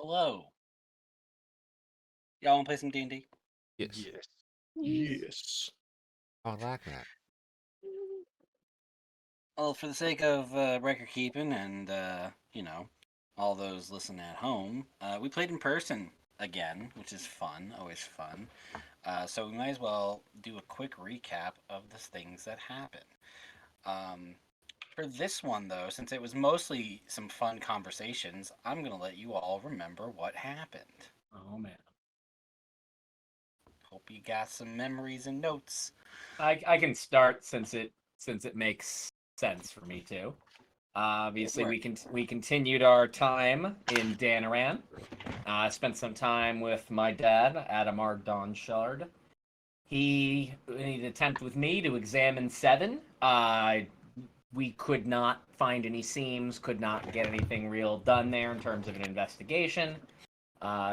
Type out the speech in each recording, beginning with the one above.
Hello. Y'all want to play some D&D? Yes. Yes. Yes. I like that. Well, for the sake of record keeping and, all those listening at home, we played in person again, which is fun, always fun. So we might as well do a quick recap of the things that happened. For this one, though, since it was mostly some fun conversations, I'm going to let you all remember what happened. Oh man. Hope you got some memories and notes. I can start since it makes sense for me to. Obviously, we continued our time in Danaran. I spent some time with my dad, Adamar Donshard. He made an attempt with me to examine Seven. We could not find any seams, could not get anything real done there in terms of an investigation.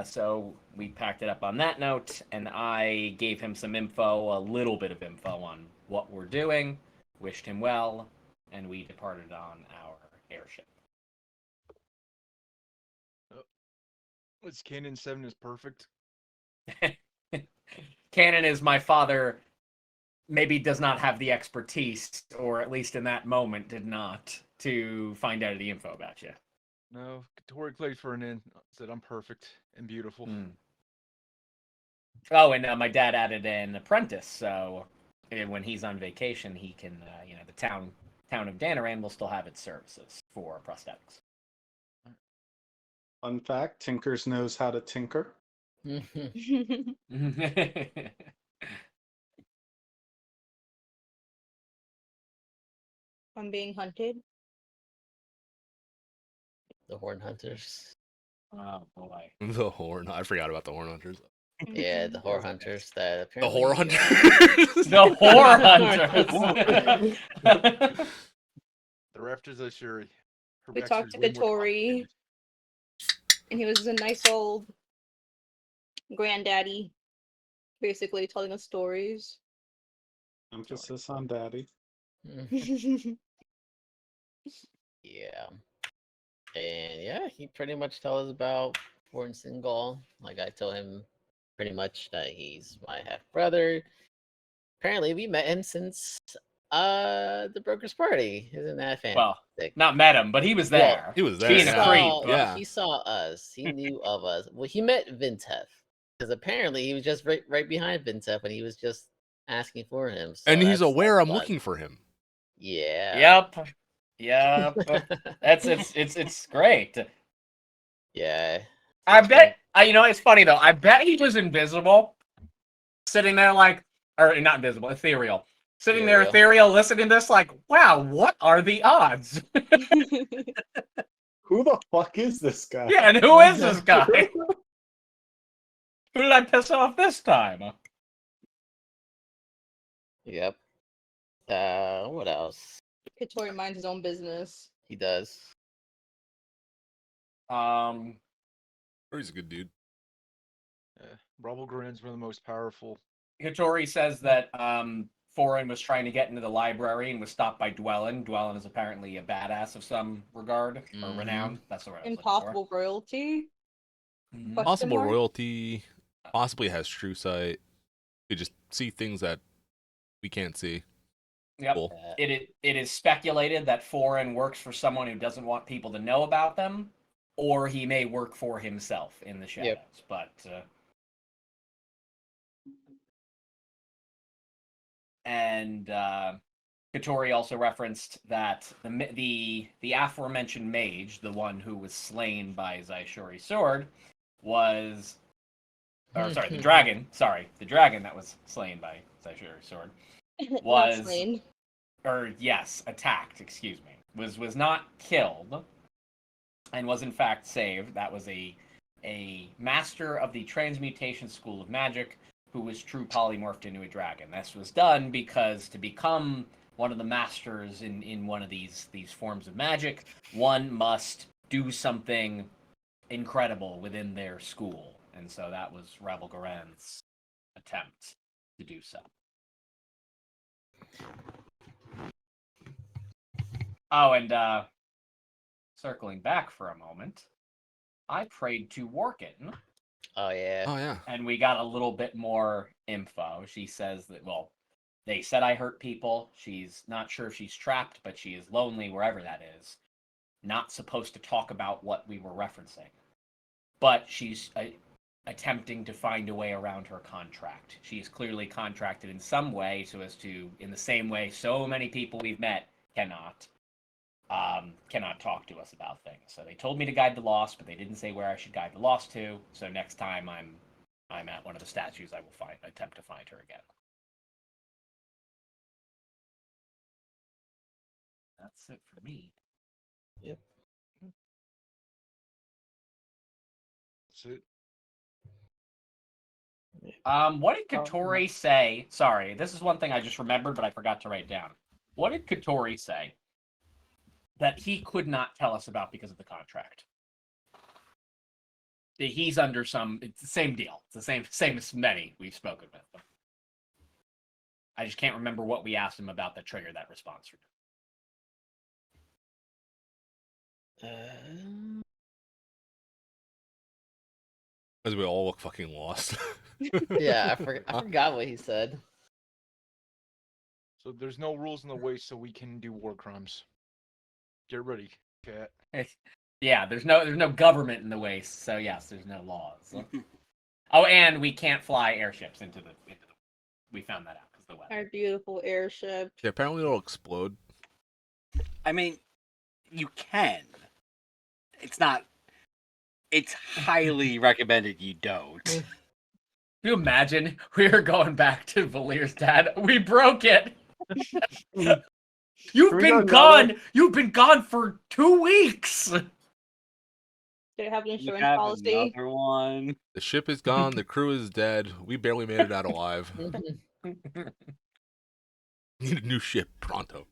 So we packed it up on that note, and I gave him some info, a little bit of info on what we're doing, wished him well, and we departed on our airship. What's Canon 7 is perfect. Canon is my father maybe does not have the expertise, or at least in that moment did not, to find out the info about you. No, Tori Clay Ferdinand said I'm perfect and beautiful. Oh, and my dad added an apprentice, so when he's on vacation, he can, the town of Danaran will still have its services for prosthetics. Fun fact, Tinkers knows how to tinker. I'm being hunted. The Horn Hunters. Oh boy. The Horn. I forgot about the Horn Hunters. Yeah, the Horror Hunters that The apparently... Horror Hunters? The Horror Hunters! The rafters of Shuri. Her We backstory's talked to way more Tori, complicated. and he was a nice old granddaddy, basically telling us stories. Emphasis on daddy. Yeah. And yeah, he pretty much told us about Fort Singal. Like I told him pretty much that he's my half brother. Apparently we met him since the Brokers Party. Isn't that fantastic? Well, not met him, but he was there. Well, He was there. Being he a yeah. saw, creep. Yeah. he saw us. He knew of us. Well, he met Vintef. Because apparently he was just right behind Vintef and he was just asking for him. So And he's that's aware I'm fun. looking for him. Yeah. Yep. It's great. Yeah. I bet it's funny though. I bet he was invisible, sitting there or not invisible, ethereal, sitting there ethereal, listening to this like, wow, what are the odds? Who the fuck is this guy? Yeah, and who is this guy? Who did I piss off this time? Yep. What else? Katori minds his own business. He does. He's a good dude. Bravo Gren's one of the most powerful. Katori says that Foreign was trying to get into the library and was stopped by Dwellin. Dwellin is apparently a badass of some regard or renowned. That's the word I was looking for. Impossible royalty. Mhm. Question Possible mark? royalty. Possibly has true sight. We just see things that we can't see. Yep. Cool. It is speculated that Foreign works for someone who doesn't want people to know about them, or he may work for himself in the shadows. Yep. But and Katori also referenced that the aforementioned mage, the one who was slain by Zaishuri's sword, was, or sorry, the dragon. Sorry, the dragon that was slain by Zaishuri's sword was Not slain. or yes, attacked, excuse me, was not killed and was in fact saved. That was a master of the transmutation school of magic who was true polymorphed into a dragon. This was done because to become one of the masters in one of these forms of magic, one must do something incredible within their school. And so that was Rebel Garen's attempt to do so. Oh, and circling back for a moment, I prayed to Workin, Oh yeah. Oh yeah. and we got a little bit more info. She says that, well, they said I hurt people. She's not sure if she's trapped, but she is lonely wherever that is. Not supposed to talk about what we were referencing. But she's attempting to find a way around her contract. She is clearly contracted in some way so as to, in the same way so many people we've met cannot talk to us about things. So they told me to guide the lost, but they didn't say where I should guide the lost to. So next time I'm at one of the statues, I will attempt to find her again. That's it for me. Yep. That's it. What did Katori say? Sorry, this is one thing I just remembered, but I forgot to write down. What did Katori say that he could not tell us about because of the contract? That he's under some. It's the same deal. It's the same as many we've spoken with. I just can't remember what we asked him about that triggered that response. As we all look fucking lost. Yeah, I forgot what he said. So there's no rules in the way, so we can do war crimes. Get ready, cat. Yeah, there's no government in the way, so yes, there's no laws. Oh, and we can't fly airships into the. We found that out because the weather. Our beautiful airship. Yeah, apparently it'll explode. I mean, you can. It's not. It's highly recommended you don't. Can you imagine? We were going back to Valir's dad. We broke it. You've we been go gone. another? You've been gone for 2 weeks. Do they have an You insurance have policy? another one. The ship is gone. The crew is dead. We barely made it out alive. Need a new ship pronto.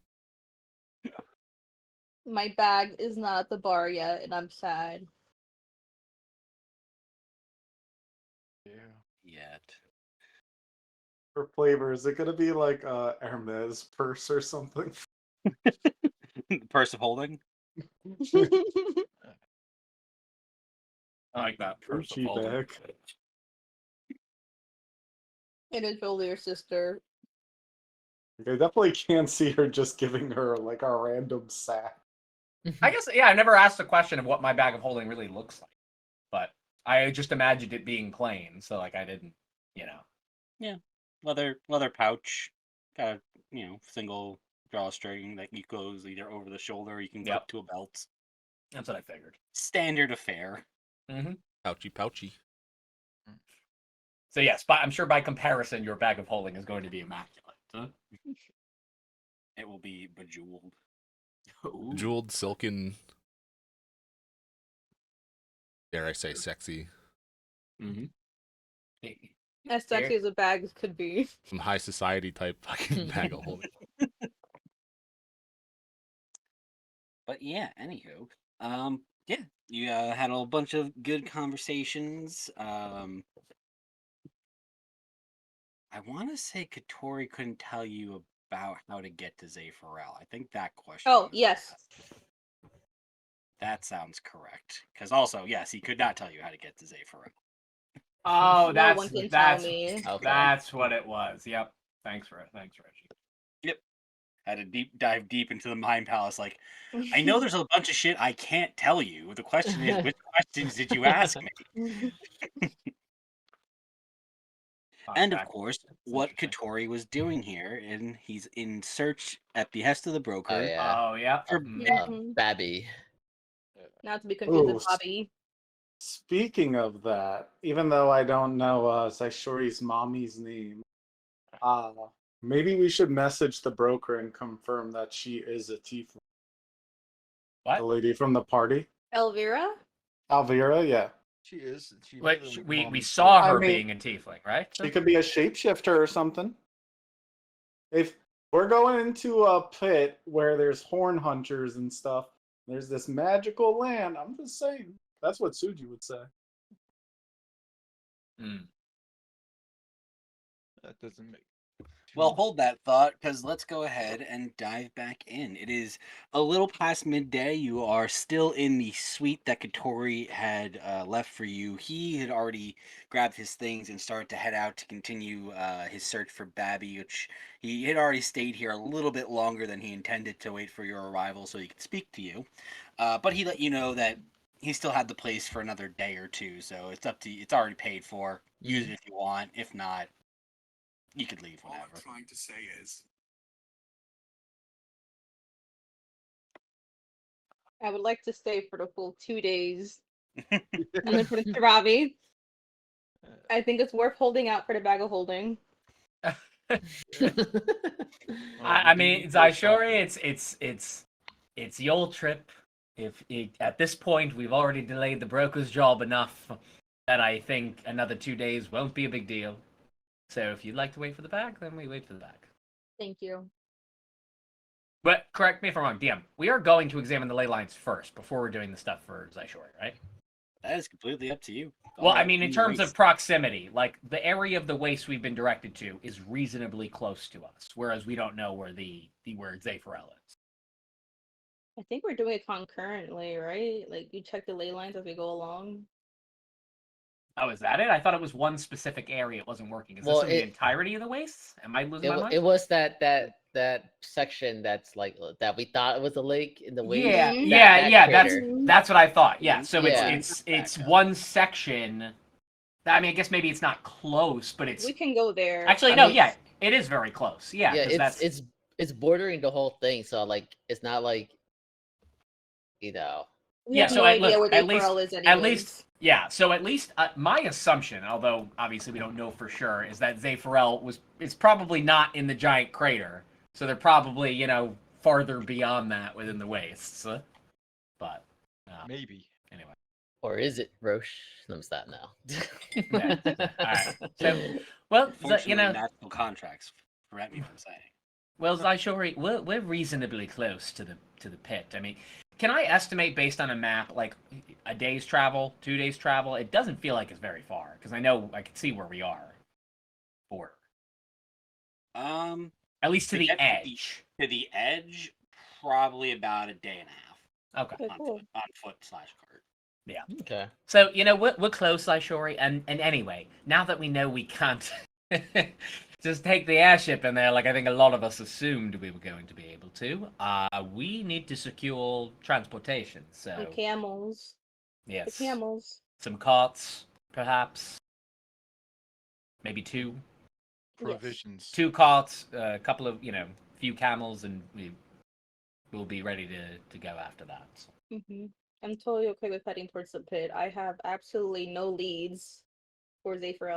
My bag is not at the bar yet, and I'm sad. Yeah. Yet. For flavor, is it gonna be like Hermes purse or something? Purse of holding. I like that. Gucci bag. It is Valir's sister. I definitely can't see her just giving her like a random sack. I guess, yeah, I never asked the question of what my bag of holding really looks like, but I just imagined it being plain, so like I didn't, you know. Leather pouch. Got a single drawstring that you goes either over the shoulder or you can Yep. clip to a belt. That's what I figured. Standard affair. Mm-hmm. Pouchy. So yes, I'm sure by comparison, your bag of holding is going to be immaculate. Huh? It will be bejeweled. Jeweled, silken. Dare I say sexy. Mm-hmm. As sexy as a bag could be. Some high society type fucking bag of holding. But yeah, anywho, yeah, you had a bunch of good conversations. I want to say Katori couldn't tell you about how to get to Zepharel. I think that question. Oh, was yes. asked. That sounds correct. Because also, yes, he could not tell you how to get to Zepharel. Oh, No that's one can that's tell me. Okay. that's what it was. Yep. Thanks, Reggie. Had to dive deep into the Mind Palace. Like, I know there's a bunch of shit I can't tell you. The question is, which questions did you ask me? And of course, what Katori was doing here, and he's in search at behest of the broker. Oh yeah. Oh yeah. For Babby. Not to be confused Ooh, with Bobby. Speaking of that, even though I don't know Zaishori's mommy's name, maybe we should message the broker and confirm that she is a tiefling. What? The lady from the party? Elvira? Alvira, yeah. She is. Wait, lives with we mommy. saw I her mean- being a tiefling, right? She could be a shapeshifter or something. If we're going into a pit where there's horn hunters and stuff, there's this magical land, I'm just saying. That's what Suji would say. Mm. That doesn't make. Well, hold that thought, because let's go ahead and dive back in. It is a little past midday. You are still in the suite that Katori had left for you. He had already grabbed his things and started to head out to continue his search for Babby, which he had already stayed here a little bit longer than he intended to wait for your arrival so he could speak to you. But he let you know that he still had the place for another day or two, so it's up to you. It's already paid for. Use it if you want. If not, you could leave All whenever. I'm trying to say is, I would like to stay for the full 2 days. And then put it to Robbie. I think it's worth holding out for the bag of holding. I mean, Zaishori, it's your trip. At this point we've already delayed the broker's job enough that I think another 2 days won't be a big deal. So if you'd like to wait for the bag, then we wait for the bag. Thank you. But correct me if I'm wrong, DM. We are going to examine the ley lines first before we're doing the stuff for Zaishori, right? That is completely up to you. Well, All I mean, in the terms of waste. proximity, like the area of the waste we've been directed to is reasonably close to us, whereas we don't know where where Zephyr is. I think we're doing it concurrently, right? Like you check the ley lines as we go along. Oh, is that it? I thought it was one specific area. It wasn't working. Is Well, this in the entirety of the wastes? Am I losing my mind? It was that section that's like that we thought it was a lake in the waste. Yeah, Mhm. yeah. crater. That's what I thought. Yeah. So Yeah. it's one section. I mean, I guess maybe it's not close, but it's We can go there. actually I no. mean, Yeah, it is very close. Yeah, yeah, 'cause that's it's bordering the whole thing, so like it's not like you know. We yeah. have So no idea look, where April is anyways. at least yeah. So at least my assumption, although obviously we don't know for sure, is that Zephyr is probably not in the giant crater. So they're probably farther beyond that within the wastes. But Maybe. anyway. Or is it Roche? Let me stop now. Yeah. All right. So, well, Unfortunately, magical contracts prevent me from saying. well, Zaishori, we're reasonably close to the pit. I mean, can I estimate based on a map like a day's travel, 2 days travel? It doesn't feel like it's very far because I know I can see where we are. Or at least to the get edge. To the edge, probably about a day and a half Okay. Okay, cool. on foot/cart. Yeah. Okay. So we're close, Zaishori, and anyway, now that we know we can't just take the airship in there like I think a lot of us assumed we were going to be able to, we need to secure transportation. So The camels. yes, The camels. some carts, perhaps, maybe two Provisions. carts, a couple of few camels, and we'll be ready to go after that. Mm-hmm. I'm totally okay with heading towards the pit. I have absolutely no leads for Zephyr.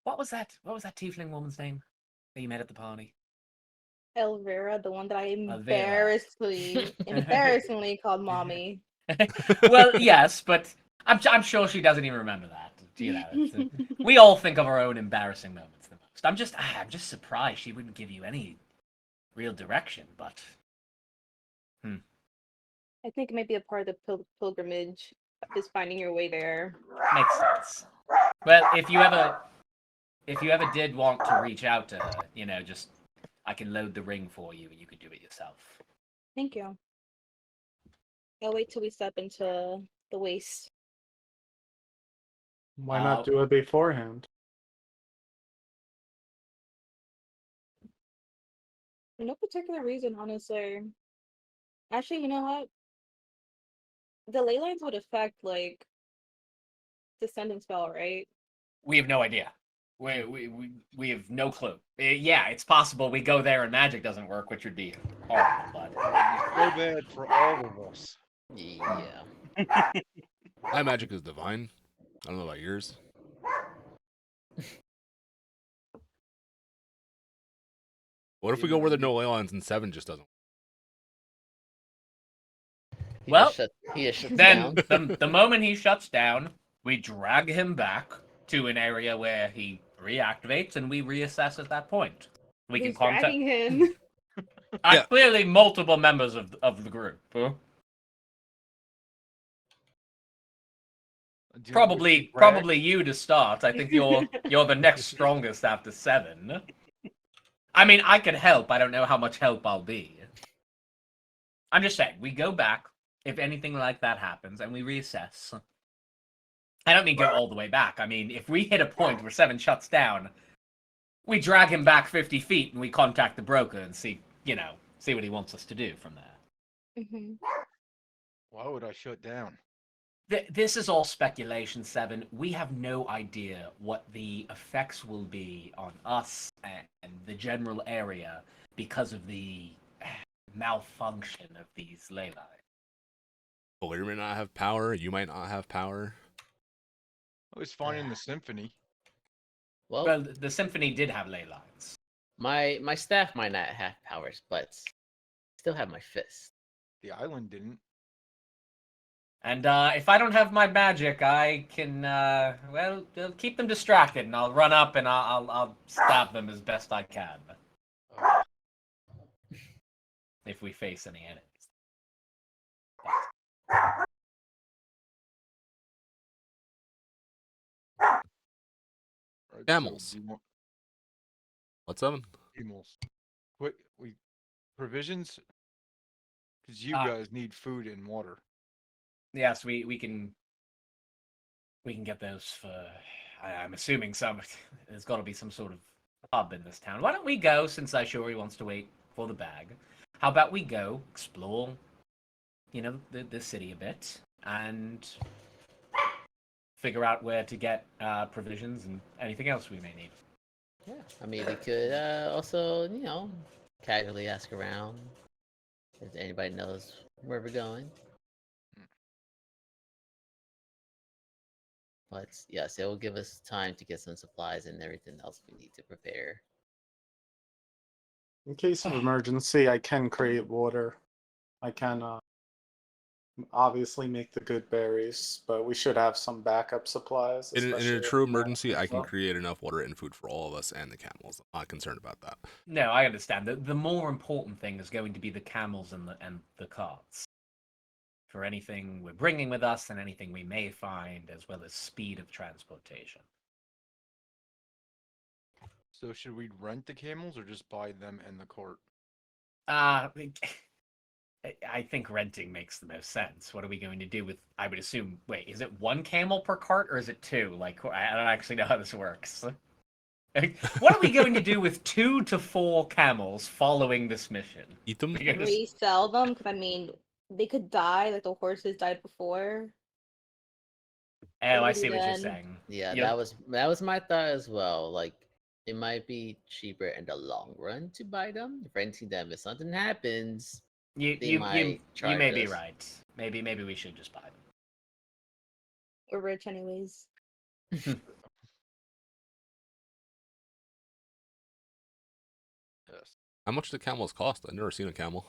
What was that tiefling woman's name that you met at the party? Elvira, the one that I Elvira. embarrassingly called mommy. Well, yes, but I'm sure she doesn't even remember that. We all think of our own embarrassing moments the most. I'm just surprised she wouldn't give you any real direction, but I think it might be a part of the pilgrimage, is finding your way there. makes sense. Well, if you ever did want to reach out to her, just I can load the ring for you and you could do it yourself. Thank you. I'll wait till we step into the waste. Why not do it beforehand? No particular reason, honestly. Actually, you know what? The ley lines would affect, like, descending spell, right? We have no idea. We have no clue. Yeah, it's possible we go there and magic doesn't work, which would be horrible. But So bad for all of us. Yeah. My magic is divine. I don't know about yours. What if we go where the no ley lines and 7 just doesn't? Well, he just shuts then down. the moment he shuts down, we drag him back to an area where he reactivates, and we reassess at that point. We can Who's contact dragging him? Yeah. clearly multiple members of the group. Huh? Dealing with Probably, the probably you to start. I think you're the next strongest after 7. I mean, I can help. I don't know how much help I'll be. I'm just saying, we go back if anything like that happens, and we reassess. I don't mean go all the way back. I mean, if we hit a point where 7 shuts down, we drag him back 50 feet and we contact the broker and see what he wants us to do from there. Hmm. Why would I shut down? This is all speculation, 7. We have no idea what the effects will be on us and the general area because of the malfunction of these ley lines. Valir may not have power. You might not have power. It was fine in the symphony. Well, Well, the symphony did have ley lines. my staff might not have powers, but still have my fist. The island didn't. And if I don't have my magic, I can keep them distracted, and I'll run up and I'll stab them as best I can. If we face any enemies. Right, Camels. we want What's up? camels. Quick, provisions? Because you Ah. guys need food and water. Yes, we can get those for. I'm assuming there's got to be some sort of hub in this town. Why don't we go, since Aishori wants to wait for the bag? How about we go explore, the city a bit and figure out where to get provisions and anything else we may need. Yeah, I mean, we could also, casually ask around if anybody knows where we're going. But yes, it will give us time to get some supplies and everything else we need to prepare. In case of emergency, I can create water. I can obviously make the good berries, but we should have some backup supplies. In especially a if true the emergency, I can stuff. create enough water and food for all of us and the camels. I'm not concerned about that. No, I understand. The more important thing is going to be the camels and the carts. For anything we're bringing with us and anything we may find, as well as speed of transportation. So should we rent the camels or just buy them and the cart? I think renting makes the most sense. What are we going to do with? I would assume. Wait, is it 1 camel per cart or is it 2? Like, I don't actually know how this works. What are we going to do with 2 to 4 camels following this mission? Eat them? We're gonna s- Resell them because I mean they could die like the horses died before. Oh, I see what you're Then- saying. Yeah, Yep. that was my thought as well. Like, it might be cheaper in the long run to buy them, renting them. If something happens, they might You charge may be us. right. Maybe we should just buy them. We're rich anyways. Yes. How much do camels cost? I've never seen a camel.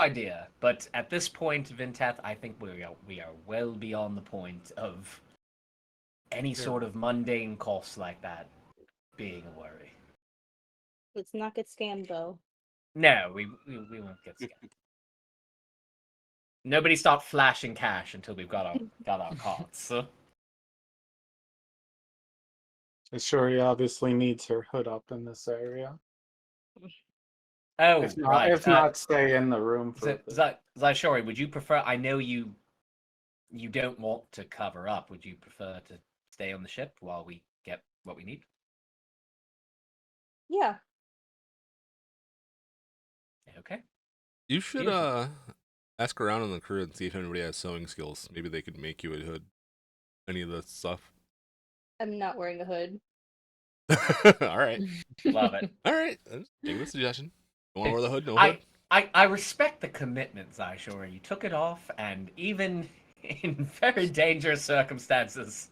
Idea, but at this point, Vinteth, I think we are well beyond the point of any Fair. sort of mundane costs like that being a worry. Let's not get scammed though. No, we won't get scammed. Nobody start flashing cash until we've got our carts. So. Shuri obviously needs her hood up in this area. Oh, If not, right. if not, stay in the room for a bit. Zaishori, would you prefer? I know you don't want to cover up. Would you prefer to stay on the ship while we get what we need? Yeah. Okay. You should Beautiful. ask around on the crew and see if anybody has sewing skills. Maybe they could make you a hood. Any of the stuff. I'm not wearing a hood. All right. Love it. All right. Take the suggestion. You want to wear the hood? No I, hood? I respect the commitment, Zaishori. You took it off, and even in very dangerous circumstances,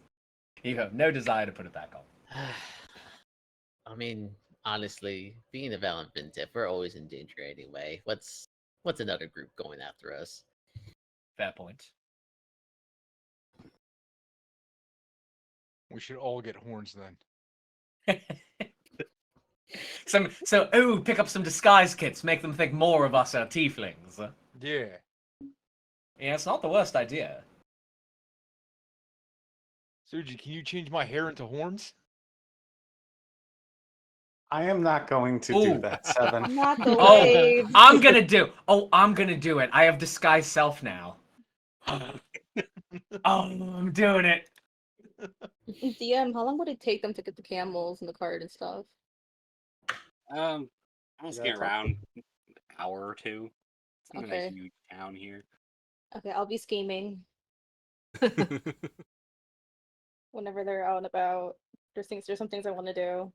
you have no desire to put it back on. I mean, honestly, being a Valiant Vintef, we're always in danger anyway. What's another group going after us? Fair point. We should all get horns then. Pick up some disguise kits, make them think more of us are tieflings. Yeah. Yeah, it's not the worst idea. Suji, can you change my hair into horns? I am not going to do Ooh. that, Seven. Not the Oh, waves. I'm gonna do. Oh, I'm gonna do it. I have disguise self now. Oh, I'm doing it. DM, how long would it take them to get the camels and the cart and stuff? I'm just Yeah, getting around an hour or two. It's not a Okay. huge town here. Okay, I'll be scheming whenever they're out and about. There's some things I want to do.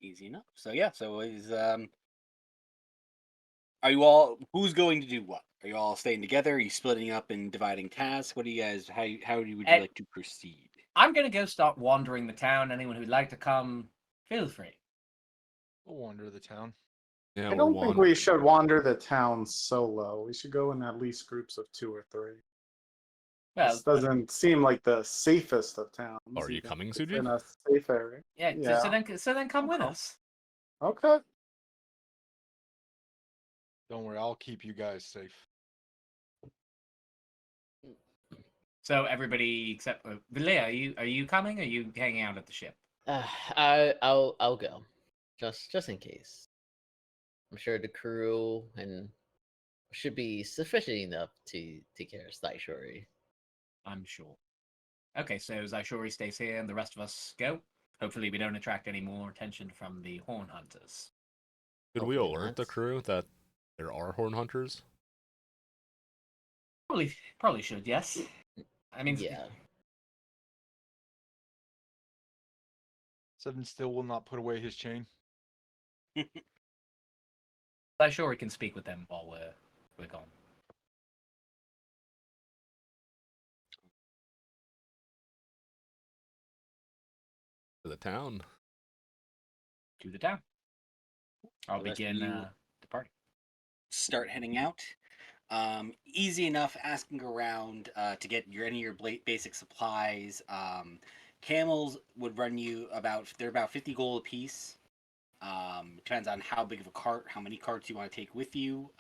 Easy enough. So yeah, so are you all who's going to do what? Are you all staying together? Are you splitting up and dividing tasks? What do you guys would you Ed- like to proceed? I'm gonna go start wandering the town. Anyone who'd like to come, feel free. We'll wander the town. Yeah, I we'll don't think wander. we should wander the town solo. We should go in at least groups of 2 or 3. Well, This doesn't seem like the safest of towns. Are you even coming, if it's Suji? in a safe area. yeah. Yeah. So then come with Okay. us. Okay. Don't worry, I'll keep you guys safe. So everybody except Vilea, are you coming? Or are you hanging out at the ship? I'll go, just in case. I'm sure the crew and should be sufficient enough to take care of Staishori. I'm sure. Okay, so Zaishori stays here and the rest of us go. Hopefully we don't attract any more attention from the horn hunters. Should we Hopefully alert the not. crew that there are horn hunters? Probably should, yes. I mean, Yeah. Seven still will not put away his chain. Zaishori can speak with them while we're gone. To the town. To the town. I'll The rest of begin you- the party. Start heading out. Easy enough asking around to get any of your basic supplies. Camels would run you they're about 50 gold a piece. Depends on how big of a cart, how many carts you want to take with you.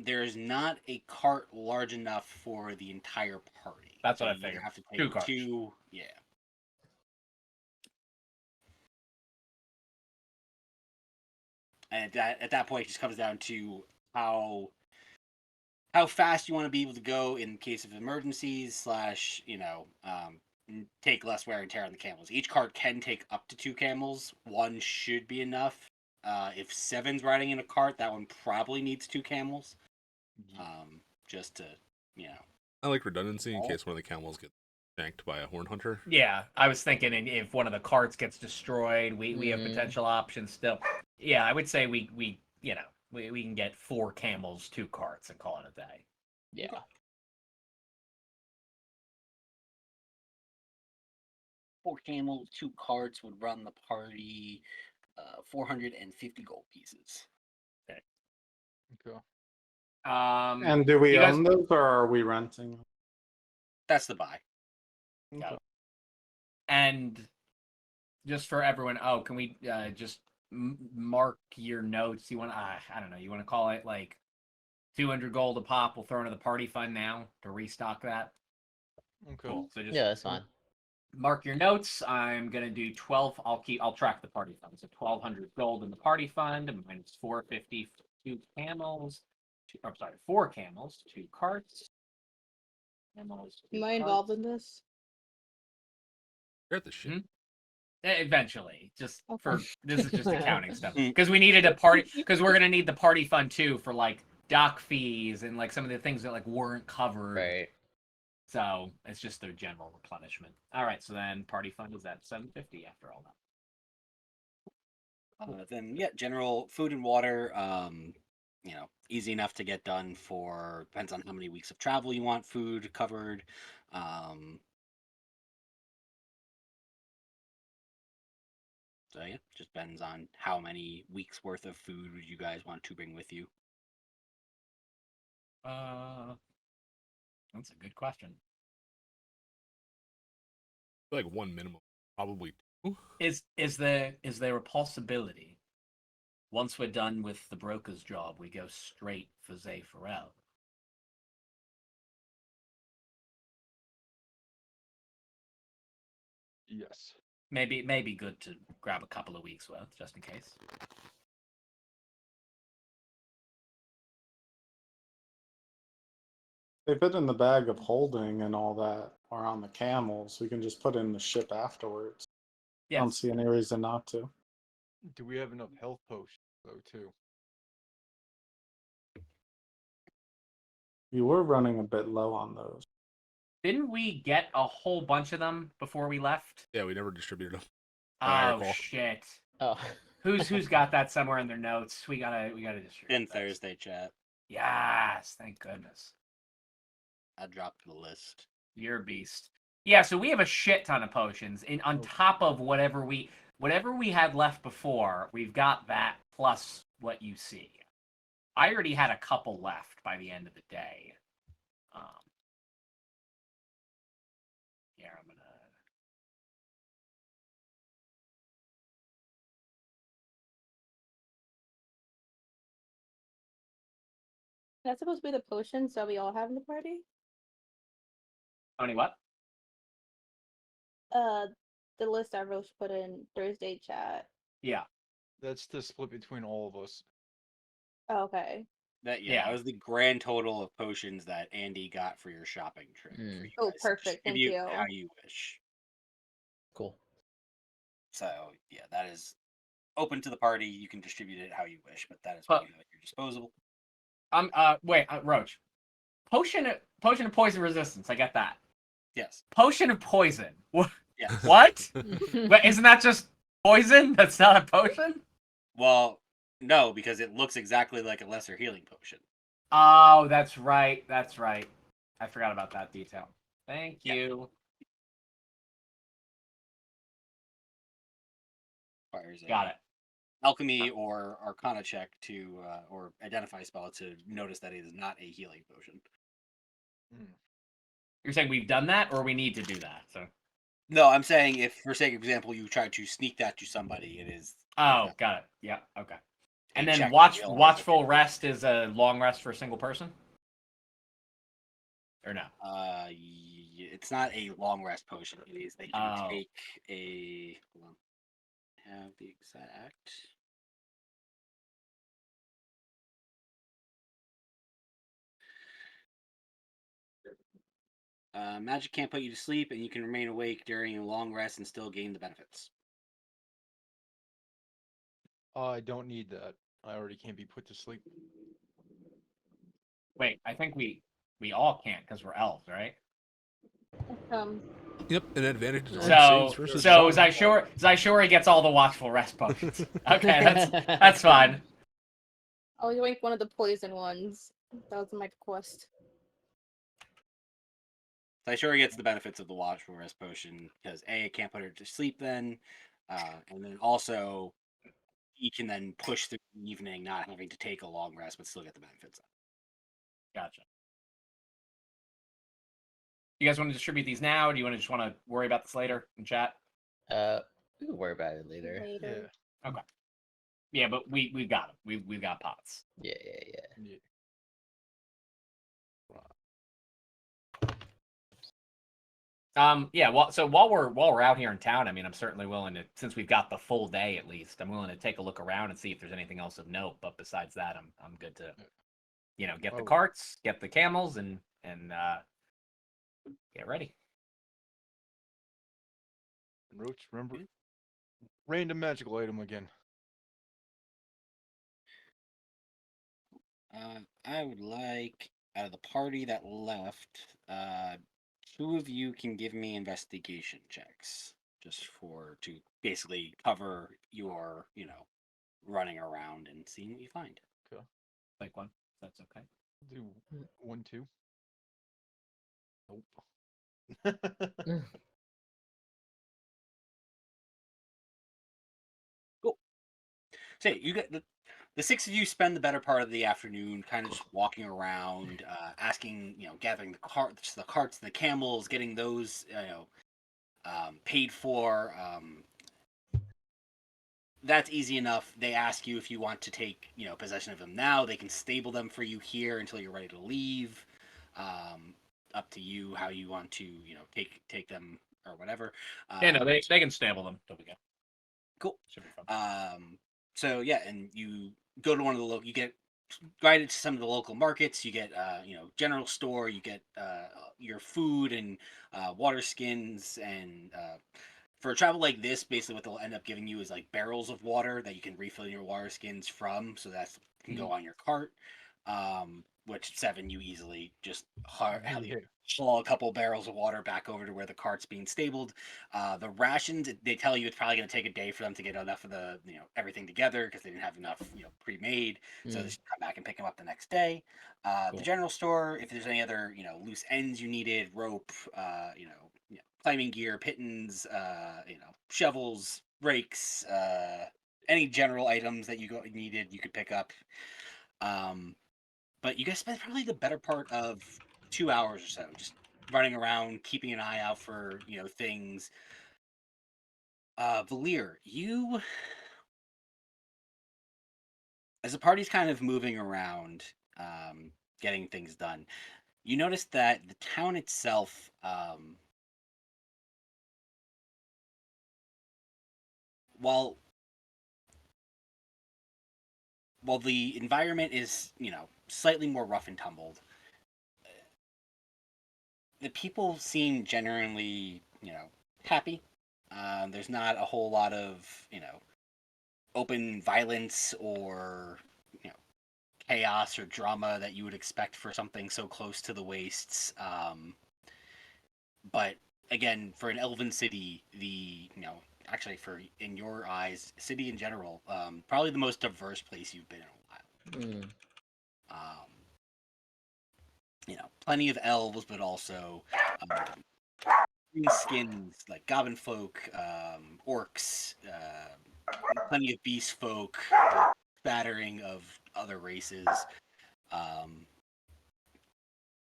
There's not a cart large enough for the entire party. That's what I you either figured. have to take 2 carts. 2, yeah. And at that point, it just comes down to how fast you want to be able to go in case of emergencies / take less wear and tear on the camels. Each cart can take up to 2 camels. 1 should be enough. If 7's riding in a cart, that one probably needs 2 camels. Just to, I like redundancy in case one of the camels gets shanked by a horn hunter. Yeah, I was thinking if one of the carts gets destroyed, we have Mhm. potential options still. Yeah, I would say we can get 4 camels, 2 carts, and call it a day. Yeah. 4 camels, 2 carts would run the party 450 gold pieces. Okay. And do we you guys- own those or are we renting them? That's the buy. Yeah. And just for everyone, can we just mark your notes? You want I don't know. You want to call it like 200 gold a pop? We'll throw into the party fund now to restock that. Okay. Cool. So just Yeah, that's fine. mark your notes. I'm gonna do 12. I'll track the party fund. So 1,200 gold in the party fund, minus 450 for 2 camels. 4 camels, 2 carts. Camels. 2 Am I carts. involved in this? You're at the ship. Eventually, just Okay. for this is just accounting stuff Mm. because we needed a party because we're gonna need the party fund too for like dock fees and like some of the things that like weren't covered. Right. So it's just their general replenishment. All right, so then party fund is at 750 after all that. Then general food and water. Easy enough to get done depends on how many weeks of travel you want food covered. So just depends on how many weeks worth of food would you guys want to bring with you. That's a good question. Like 1 minimum, probably 2. Is there a possibility once we're done with the broker's job, we go straight for Zayfarel. Yes. Maybe it may be good to grab a couple of weeks worth, just in case. They fit in the bag of holding and all that, or on the camels. We can just put it in the ship afterwards. I don't Yes. see any reason not to. Do we have enough health potions though too? You were running a bit low on those. Didn't we get a whole bunch of them before we left? Yeah, we never distributed them. I Oh recall. shit! Oh. Who's got that somewhere in their notes? We gotta distribute. In those. Thursday chat, Yes, thank goodness. I dropped the list. You're a beast. Yeah, so we have a shit ton of potions, and on top of whatever we had left before, we've got that plus what you see. I already had a couple left by the end of the day. Yeah, I'm gonna. That's supposed to be the potions that we all have in the party. How many what? The list that Roche put in Thursday chat. Yeah. That's the split between all of us. Oh, okay. That Yeah. that was the grand total of potions that Andy got for your shopping trip. For you Oh, guys to perfect. Thank distribute you. how you wish. Cool. So yeah, that is open to the party. You can distribute it how you wish, but that is what you have at your disposal. Wait, Roach. Potion of poison resistance. I get that. Yes. Potion of poison. What? Yes. What? Wait, isn't that just poison? That's not a potion? Well, no, because it looks exactly like a lesser healing potion. Oh, that's right. That's right. I forgot about that detail. Thank you. Requires Got it. alchemy or arcana check to or identify spell to notice that it is not a healing potion. You're saying we've done that, or we need to do that? So. No, I'm saying if, for sake of example, you try to sneak that to somebody, it is. Oh, got it. Yeah. Okay. And then check watchful rest is a long rest for a single person, or no? It's not a long rest potion. It is they can Oh. take a. Hold on. Have the exact. Magic can't put you to sleep, and you can remain awake during a long rest and still gain the benefits. I don't need that. I already can't be put to sleep. Wait, I think we all can't because we're elves, right? Yep, an advantage. on So saves versus Zyshori gets all the watchful rest potions. Okay, that's fine. I'll drink one of the poison ones. That was my quest. Saishori gets the benefits of the watchful rest potion because A, it can't put her to sleep then, and then also he can then push through the evening not having to take a long rest but still get the benefits. Gotcha. You guys want to distribute these now, or do you want to worry about this later in chat? We can worry about it later. Yeah. Okay. Yeah, but we've got them. We've got pots. Yeah. Yeah. Well, so while we're out here in town, I mean, I'm certainly willing to, since we've got the full day at least, I'm willing to take a look around and see if there's anything else of note. But besides that, I'm good to, get the carts, get the camels, and get ready. Roach, remember? Random magical item again. I would like, out of the party that left, 2 of you can give me investigation checks just to basically cover your, running around and seeing what you find. Okay. Like one. That's okay. Do 1, 2. Nope. Cool. So you get the 6 of you spend the better part of the afternoon kind of just walking around, asking, gathering the carts, the camels, getting those, paid for. that's easy enough. They ask you if you want to take, possession of them now. They can stable them for you here until you're ready to leave. Um, Up to you how you want to, take them or whatever. Yeah, no, they can stable them. Don't be good. Cool. Should be fun. So yeah, and you go to one of the local. You get guided to some of the local markets. You get, general store. You get your food and water skins and for a travel like this, basically what they'll end up giving you is like barrels of water that you can refill your water skins from, so that can go on your cart. Which seven you easily just Yeah. haul a couple barrels of water back over to where the cart's being stabled. The rations, they tell you it's probably going to take a day for them to get enough of the everything together because they didn't have enough pre-made. So they just come back and pick them up the next day. The Cool. general store, if there's any other loose ends you needed, rope, climbing gear, pittons, shovels, rakes, any general items that you needed, you could pick up. But you guys spent probably the better part of 2 hours or so just running around, keeping an eye out for things. Valir, you, as the party's kind of moving around, getting things done, you notice that the town itself, while while the environment is, slightly more rough and tumbled, the people seem genuinely, happy. There's not a whole lot of, open violence or, you know, chaos or drama that you would expect for something so close to the wastes. But again, for an elven city, actually for in your eyes, city in general, probably the most diverse place you've been in a while. Mm. Um, plenty of elves, but also green skins like goblin folk, orcs, plenty of beast folk, spattering of other races. Um,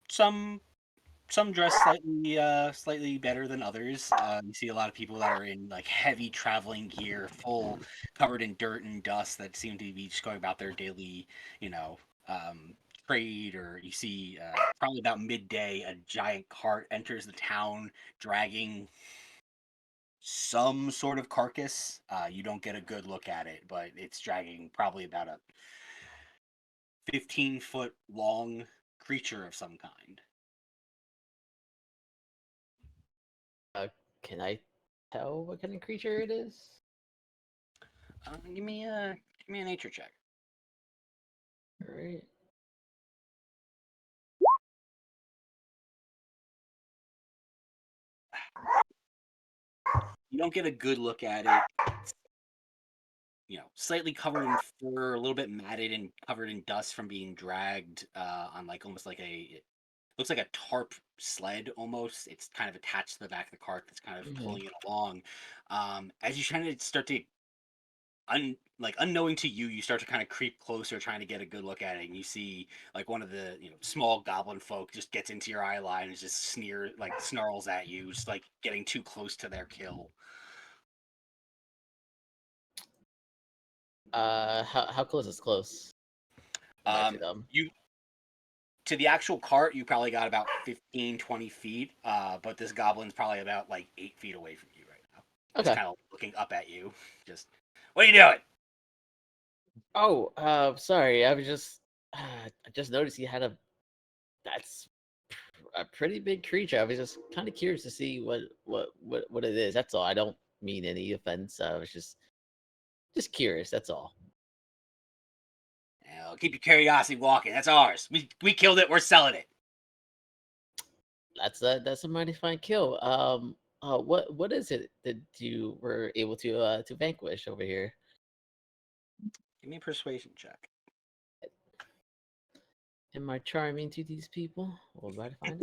some some dress slightly better than others. You see a lot of people that are in like heavy traveling gear, full covered in dirt and dust that seem to be just going about their daily, you know, um, trade. Or you see probably about midday, a giant cart enters the town dragging some sort of carcass. You don't get a good look at it, but it's dragging probably about a 15-foot long creature of some kind. Can I tell what kind of creature it is? Give me a nature check. All right. You don't get a good look at it. It's, slightly covered in fur, a little bit matted and covered in dust from being dragged on like almost like it looks like a tarp sled almost. It's kind of attached to the back of the cart that's kind of pulling it along. As you try to start to unknowing to you, you start to kind of creep closer, trying to get a good look at it, and you see like one of the small goblin folk just gets into your eye line and just snarls at you, just like getting too close to their kill. How close is close? Back to Um, them. you to the actual cart, you probably got about 15, 20 feet, but this goblin's probably about like 8 feet away from you right now. Just Okay. kind of looking up at you. Just, what are you doing? Oh, sorry. I just noticed you had that's a pretty big creature. I was just kind of curious to see what it is. That's all. I don't mean any offense. I was just curious. That's all. Keep your curiosity walking. That's ours. We killed it. We're selling it. That's a mighty fine kill. What is it that you were able to vanquish over here? Give me a persuasion check. Am I charming to these people? We're about to find out.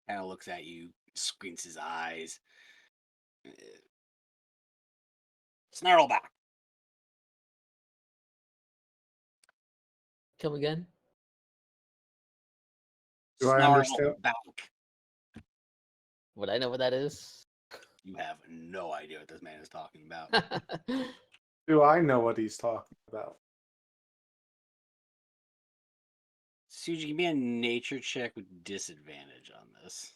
Kind of looks at you, squints his eyes. Snarl back. Come again? Do I Snarl understand? back. Would I know what that is? You have no idea what this man is talking about. Do I know what he's talking about? Suji, give me a nature check with disadvantage on this.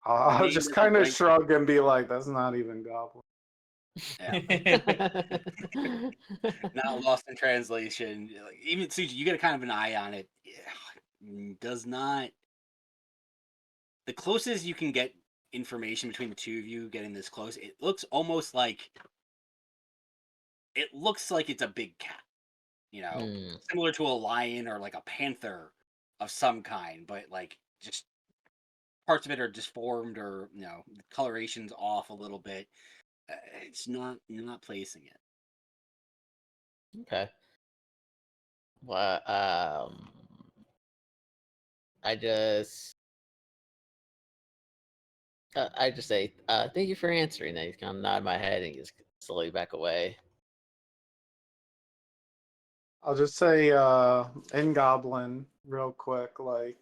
I'll name just doesn't kind of blink. shrug and be like, "That's not even goblin." Yeah. Not lost in translation. Like, even Suji, you get a kind of an eye on it. Does not. The closest you can get information between the two of you getting this close, it looks almost like it's a big cat. You know, Hmm. similar to a lion or like a panther of some kind, but like just parts of it are disformed or the coloration's off a little bit. It's not you're not placing it. Okay. Well, I just say, thank you for answering. I just kind of nod my head and just slowly back away. I'll just say in goblin real quick, like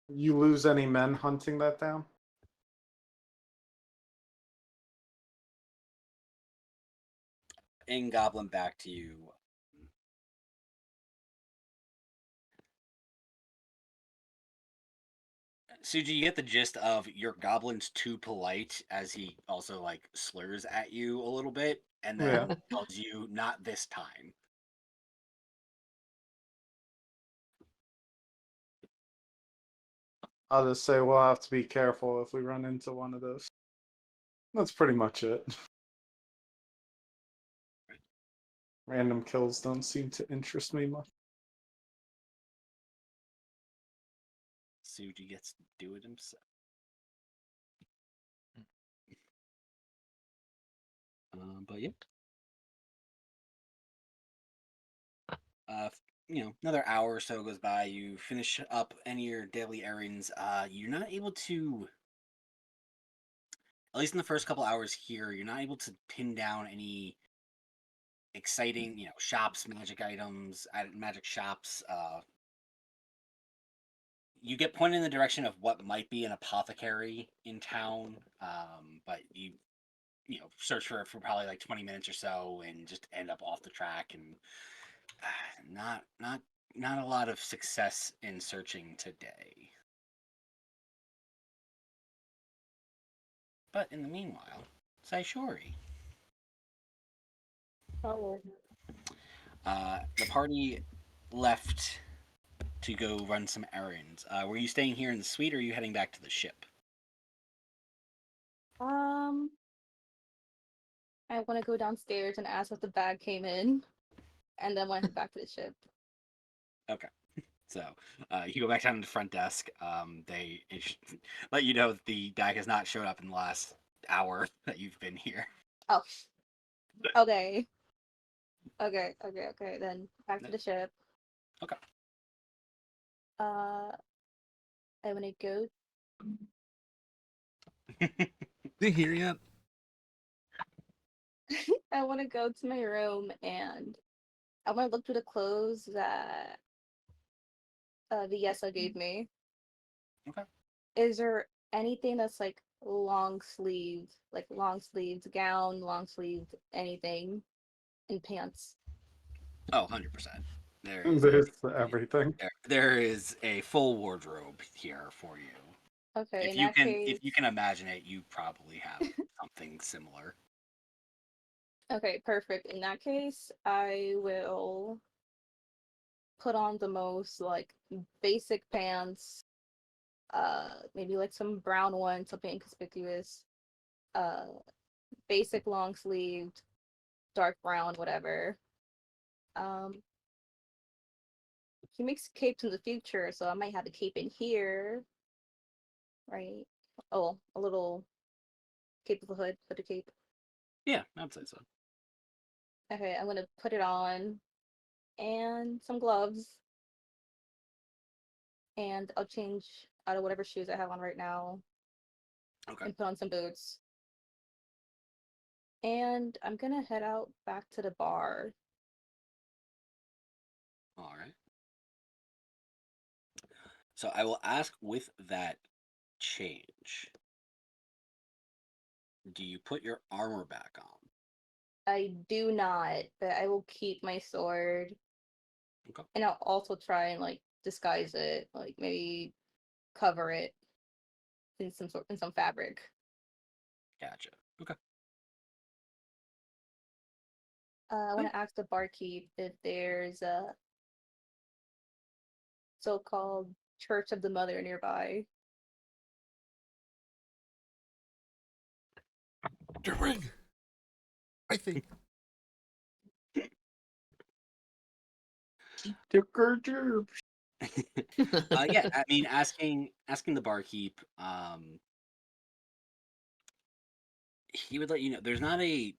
you lose any men hunting that down? In Goblin, back to you. Suji, you get the gist of your goblin's too polite as he also like slurs at you a little bit and then Yeah. tells you not this time. I'll just say we'll have to be careful if we run into one of those. That's pretty much it. Random kills don't seem to interest me much. Suji gets to do it himself. But yeah. Another hour or so goes by. You finish up any of your daily errands. You're not able to, at least in the first couple hours here, you're not able to pin down any exciting, shops, magic items, magic shops. You get pointed in the direction of what might be an apothecary in town, but you search for it for probably like 20 minutes or so and just end up off the track and not a lot of success in searching today. But in the meanwhile, Saishori, Oh, the party left to go run some errands. Were you staying here in the suite, or are you heading back to the ship? I want to go downstairs and ask if the bag came in, and then want to head back to the ship. Okay. So you go back down to the front desk. They let you know that the bag has not showed up in the last hour that you've been here. Oh, okay. Okay. Then back to the ship. Okay. I want to go. Didn't hear yet. I want to go to my room and I want to look through the clothes that Viesa gave me. Okay. Is there anything that's like long sleeved gown, long sleeved anything, and pants? Oh, 100%. There's everything. There is a full wardrobe here for you. Okay, If in you that can case. if you can imagine it, you probably have something similar. Okay, perfect. In that case, I will put on the most like basic pants, maybe like some brown ones, something inconspicuous, uh, basic long sleeved, dark brown, whatever. Um, he makes capes in the future, so I might have a cape in here, right? Oh, a little cape with a hood, hooded cape. Yeah, I'd say so. Okay, I'm gonna put it on, and some gloves, and I'll change out of whatever shoes I have on right now, Okay. and put on some boots. And I'm gonna head out back to the bar. All right. So I will ask with that change, do you put your armor back on? I do not, but I will keep my sword. Okay. And I'll also try and like disguise it, like maybe cover it in some fabric. Gotcha. Okay. I want to ask the barkeep if there's a so-called Church of the Mother nearby. The ring. I think. Yeah, I mean, asking the barkeep, he would let you know there's not a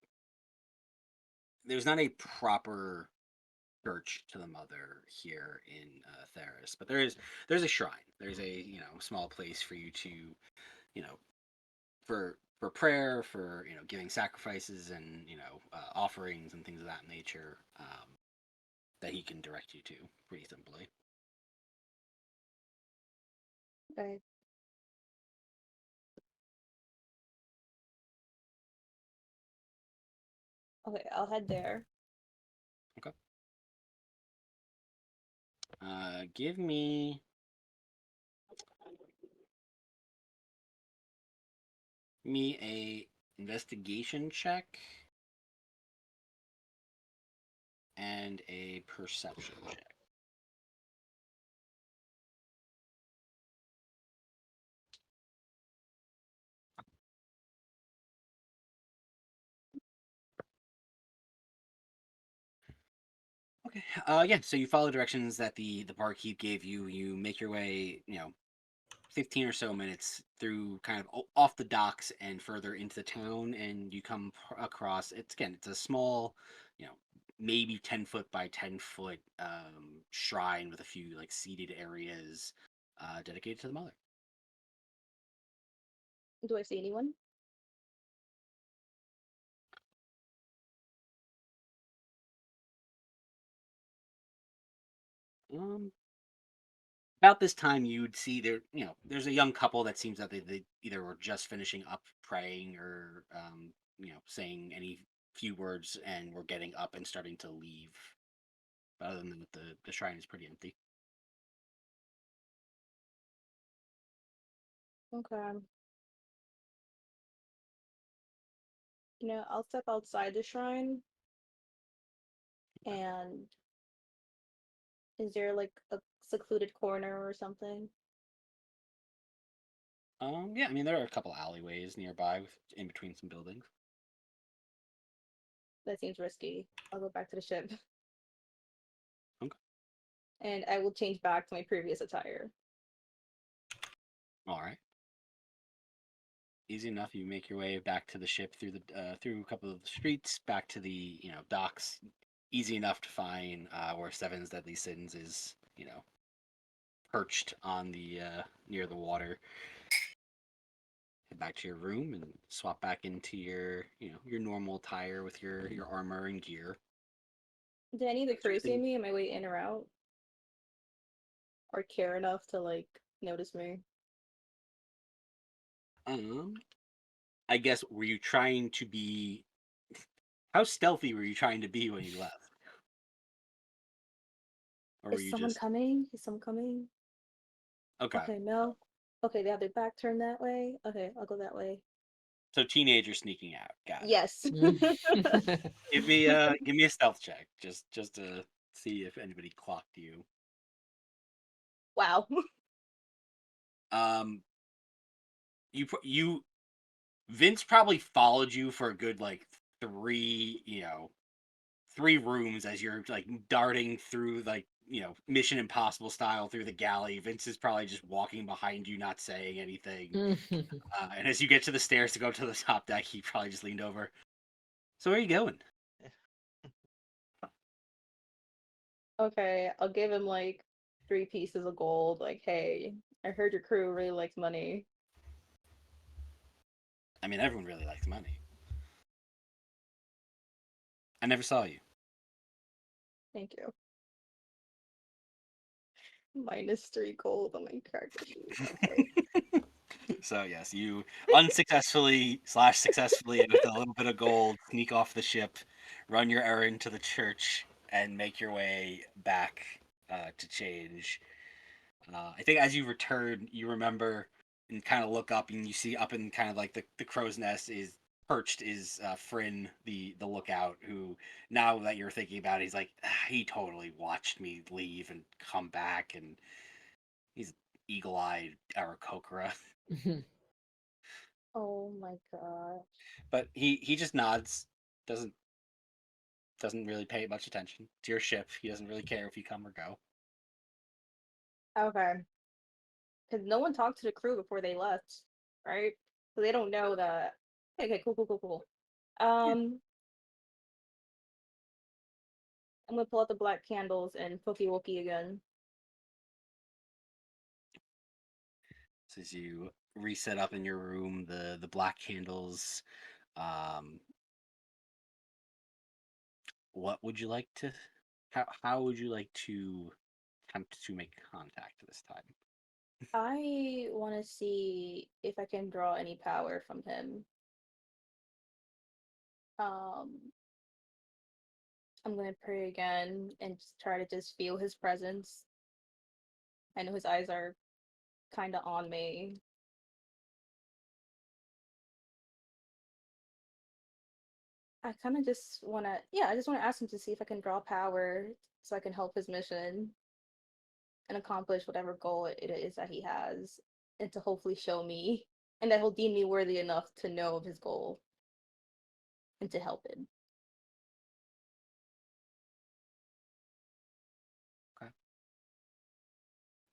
proper church to the mother here in Theris, but there's a shrine. There's a small place for you to for prayer, for giving sacrifices and offerings and things of that nature, that he can direct you to pretty simply. Okay. Okay, I'll head there. Give me a investigation check and a perception check. Okay. Yeah. So you follow directions that the barkeep gave you. You make your way, 15 or so minutes through kind of off the docks and further into the town, and you come across it's a small, maybe 10-foot by 10-foot shrine with a few like seated areas dedicated to the mother. Do I see anyone? About this time, you'd see there's a young couple that seems that they either were just finishing up praying or saying any few words and were getting up and starting to leave. But other than that, the shrine is pretty empty. Okay. I'll step outside the shrine. And is there like a secluded corner or something? Yeah, I mean there are a couple alleyways nearby in between some buildings. That seems risky. I'll go back to the ship. Okay. And I will change back to my previous attire. All right. Easy enough. You make your way back to the ship through through a couple of the streets, back to the docks. Easy enough to find where Seven's Deadly Sins is, perched on the near the water. Head back to your room and swap back into your your normal attire with your armor and gear. Did any of the crew see Everything- me on my way in or out? Or care enough to like notice me? I guess were you trying to be? How stealthy were you trying to be when you left? Or were Is you someone just coming? Is someone coming? okay? Okay, no. Okay, they have their back turned that way. Okay, I'll go that way. So teenager sneaking out. Got it. Yes. Give me a stealth check, just to see if anybody clocked you. Wow. Um, you Vince probably followed you for a good like three rooms as you're like darting through like Mission Impossible style through the galley. Vince is probably just walking behind you, not saying anything. And as you get to the stairs to go to the top deck, he probably just leaned over. So where are you going? Okay, I'll give him like 3 pieces of gold. Like, hey, I heard your crew really likes money. I mean, everyone really likes money. I never saw you. Thank you. -3 gold on my character sheet. Okay. So yes, you unsuccessfully / successfully with a little bit of gold sneak off the ship, run your errand to the church, and make your way back to change. I think as you return, you remember and kind of look up, and you see up in kind of like the crow's nest is perched is Fryn, the lookout, who now that you're thinking about it, he's like, he totally watched me leave and come back, and he's eagle-eyed Aarakocra. Oh my god. But he just nods, doesn't really pay much attention to your ship. He doesn't really care if you come or go. Okay. Because no one talked to the crew before they left, right? So they don't know that. Okay, cool. I'm gonna pull out the black candles and Pokey Wokey again. So as you reset up in your room, the black candles, um, what would you like to? How would you like to attempt to make contact this time? I want to see if I can draw any power from him. I'm gonna pray again and just try to just feel his presence. I know his eyes are kind of on me. I kind of just want to, yeah, I just want to ask him to see if I can draw power so I can help his mission and accomplish whatever goal it is that he has, and to hopefully show me, and that he'll deem me worthy enough to know of his goal and to help him. Okay.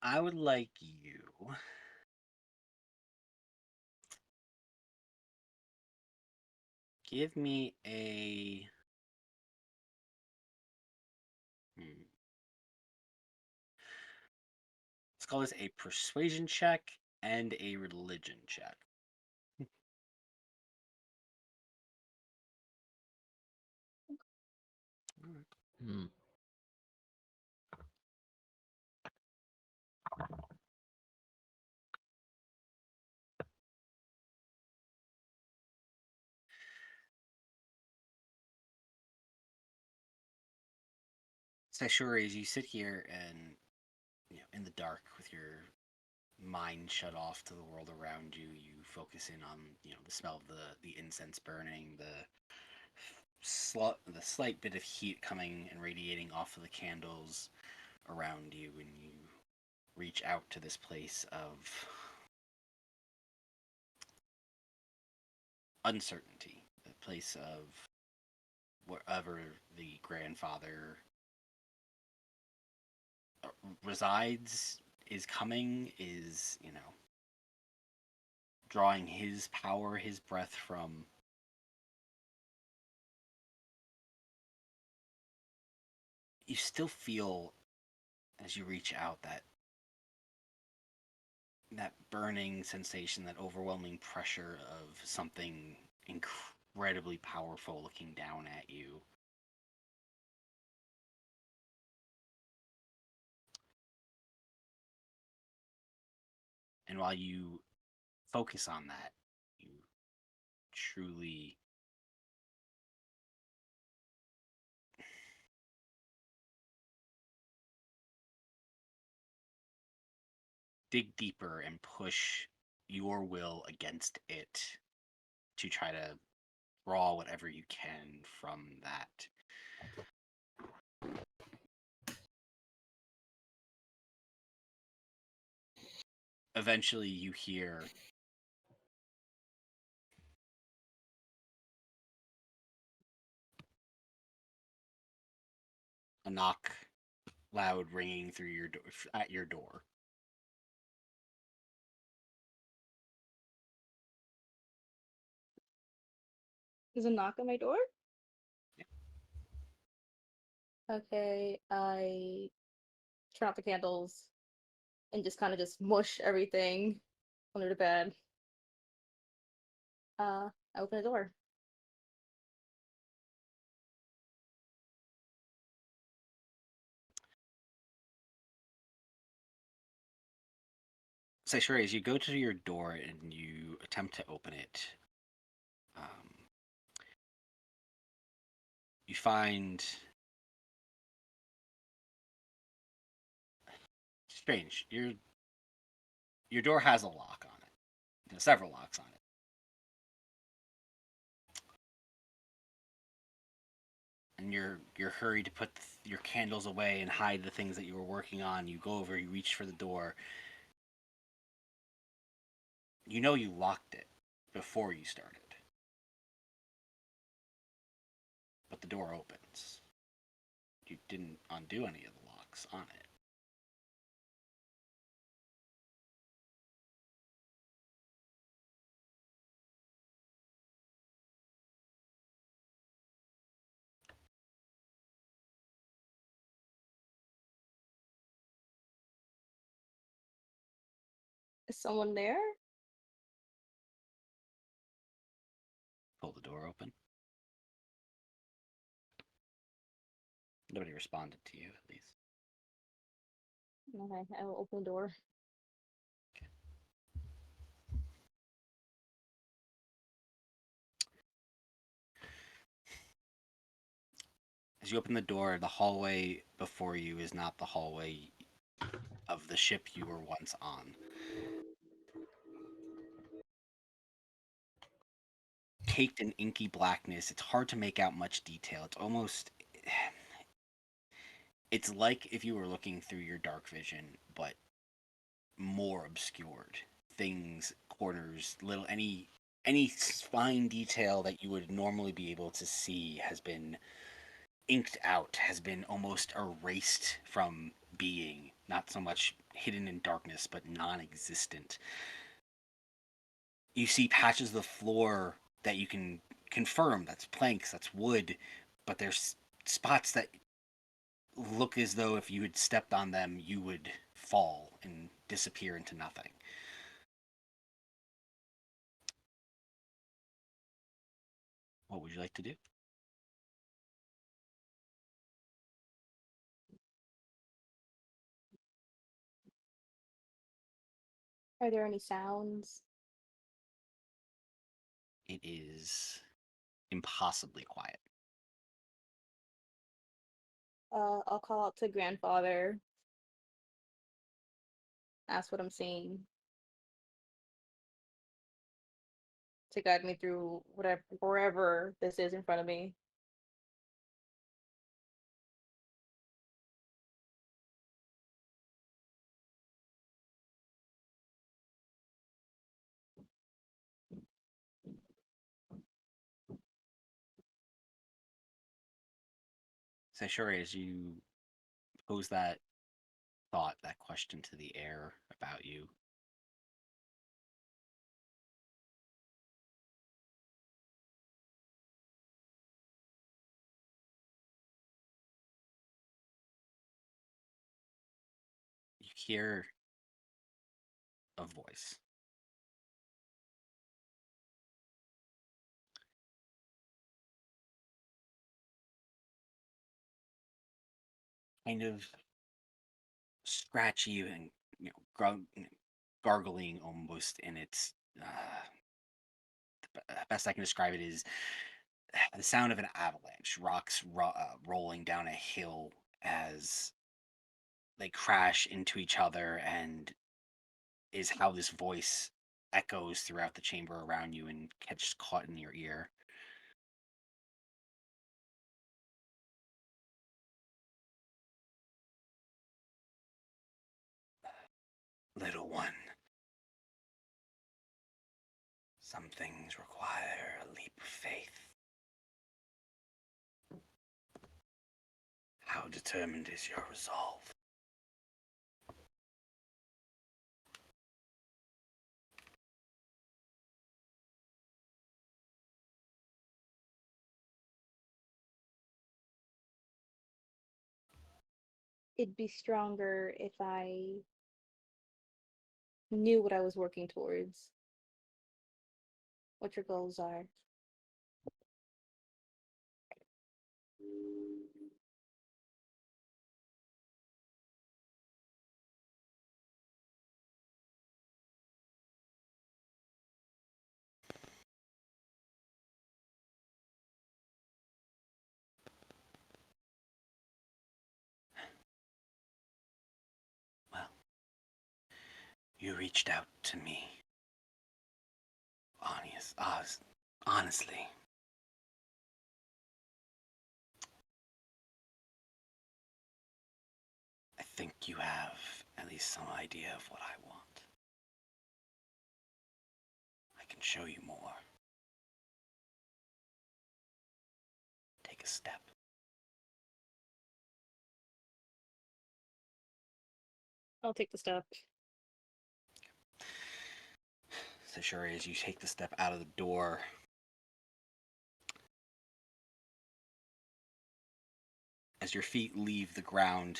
I would like you. Give me a. Let's call this a persuasion check and a religion check. Hmm. So sure, as you sit here and in the dark with your mind shut off to the world around you, you focus in on the smell of the incense burning, the slight bit of heat coming and radiating off of the candles around you, and you reach out to this place of uncertainty, a place of wherever the grandfather resides, is coming, is drawing his power, his breath from. You still feel as you reach out that burning sensation, that overwhelming pressure of something incredibly powerful looking down at you. And while you focus on that, you truly dig deeper and push your will against it to try to draw whatever you can from that. Eventually, you hear a knock loud ringing through your at your door. There's a knock on my door. Yeah. Okay, I turn off the candles and just kind of just mush everything under the bed. I open the door. Say, sure, as you go to your door and you attempt to open it, you find strange. Your door has a lock on it. There's several locks on it. And you're hurried to put your candles away and hide the things that you were working on. You go over, you reach for the door. You know you locked it before you started. But the door opens. You didn't undo any of the locks on it. Is someone there? Pull the door open. Nobody responded to you, at least. Okay, I will open the door. As you open the door, the hallway before you is not the hallway of the ship you were once on. Caked in inky blackness, it's hard to make out much detail. It's almost... It's like if you were looking through your dark vision, but more obscured. Things, corners, little... Any fine detail that you would normally be able to see has been inked out, has been almost erased from being, not so much hidden in darkness, but non-existent. You see patches of the floor that you can confirm that's planks, that's wood, but there's spots that look as though if you had stepped on them, you would fall and disappear into nothing. What would you like to do? Are there any sounds? It is impossibly quiet. I'll call out to grandfather. Ask what I'm seeing. To guide me through whatever, wherever this is in front of me. So sure, as you pose that thought, that question to the air about you, you hear a voice. Kind of scratchy and gargling almost, and it's the best I can describe it is the sound of an avalanche, rocks rolling down a hill as they crash into each other, and is how this voice echoes throughout the chamber around you and gets caught in your ear. Little one, some things require a leap of faith. How determined is your resolve? It'd be stronger if I knew what I was working towards. What your goals are. Well, you reached out to me. Honestly. I think you have at least some idea of what I want. I can show you more. Take a step. I'll take the step. So sure as you take the step out of the door, as your feet leave the ground,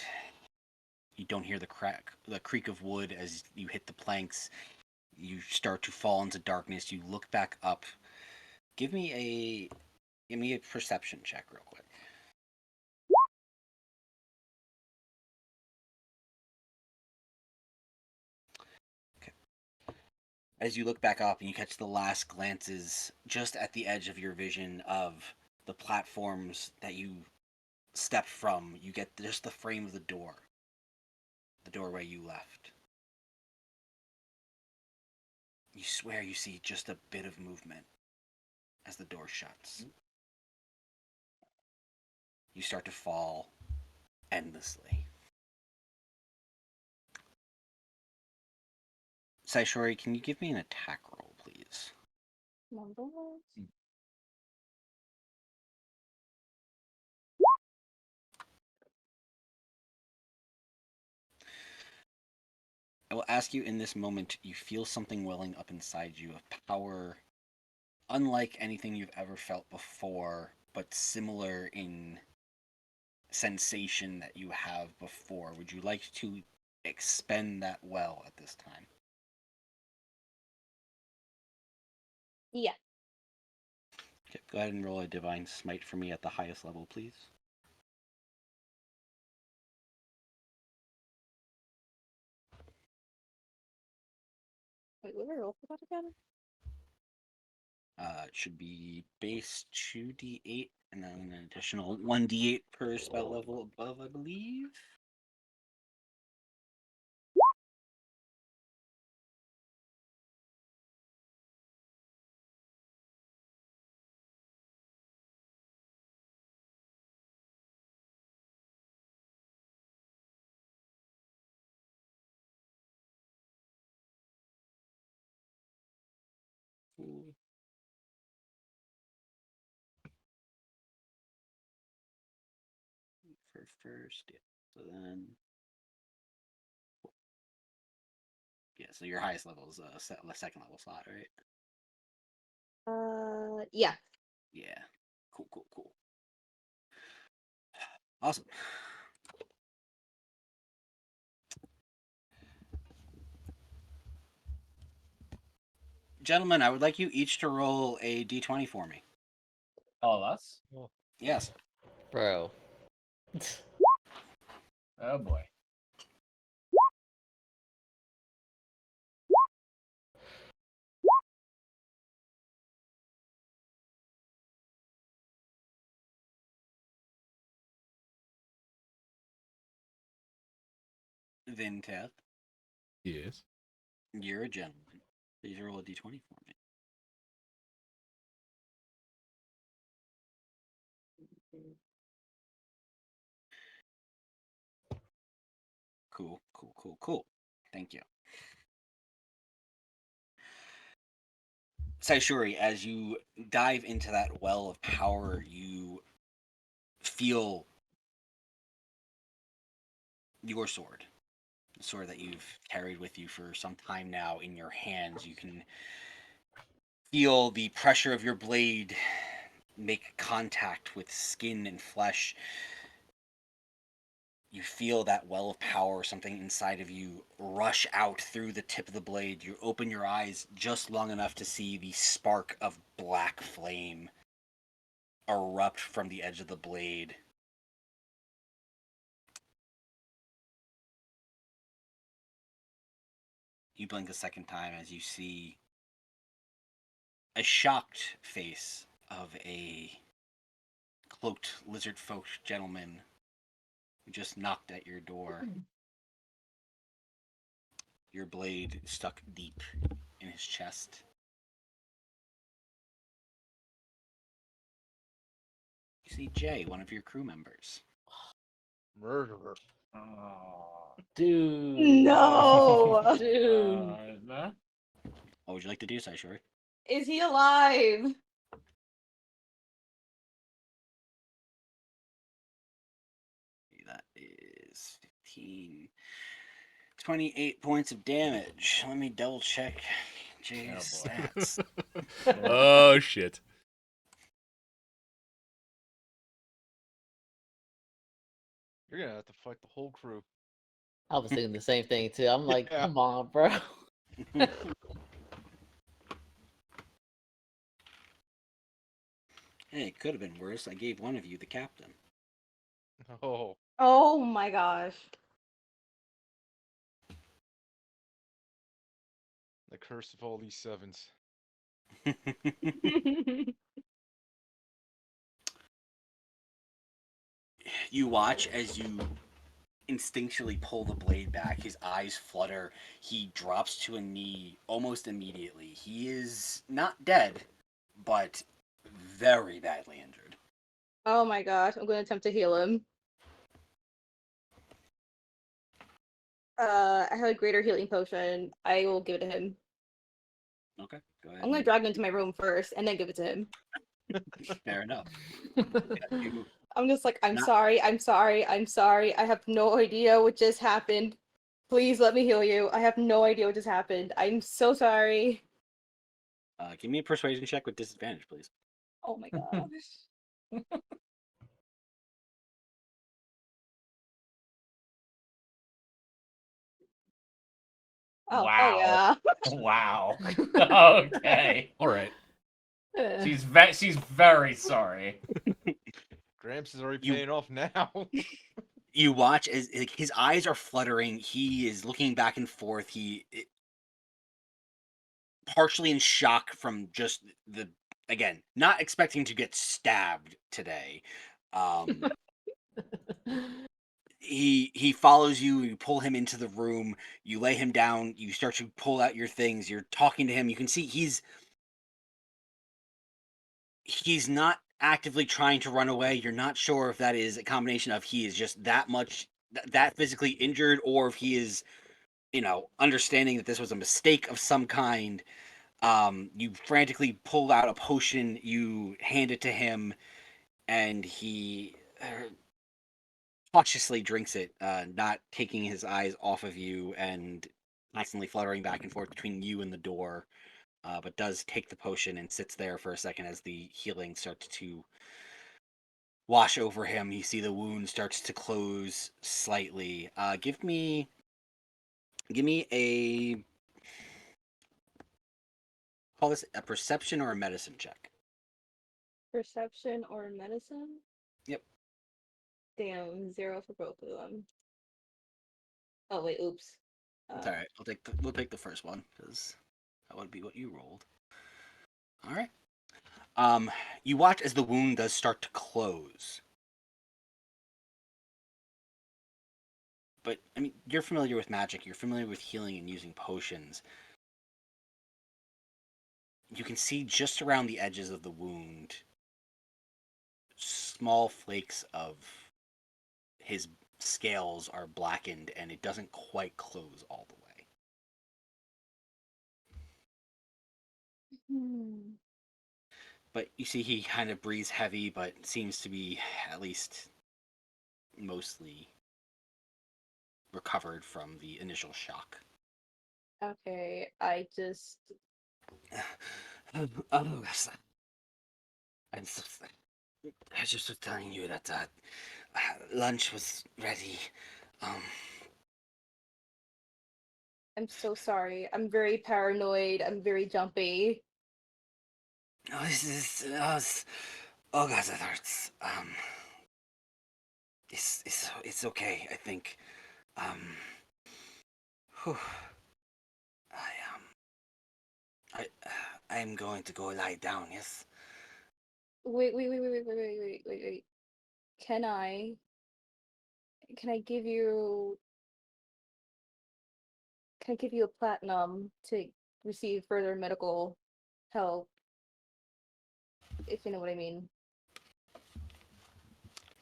you don't hear the creak of wood as you hit the planks. You start to fall into darkness. You look back up. Give me a perception check real quick. Okay. As you look back up and you catch the last glances just at the edge of your vision of the platforms that you stepped from, you get just the frame of the doorway you left. You swear you see just a bit of movement as the door shuts. You start to fall endlessly. Saishori, can you give me an attack roll, please? Numbers? I will ask you in this moment, you feel something welling up inside you, a power unlike anything you've ever felt before, but similar in sensation that you have before. Would you like to expend that well at this time? Yeah. Okay, go ahead and roll a divine smite for me at the highest level, please. Wait, what did I roll for that again? It should be base 2d8 and then an additional 1d8 per spell level above, I believe. Cool. For first, yeah. So then, yeah. So your highest level is the second level slot, right? Yeah. Yeah. Cool. Awesome. Gentlemen, I would like you each to roll a d20 for me. All of us? Yes. Bro. Oh boy. Vinteth, Yes. you're a gentleman. Please roll a d20 for me. Cool. Thank you. Saishuri, as you dive into that well of power, you feel your sword, the sword that you've carried with you for some time now in your hands. You can feel the pressure of your blade make contact with skin and flesh. You feel that well of power, something inside of you, rush out through the tip of the blade. You open your eyes just long enough to see the spark of black flame erupt from the edge of the blade. You blink a second time as you see a shocked face of a cloaked lizard folk gentleman who just knocked at your door. Your blade stuck deep in his chest. You see Jay, one of your crew members. Murderer. Oh, Dude. No! Dude. What would you like to do, Saishori? Is he alive? That is 15. 28 points of damage. Let me double check Jay's Oh, boy. stats. Oh shit. You're gonna have to fight the whole crew. I was thinking the same thing too. I'm like, Yeah. come on, bro. Hey, it could have been worse. I gave one of you the captain. Oh, Oh my gosh. the curse of all these sevens. You watch as you instinctually pull the blade back. His eyes flutter. He drops to a knee almost immediately. He is not dead, but very badly injured. Oh my gosh, I'm gonna attempt to heal him. I have a greater healing potion. I will give it to him. Okay, go ahead. I'm gonna and- drag him into my room first and then give it to him. Fair enough. Yeah, you- I'm just like, I'm Not- sorry, I'm sorry, I'm sorry. I have no idea what just happened. Please let me heal you. I have no idea what just happened. I'm so sorry. give me a persuasion check with disadvantage, please. Oh my gosh. Oh, Wow. hell yeah. Wow. Okay. All right. She's very sorry. Gramps is already You- paying off now. You watch as like, his eyes are fluttering. He is looking back and forth. Partially in shock from just the again, not expecting to get stabbed today. He follows you. You pull him into the room. You lay him down. You start to pull out your things. You're talking to him. You can see he's not actively trying to run away. You're not sure if that is a combination of he is just that much that physically injured, or if he is, understanding that this was a mistake of some kind. You frantically pull out a potion. You hand it to him, and he cautiously drinks it, not taking his eyes off of you and constantly fluttering back and forth between you and the door, but does take the potion and sits there for a second as the healing starts to wash over him. You see the wound starts to close slightly. Give me a, call this a perception or a medicine check. Perception or medicine? Yep. Damn, 0 for both of them. Oh wait, oops. It's all right. We'll take the first one because that would be what you rolled. All right. You watch as the wound does start to close. But I mean, you're familiar with magic. You're familiar with healing and using potions. You can see just around the edges of the wound small flakes of his scales are blackened, and it doesn't quite close all the way. Hmm. But you see he kind of breathes heavy, but seems to be at least mostly recovered from the initial shock. Okay, I just Oh, yes. I'm so sorry. I just was telling you that lunch was ready. Um, I'm so sorry. I'm very paranoid. I'm very jumpy. oh, this is oh god, that hurts. It's okay. I think. Um, whew, I I I am going to go lie down. Yes. Wait. Can I can I give you can I give you a platinum to receive further medical help, if you know what I mean?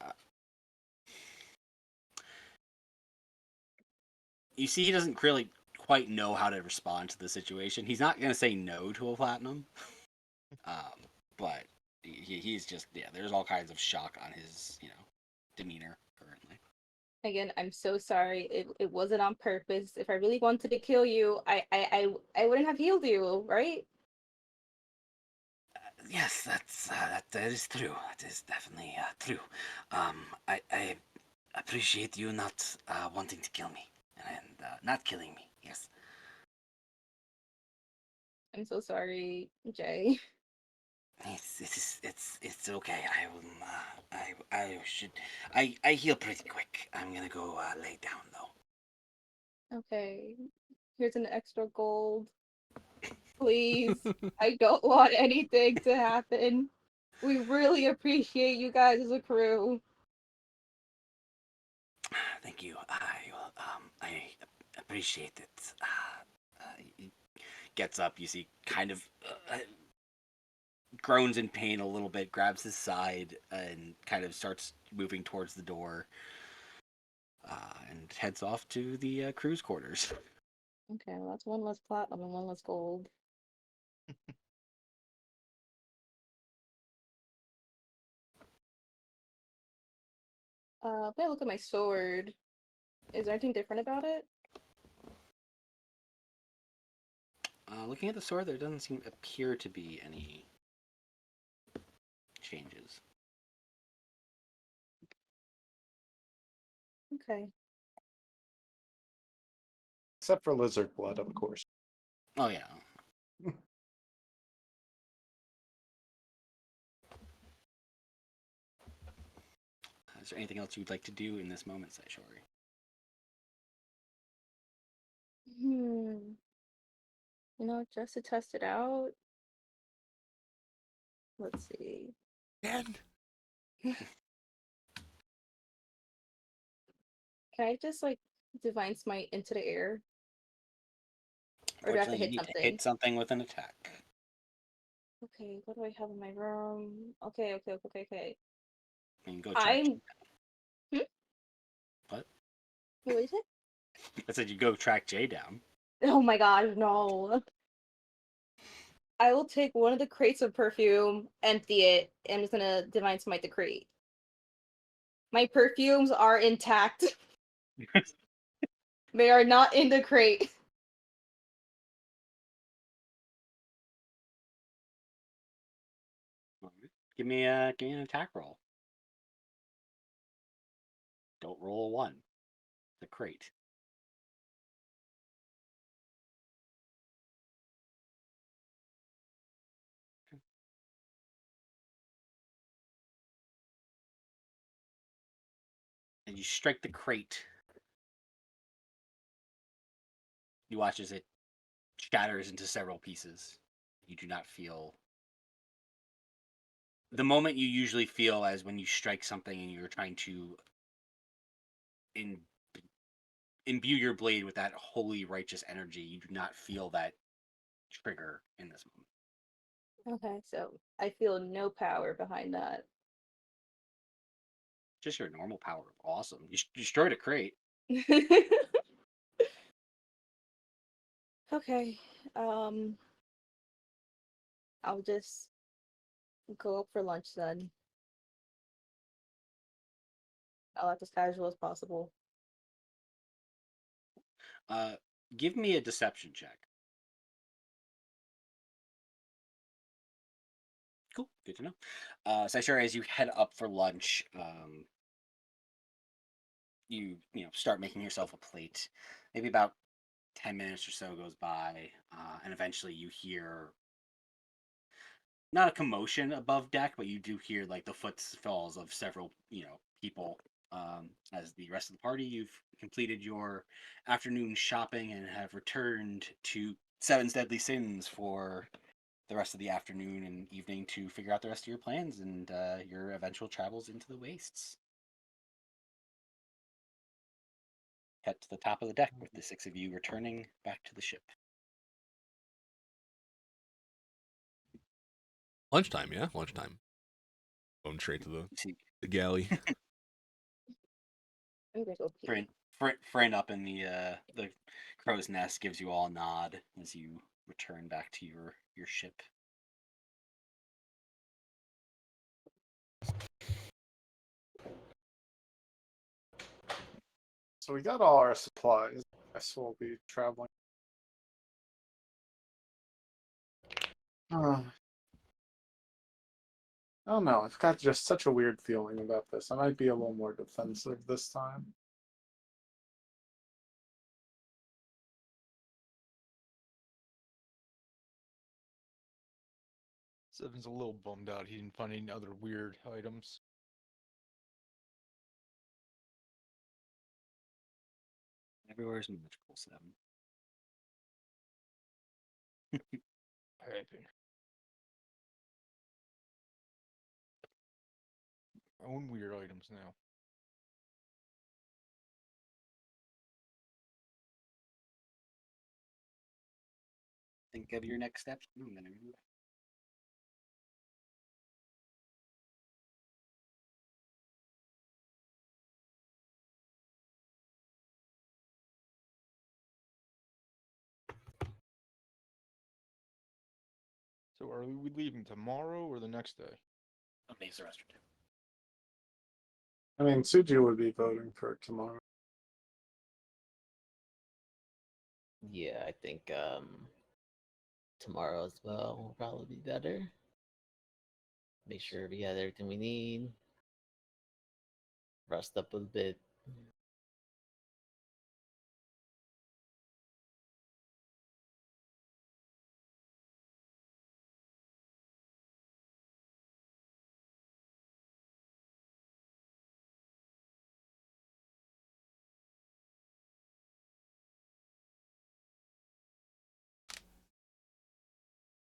Uh, you see, he doesn't really quite know how to respond to the situation. He's not gonna say no to a platinum. But he's just There's all kinds of shock on his demeanor currently. Again, I'm so sorry. It wasn't on purpose. If I really wanted to kill you, I wouldn't have healed you, right? Yes, that is true. That is definitely true. I appreciate you not wanting to kill me and not killing me. Yes. I'm so sorry, Jay. It's okay. I will. I should. I heal pretty quick. I'm gonna go lay down though. Okay. Here's an extra gold. Please. I don't want anything to happen. We really appreciate you guys as a crew. Thank you. I appreciate it. He gets up. You see, kind of groans in pain a little bit. Grabs his side and kind of starts moving towards the door. And heads off to the crew's quarters. Okay, well that's one less platinum and one less gold. If I look at my sword, is there anything different about it? Looking at the sword, there doesn't appear to be any changes. Okay. Except for lizard blood, of course. Oh yeah. Is there anything else you'd like to do in this moment, Saishori? Just to test it out. Let's see. And Can I just like divine smite into the air? Or do I have to Fortunately, you hit need to something? hit something with an attack. Okay, what do I have in my room? Okay. I mean, go track. I'm What? What is it? I said you go track Jay down. Oh my god, no. I will take one of the crates of perfume, empty it, and I'm just gonna divine smite the crate. My perfumes are intact. They are not in the crate. Give me an attack roll. Don't roll a 1. The crate. And you strike the crate. You watch as it shatters into several pieces. You do not feel the moment you usually feel as when you strike something and you're trying to in, imbue your blade with that holy righteous energy. You do not feel that trigger in this moment. Okay, so I feel no power behind that. Just your normal power of awesome. You destroyed a crate. Okay, I'll just go up for lunch then. I'll act as casual as possible. Give me a deception check. Cool, good to know. So sure, as you head up for lunch, you start making yourself a plate. Maybe about 10 minutes or so goes by, and eventually you hear not a commotion above deck, but you do hear like the footfalls of several people. As the rest of the party, you've completed your afternoon shopping and have returned to Seven's Deadly Sins for the rest of the afternoon and evening to figure out the rest of your plans and your eventual travels into the wastes. Head to the top of the deck with the 6 of you returning back to the ship. Lunchtime, yeah, lunchtime. Going straight to You see the galley. I'm gonna go pee. Frin up in the crow's nest gives you all a nod as you return back to your ship. So we got all our supplies. I guess we'll be traveling. I don't know. I've got just such a weird feeling about this. I might be a little more defensive this time. Seven's a little bummed out. He didn't find any other weird items. Everywhere's magical, Seven. Happy. Own weird items now. Think of your next steps. So are we leaving tomorrow or the next day? Amaze the rest of you. I mean, Suji would be voting for it tomorrow. Yeah, I think tomorrow as well will probably be better. Make sure we got everything we need. Rest up a bit.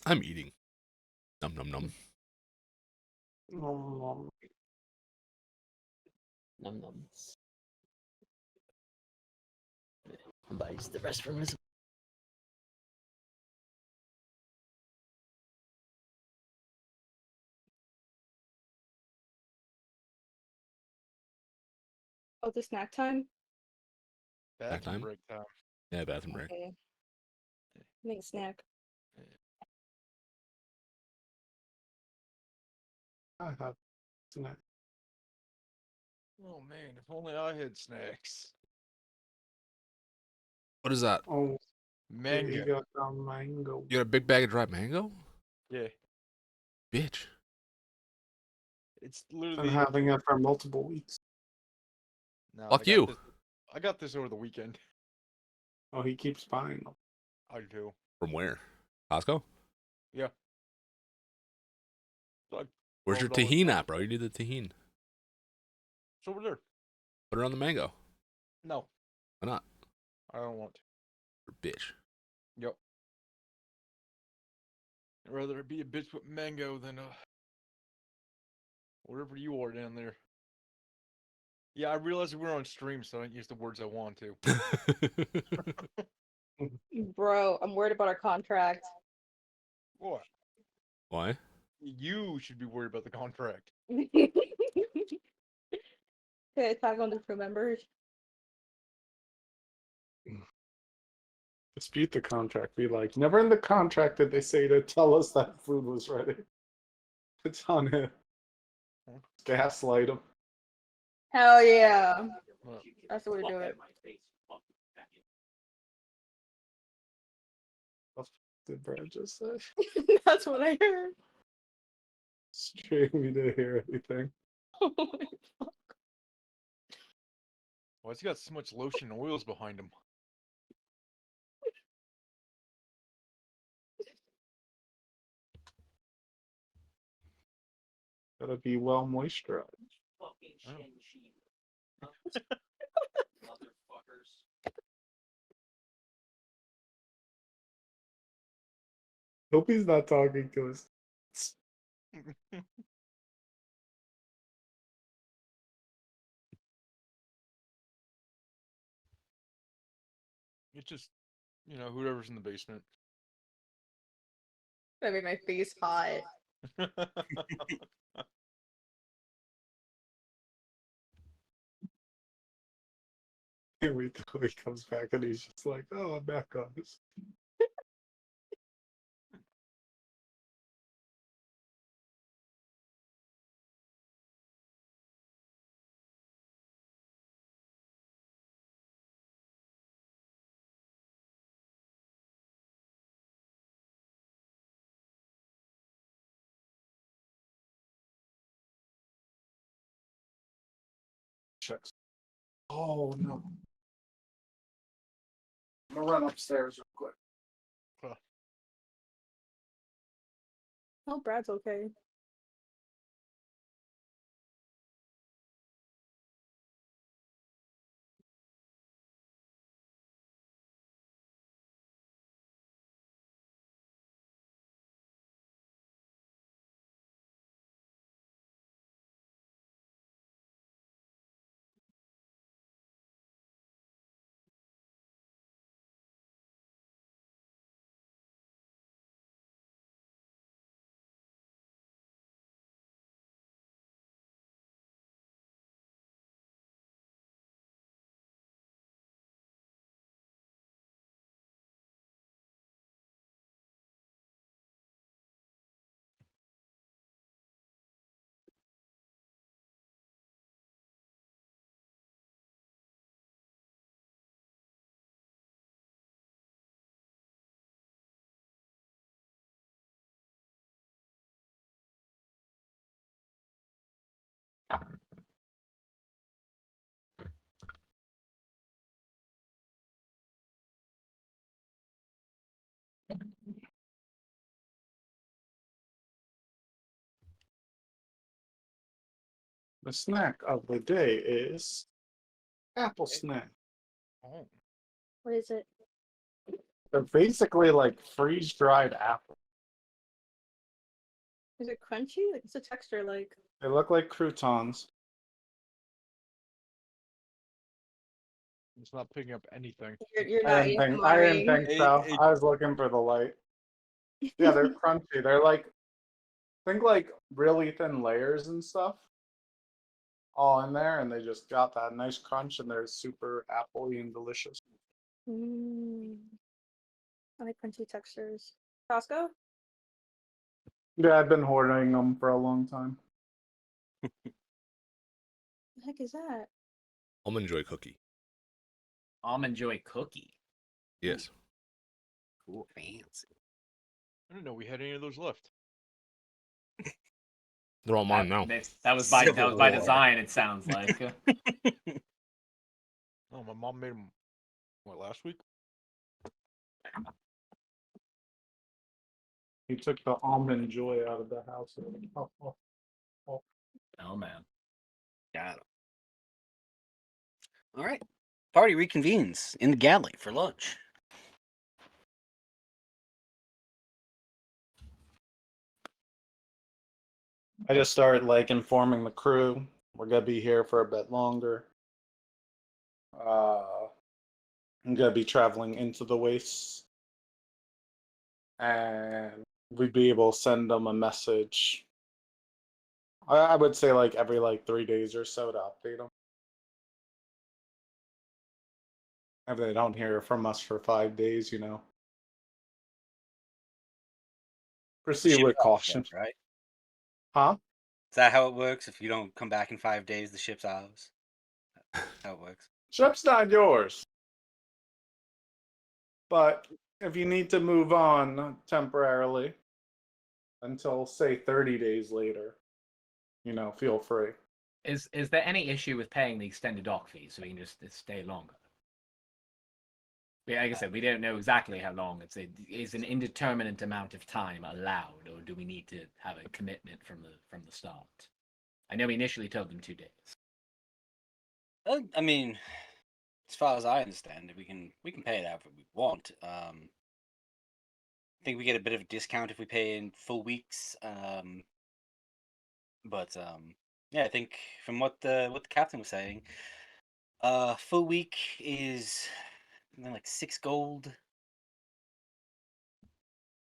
I'm eating. Num num num. Num nums. I'm about to use the restroom as well. Oh, the snack time? Snack Bathroom time? break time. Yeah, bathroom break. Okay. Make a snack. I have tonight. Oh man, if only I had snacks. What is that? Oh, Mango. you got the mango. You got a big bag of dried mango? Yeah. Bitch. It's Been literally having it for multiple weeks. no, Fuck you. I got this over the weekend. Oh, he keeps buying them. I do. From where? Costco? Yeah. It's like Where's your $12 tahini box. at, bro? You need the tahini. It's over there. Put it on the mango. No, Why not? I don't want to. Bitch. Yep. I'd rather it be a bitch with mango than whatever you are down there. Yeah, I realized we were on stream, so I didn't use the words I want to. Bro, I'm worried about our contract. What? Why? You should be worried about the contract. Okay, tag on the crew members. Dispute the contract. Be like, never in the contract did they say to tell us that food was ready. It's on him. Gaslight him. Hell yeah. Well, That's the way to do it. Did Brad just say? That's what I heard. Straight me to hear anything. Oh my fuck. Why has he got so much lotion and oils behind him? Gotta be well moisturized. Oh. Hope he's not talking to us. It's just, whoever's in the basement. That made my face hot. Can't wait till he comes back and he's just like, oh, I'm back on this. Checks. Oh no. I'm gonna run upstairs real quick. Oh, Brad's okay. The snack of the day is apple snack. Oh. What is it? They're basically like freeze-dried apple. Is it crunchy? Like, what's the texture like? They look like croutons. It's not picking up anything. You're I not didn't think I didn't ASMRing. think so. It- I was looking for the light. Yeah, they're crunchy. They're like think like really thin layers and stuff. All in there, and they just got that nice crunch, and they're super appley and delicious. Mm. I like crunchy textures. Costco? Yeah, I've been hoarding them for a long time. The heck is that? Almond Joy cookie. Almond Joy cookie. Yes. Cool, fancy. I didn't know we had any of those left. They're all mine now. That was by Civil War. design. It sounds like. Oh, my mom made them, last week? He took the almond joy out of the house. Oh man. Got him. All right. Party reconvenes in the galley for lunch. I just started like informing the crew. We're gonna be here for a bit longer. I'm gonna be traveling into the wastes, and we'd be able to send them a message. I would say like every like 3 days or so to update them. If they don't hear from us for 5 days, proceed Ship with off, caution. right? Huh? Is that how it works? If you don't come back in 5 days, the ship's ours. That's how it works. Ship's not yours. But if you need to move on temporarily until say 30 days later, feel free. Is there any issue with paying the extended dock fee so we can just stay longer? Yeah, like I said, we don't know exactly how long. Is an indeterminate amount of time allowed, or do we need to have a commitment from the start? I know we initially told them 2 days. I mean, as far as I understand it, we can pay it out if we want. I think we get a bit of a discount if we pay in full weeks. But yeah, I think from what the captain was saying, full week is like 6 gold.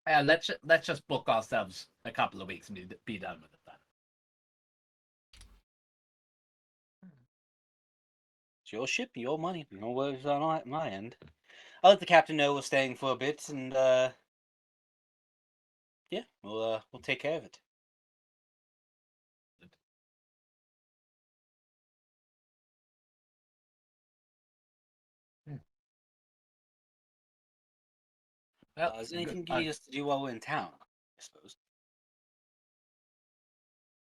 Let's just book ourselves a couple of weeks and be done with it then. It's your ship, your money. No worries on my end. I'll let the captain know we're staying for a bit, and yeah, we'll take care of it. Well, Is there anything you need us to do while we're in town? I suppose.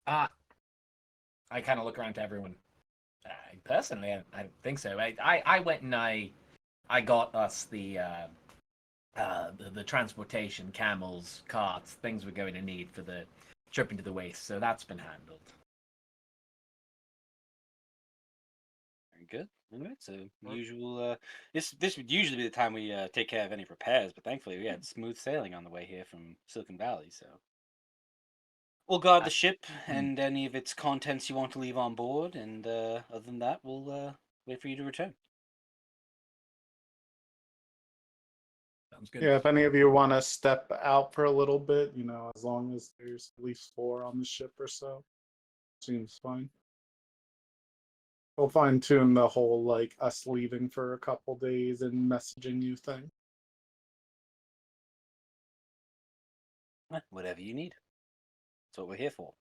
I kind of look around to everyone. Personally, I don't think so. I went and I got us the transportation, camels, carts, things we're going to need for the trip into the waste. So that's been handled. Very good. All right, so usual. This would usually be the time we take care of any repairs, but thankfully we had smooth sailing on the way here from Silicon Valley, so we'll guard the ship and any of its contents you want to leave on board, and other than that, we'll wait for you to return. Sounds good. Yeah, if any of you want to step out for a little bit, as long as there's at least 4 on the ship or so, seems fine. We'll fine tune the whole like us leaving for a couple days and messaging you thing. Whatever you need. That's what we're here for.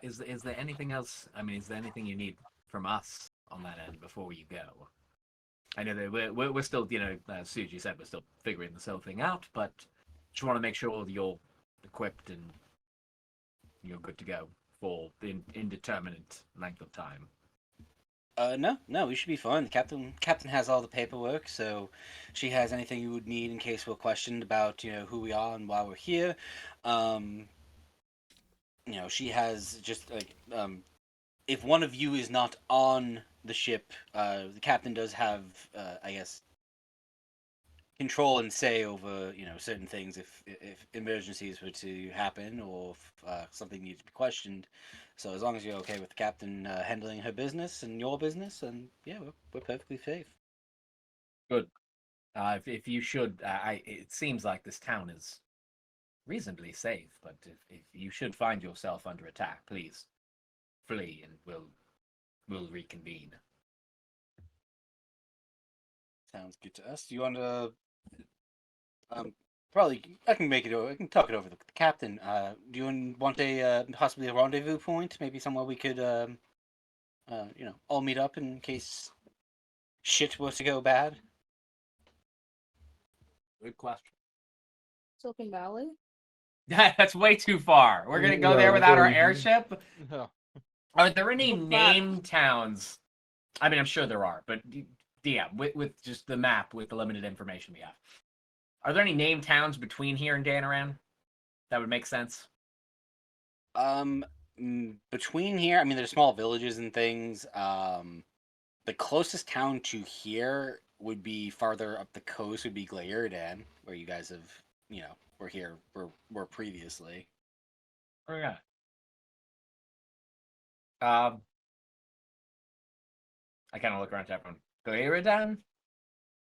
Is there anything else? I mean, is there anything you need from us on that end before you go? I know that we're still, as Suji said, we're still figuring this whole thing out, but just want to make sure you're equipped and you're good to go for the indeterminate length of time. No, we should be fine. The captain has all the paperwork, so she has anything you would need in case we're questioned about, who we are and why we're here. She has just like if one of you is not on the ship, the captain does have, I guess, control and say over certain things if emergencies were to happen or if something needs to be questioned. So as long as you're okay with the captain handling her business and your business, and yeah, we're perfectly safe. Good. If you should, it seems like this town is reasonably safe, but if you should find yourself under attack, please flee and we'll reconvene. Sounds good to us. Do you want to? Probably I can make it. I can talk it over the captain. Do you want a possibly a rendezvous point? Maybe somewhere we could, all meet up in case shit was to go bad. Good question. Silicon Valley? That's way too far. We're gonna go there without our airship. No. Are there any The map. named towns? I mean, I'm sure there are, but yeah, with just the map with the limited information we have. Are there any named towns between here and Danaran that would make sense? Between here, I mean, there's small villages and things. The closest town to here would be farther up the coast. Would be Glairdan, where you guys have, were here were previously. Oh yeah. I kind of look around to everyone. Glairdan?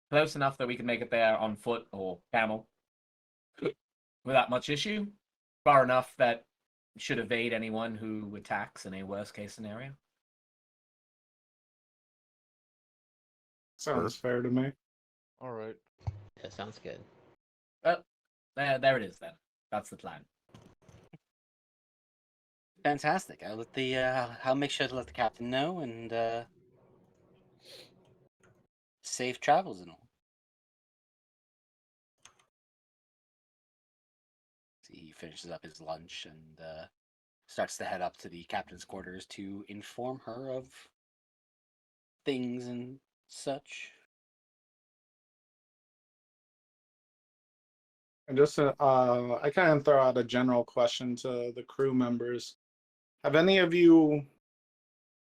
Close enough that we can make it there on foot or camel without much issue. Far enough that should evade anyone who attacks in a worst case scenario. Sounds fair to me. All right. That sounds good. Well, there it is then. That's the plan. Fantastic. I'll let the I'll make sure to let the captain know, and safe travels and all. So he finishes up his lunch and starts to head up to the captain's quarters to inform her of things and such. And just I kind of throw out a general question to the crew members. Have any of you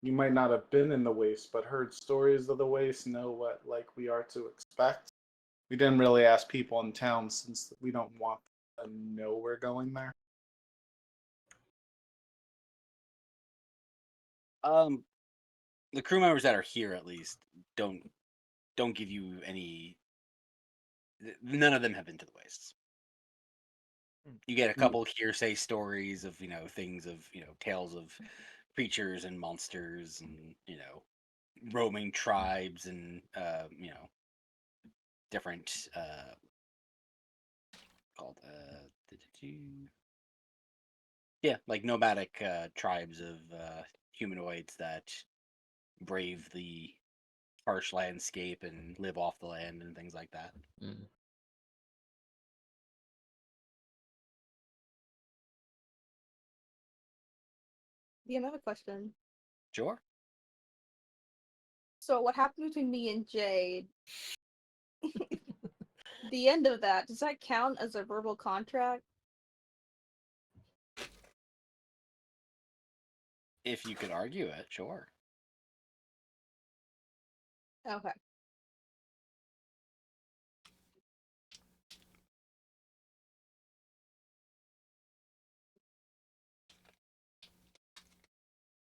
might not have been in the waste, but heard stories of the waste, know what like we are to expect? We didn't really ask people in town since we don't want them to know we're going there. The crew members that are here at least don't give you any. None of them have been to the wastes. You get a couple hearsay stories of things of tales of creatures and monsters and roaming tribes and different called yeah, like nomadic tribes of humanoids that brave the harsh landscape and live off the land and things like that. Mm. Yeah, I have a question. Sure. So what happened between me and Jade? The end of that, does that count as a verbal contract? If you could argue it, sure. Okay.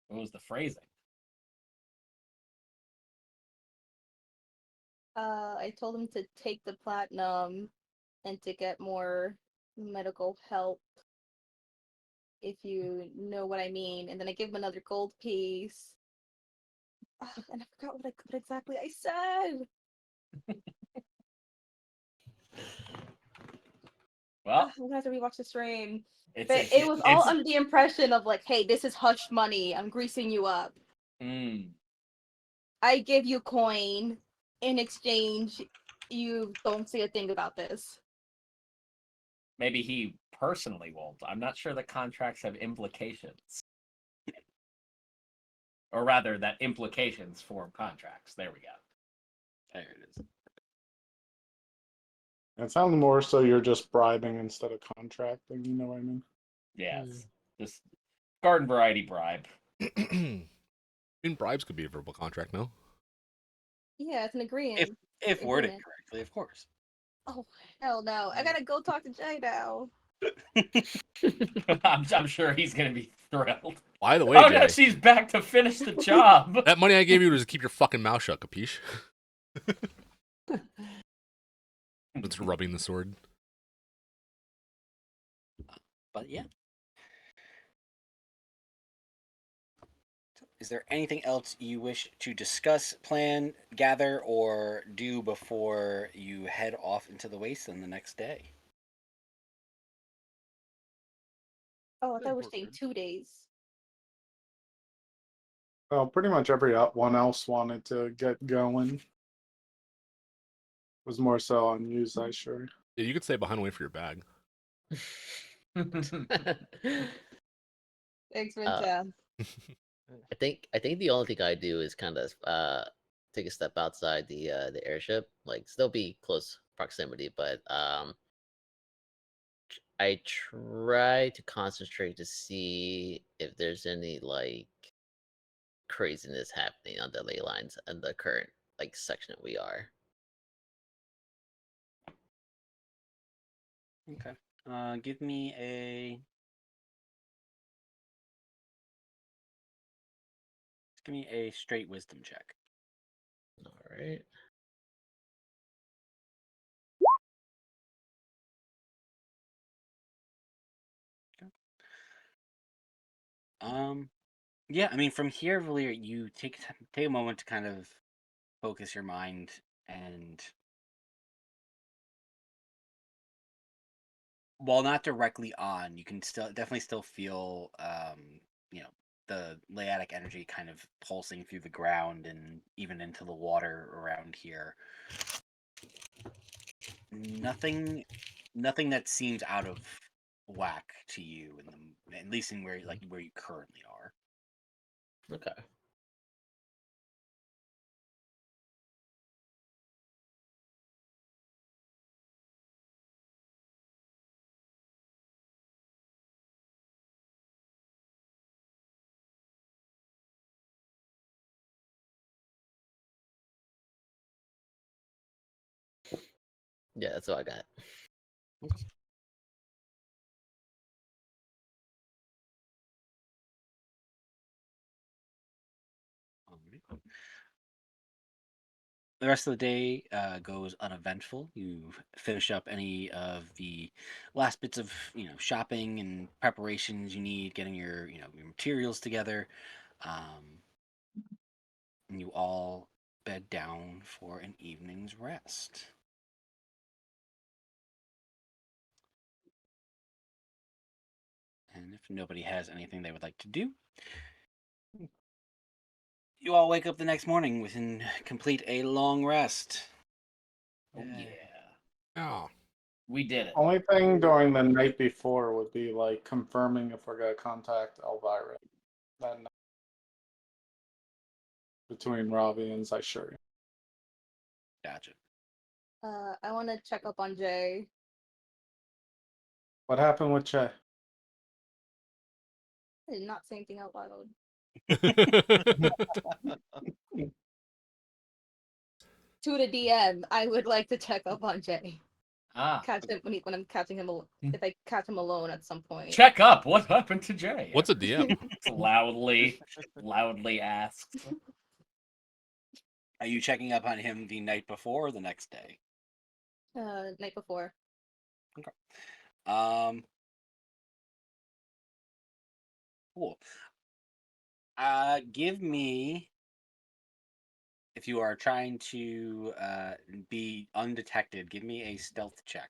What was the phrasing? I told him to take the platinum and to get more medical help, if you know what I mean. And then I gave him another gold piece. Ugh, and I forgot what exactly I said. Well, I'm gonna have to rewatch the stream. it's But it was all under the impression of like, hey, this is hushed money. I'm greasing you up. I give you coin. In exchange, you don't say a thing about this. Maybe he personally won't. I'm not sure that contracts have implications. Or rather, that implications form contracts. There we go. There it is. It sounds more so you're just bribing instead of contracting, you know what I mean? Yeah, it's just garden variety bribe. I mean, bribes could be a verbal contract, no? Yeah, it's an agreement. If worded Agreement. correctly, of course. Oh, hell no. I gotta go talk to Jay now. I'm sure he's gonna be thrilled. By the way, Oh Jay, no, she's back to finish the job. that money I gave you was to keep your fucking mouth shut, capiche? It's rubbing the sword. But yeah. Is there anything else you wish to discuss, plan, gather, or do before you head off into the waste on the next day? Oh, I think thought we were we're staying good. 2 days. Well, pretty much everyone else wanted to get going. It was more so on you, I sure. Yeah, you could stay behind and wait for your bag. Thanks, Vincent. I think the only thing I do is kind of take a step outside the airship, like still be close proximity, but I try to concentrate to see if there's any like craziness happening on the ley lines and the current like section we are. Okay. Give me a straight wisdom check. All right. Yeah, I mean, from here, Valir, you take a moment to kind of focus your mind, and while not directly on, you can definitely still feel the Leiatic energy kind of pulsing through the ground and even into the water around here. Nothing that seems out of whack to you at least in where you currently are. Okay. Yeah, that's all I got. The rest of the day goes uneventful. You finish up any of the last bits of shopping and preparations you need, getting your your materials together, and you all bed down for an evening's rest. And if nobody has anything they would like to do, you all wake up the next morning and complete a long rest. Oh yeah. Oh. We did it. Only thing during the night before would be like confirming if we're gonna contact Elvira. Then between Robbie and Zaishuri. Gotcha. I want to check up on Jay. What happened with Che? I did not say anything out loud. To the DM, I would like to check up on Jay. Catch him when I'm catching him. If I catch him alone at some point. Check up. What happened to Jay? What's a DM? loudly asks. Are you checking up on him the night before or the next day? Night before. Okay. Cool. Give me, if you are trying to be undetected, give me a stealth check.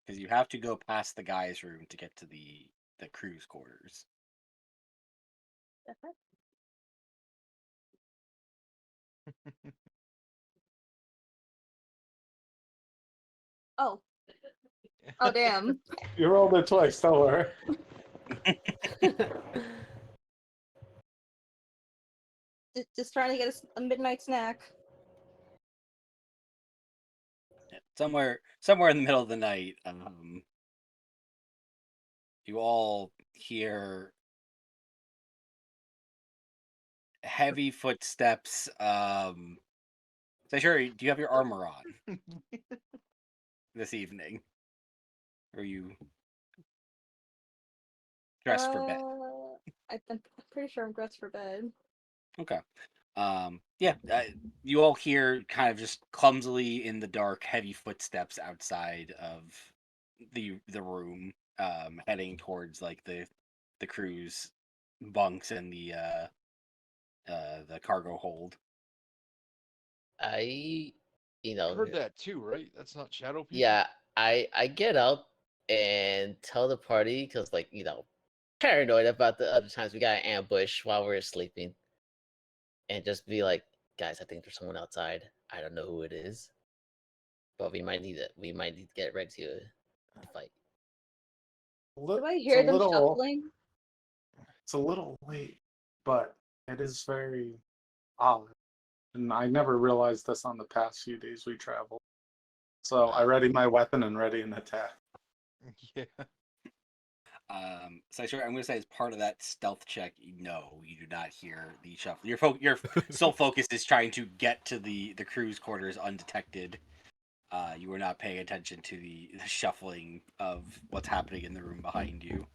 Because you have to go past the guy's room to get to the crew's quarters. Oh. Oh damn. You rolled it twice, don't worry. Just trying to get a midnight snack. Somewhere in the middle of the night, you all hear heavy footsteps. So sure, do you have your armor on this evening? Or are you dressed for bed? I'm pretty sure I'm dressed for bed. Okay. Yeah, you all hear kind of just clumsily in the dark, heavy footsteps outside of the room, heading towards like the crew's bunks and the cargo hold. I I heard that too, right? That's not shadow people. Yeah, I get up and tell the party because paranoid about the other times we got ambushed while we were sleeping, and just be like, guys, I think there's someone outside. I don't know who it is, but we might need to get ready to fight. Do I hear them shuffling? It's a little late, but it is very odd. And I never realized this on the past few days we traveled. So I ready my weapon and ready an attack. Yeah. So sure, I'm going to say as part of that stealth check, no, you do not hear the shuffle. Your sole focus is trying to get to the crew's quarters undetected. You are not paying attention to the shuffling of what's happening in the room behind you.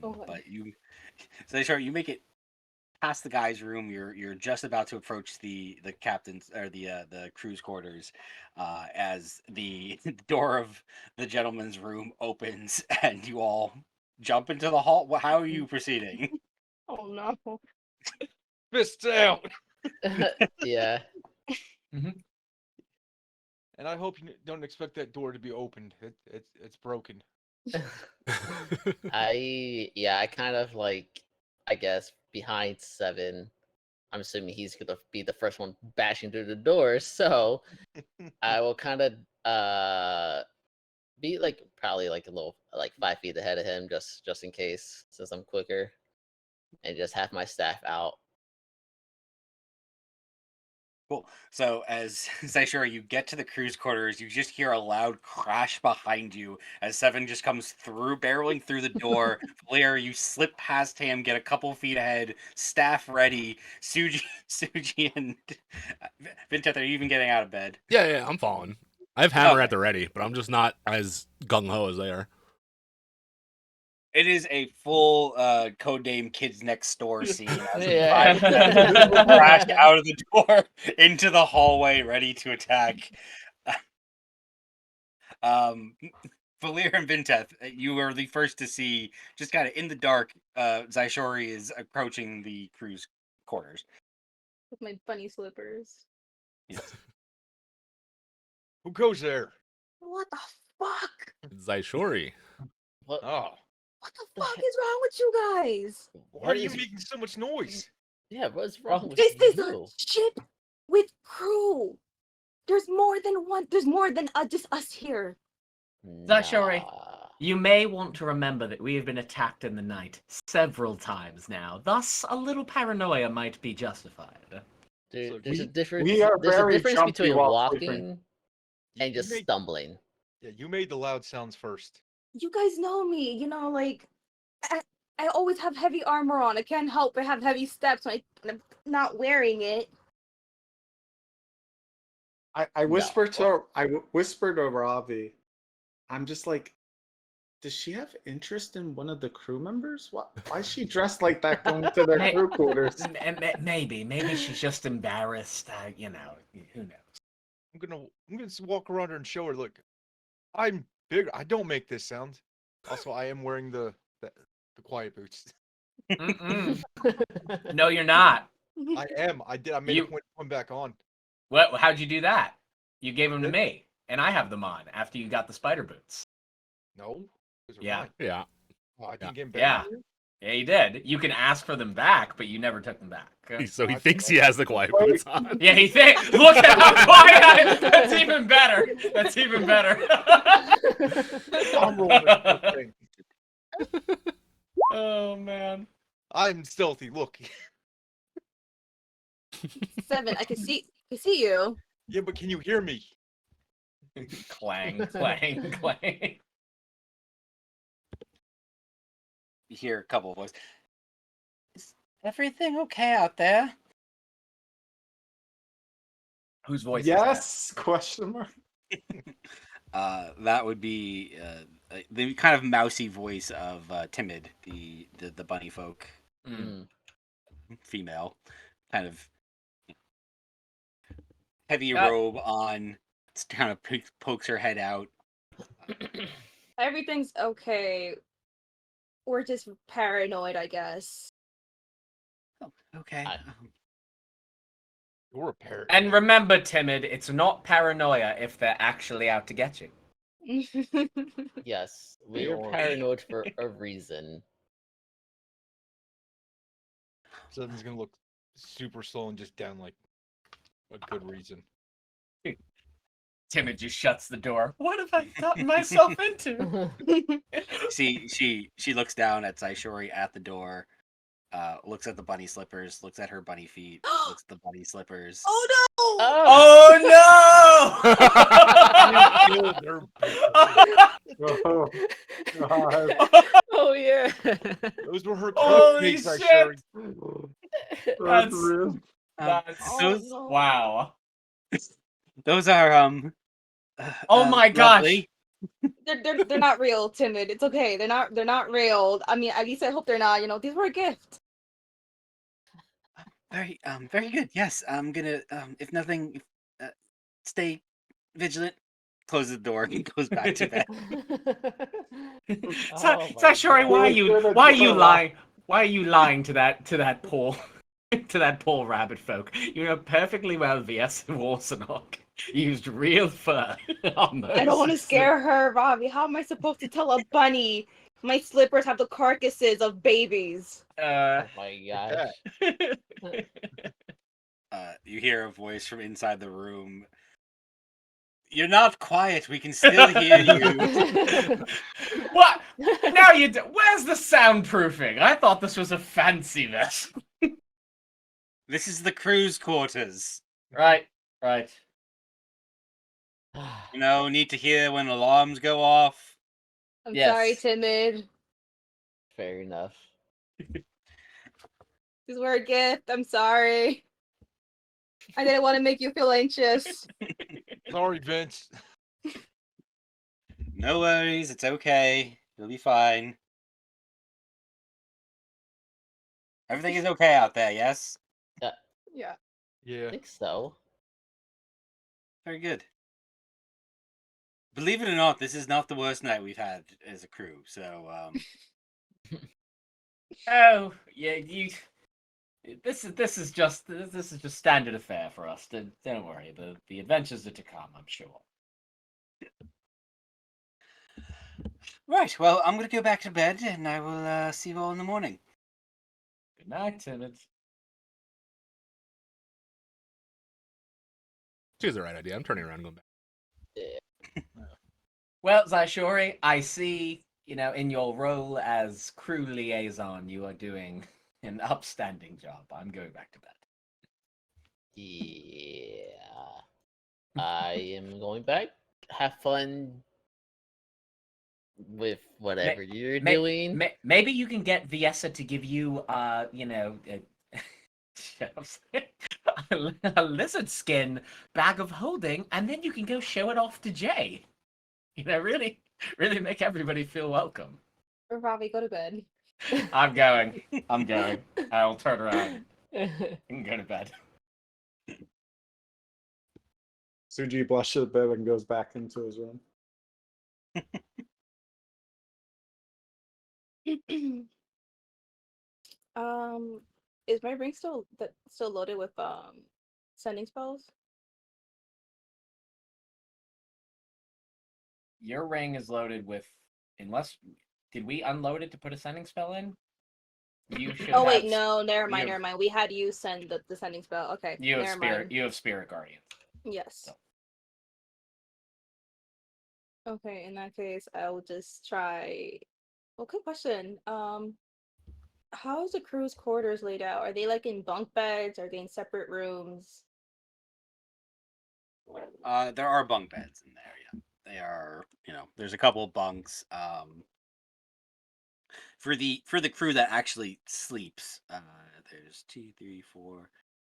But so sure, you make it past the guy's room. You're just about to approach the captain's or the crew's quarters, as the door of the gentleman's room opens and you all jump into the hall. How are you proceeding? Oh no. Fists out. Yeah. And I hope you don't expect that door to be opened. It's broken. I kind of like, I guess, behind 7. I'm assuming he's gonna be the first one bashing through the door, so I will kind of be like probably like a little like 5 feet ahead of him, just in case, since I'm quicker, and just have my staff out. Cool. So as Zaishura, you get to the crew's quarters, you just hear a loud crash behind you as Seven just comes through, barreling through the door. Blair, you slip past him, get a couple feet ahead, staff ready. Suji, and Vinteth, are you even getting out of bed? Yeah, I'm following. I have hammer Okay. at the ready, but I'm just not as gung ho as they are. It is a full codename Kids Next Door scene as the Yeah. five crash out of the door into the hallway, ready to attack. Valir and Vinteth, you were the first to see, just kind of in the dark, Zaishori is approaching the crew's quarters. With my bunny slippers. Yes. Who goes there? What the fuck? It's Zaishori. What? Oh, What the fuck is wrong with you guys? why are you making so much noise? Yeah, what's wrong with This is a you? ship with crew. There's more than one. There's more than just us here. Zashori. Nah. You may want to remember that we have been attacked in the night several times now. Thus, a little paranoia might be justified. There's a difference. we are There's a very difference jumpy between while walking sleeping. and just You made- stumbling. Yeah, you made the loud sounds first. You guys know me. You know, like I always have heavy armor on. I can't help but have heavy steps when I'm not wearing it. I whispered to Ravi. I'm just like, does she have interest in one of the crew members? Why is she dressed like that going to their crew quarters? Maybe she's just embarrassed. You know, who knows? I'm gonna just walk around her and show her. Look, I'm big. I don't make this sound. Also, I am wearing the quiet boots. Mm-mm. No, you're not. I am. I did. I made You- a point to put them back on. What? How'd you do that? You gave them to me, and I have them on after you got the spider boots. No. Those are Yeah. mine. Yeah. Oh, I didn't get them Yeah. back. Yeah, you did. You can ask for them back, but you never took them back. So he thinks he has the quiet boots on. Yeah, he thinks. Look at how quiet I am. That's even better. That's even better. I'm rolling a thing. Oh man. I'm stealthy. Look. 7. I can see you. Yeah, but can you hear me? Clang, clang, clang. You hear a couple of voices. Is everything okay out there? Whose voice is Yes? Question mark. That would be the kind of mousy voice of Timid, the bunny folk that? Mm. female, kind of heavy Uh, robe on. It's kind of pokes her head out. Everything's okay. We're just paranoid, I guess. Oh, okay. I- You're a parrot. And remember, Timid, it's not paranoia if they're actually out to get you. Yes, we They are are. paranoid for a reason. Seven's gonna look super slow and just down like a good reason. Timid just shuts the door. What have I gotten myself into? She looks down at Zaishori at the door, looks at the bunny slippers, looks at her bunny feet, looks at the bunny slippers. Oh no! Oh no! Killed her. Oh, God. Oh yeah. Those were her Holy cupcakes, I shit! sure. That's- real. That's Oh, those no. wow. those are Oh my gosh. lovely. They're not real, Timid. It's okay. They're not real. I mean, at least I hope they're not. You know, these were a gift. Very good. Yes, I'm gonna if nothing, stay vigilant. Closes the door and goes back to bed. Sorry, why are you God. lying? Why are you lying to that poor to that poor rabbit folk? You know perfectly well VS Warsenok. Used real fur on those. I don't want to scare her, Robbie. How am I supposed to tell a bunny my slippers have the carcasses of babies? Uh, Oh my cat. gosh. You hear a voice from inside the room. You're not quiet. We can still hear you. what? Now you do. Where's the soundproofing? I thought this was a fancy vessel. This is the crew's quarters. Right, right. You know, need to hear when alarms go off. I'm Yes. sorry, timid. Fair enough. These were a gift. I'm sorry. I didn't want to make you feel anxious. Sorry, Vince. No worries, it's okay. You'll be fine. Everything is okay out there, yes? Yeah. I Yeah. think so. Very good. Believe it or not, this is not the worst night we've had as a crew, so, Oh, yeah, you. This is just standard affair for us. Don't worry. The adventures are to come, I'm sure. Right, well, I'm gonna go back to bed, and I will, see you all in the morning. Good night, Timid. She has the right idea. I'm turning around and going back. Well, Zaishori, I see, in your role as crew liaison, you are doing an upstanding job. I'm going back to bed. Yeah. I am going back. Have fun with whatever you're doing. Maybe you can get Viessa to give you, a lizard skin bag of holding, and then you can go show it off to Jay. Really, really make everybody feel welcome. Robbie, go to bed. I'm going. I'll turn around and go to bed. Suji blushes a bit and goes back into his room. Is my ring still loaded with sending spells? Your ring is loaded with, did we unload it to put a sending spell in? You should. Oh wait, no, never mind. We had you send the sending spell. Okay, You have never spirit. mind. You have spirit guardian. Yes. So. Okay, in that case, I'll just try. Okay, question. How is the crew's quarters laid out? Are they like in bunk beds? Are they in separate rooms? There are bunk beds in there, yeah. They are, there's a couple of bunks. For the crew that actually sleeps, there's 2, 3, 4,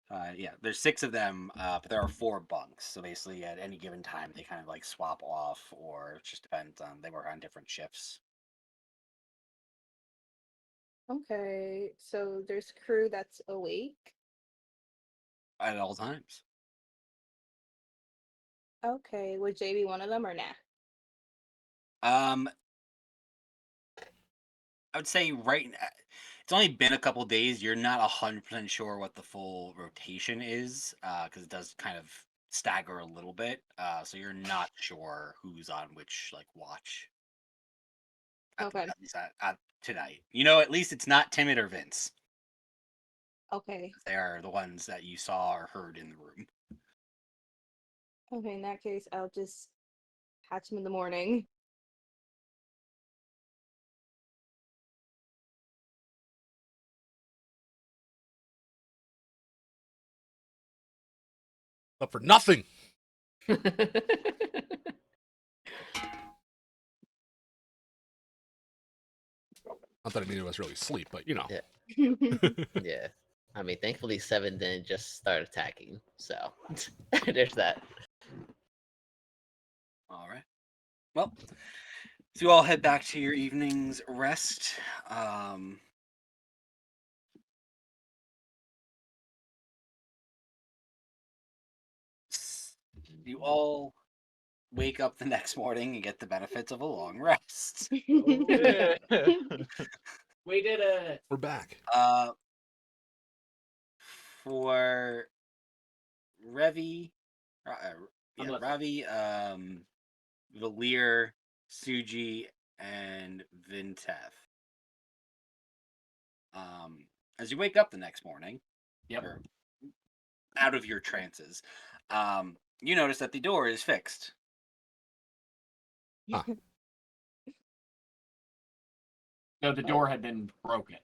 5. Yeah, there's 6 of them, but there are 4 bunks. So basically, at any given time, they kind of like swap off, or it just depends on they work on different shifts. Okay, so there's crew that's awake. At all times. Okay, would Jay be one of them or nah? I would say it's only been a couple days. You're not 100% sure what the full rotation is, because it does kind of stagger a little bit. So you're not sure who's on which watch. Okay. At least at tonight. At least it's not Timid or Vince. Okay. They are the ones that you saw or heard in the room. Okay, in that case, I'll just hatch him in the morning. But for nothing. Not that any of us really sleep, but Yeah. Yeah. I mean, thankfully, 7 didn't just start attacking. So there's that. All right. Well, so you all head back to your evening's rest. You all wake up the next morning and get the benefits of a long rest. Yeah. We did it. we're back. For Revi, yeah, about- Ravi, Valir, Suji, and Vinteth. As you wake up the next morning, Yep. or out of your trances, you notice that the door is fixed. No, the door had been broken.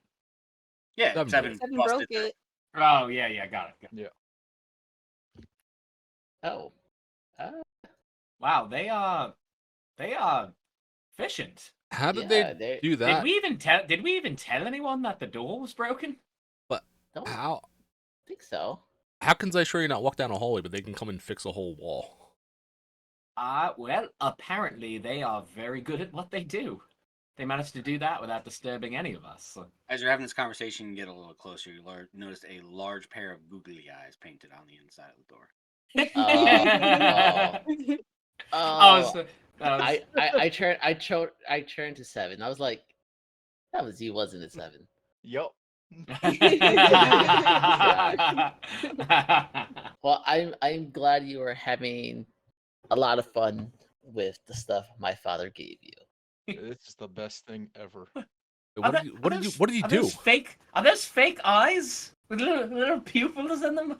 Yeah, Seven Seven Seven busted broke through. it. Oh yeah, got it. Oh. Wow, they efficient. How did Yeah, they do that? Did we even tell anyone that the door was broken? But Don't how think so. can Zylshiri not walk down a hallway, but they can come and fix a whole wall? Well, apparently they are very good at what they do. They managed to do that without disturbing any of us. As you're having this conversation, you get a little closer. You notice a large pair of googly eyes painted on the inside of the door. Oh, So, that was- I turned to 7. I was like, that was you, wasn't it, 7? Yup. Well, I'm glad you were having a lot of fun with the stuff my father gave you. This is the best thing ever. What did you Are do? those fake eyes with little pupils in them?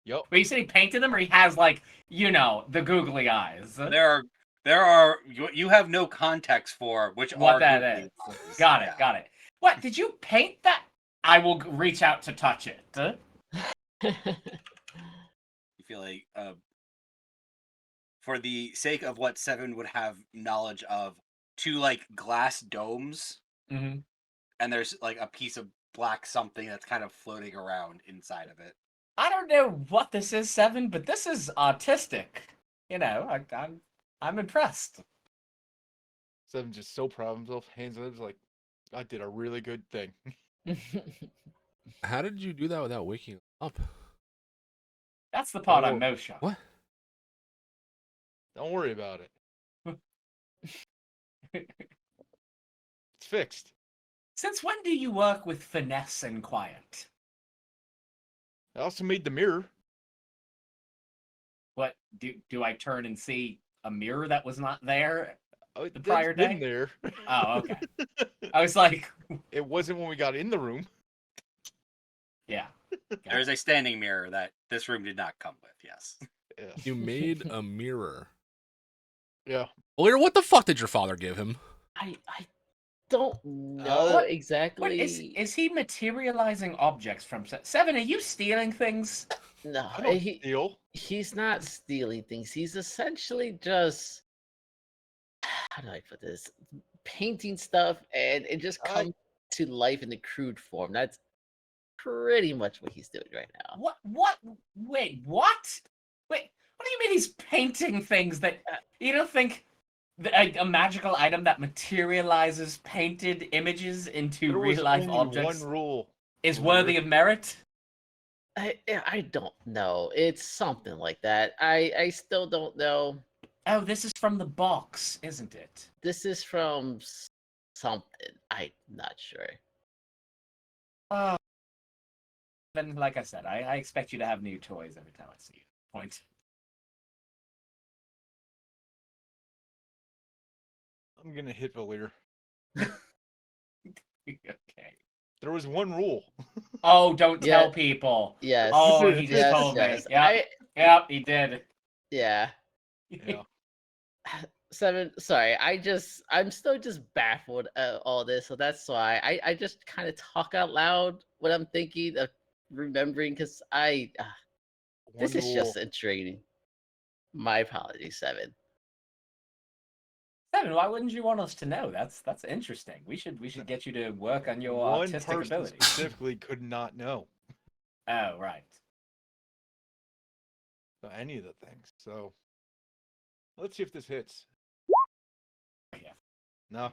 Yup. Wait, you said he painted them, or he has like the googly eyes? There are you have no context for which What are that googly is? eyes. Got it, Yeah. got it. What did you paint that? I will reach out to touch it. You feel like for the sake of what Seven would have knowledge of, two like glass domes, Mm-hmm. and there's like a piece of black something that's kind of floating around inside of it. I don't know what this is, Seven, but this is artistic. I'm impressed. Seven's just so proud of himself. Hands up, like, I did a really good thing. How did you do that without waking up? That's the part Oh, I'm most shocked. What? Don't worry about it. It's fixed. Since when do you work with finesse and quiet? I also made the mirror. What do I turn and see a mirror that was not there? Oh, The prior been day? there. Oh, okay. I was like, It wasn't when we got in the room. yeah. There is a standing mirror that this room did not come with. Yes. Yeah. You made a mirror. Yeah. Well, what the fuck did your father give him? I don't know What exactly. is he materializing objects from Seven? Are you stealing things? No, I don't steal. he's not stealing things. He's essentially just, how do I put this? Painting stuff, and it just I- comes to life in the crude form. That's pretty much what he's doing right now. What? Wait, what? Wait, what do you mean he's painting things that you don't think a magical item that materializes painted images into There was real life only objects one rule. is Weird. worthy of merit? I don't know. It's something like that. I still don't know. Oh, this is from the box, isn't it? This is from something. I'm not sure. Oh. Then, like I said, I expect you to have new toys every time I see you. Point. I'm gonna hit Valir. Okay. There was one rule. Oh, don't Yeah. tell people. Yes. Oh, he just yes, told yes. me. Yep, he did. Yeah. Yeah. 7. Sorry, I'm still just baffled at all this, so that's why I just kind of talk out loud what I'm thinking of remembering, because this One is just rule. intriguing. My apologies, 7. Seven, why wouldn't you want us to know? That's interesting. We should get you to work on your One artistic person ability. specifically could not know Oh, right. any of the things. So let's see if this hits. Yeah. No.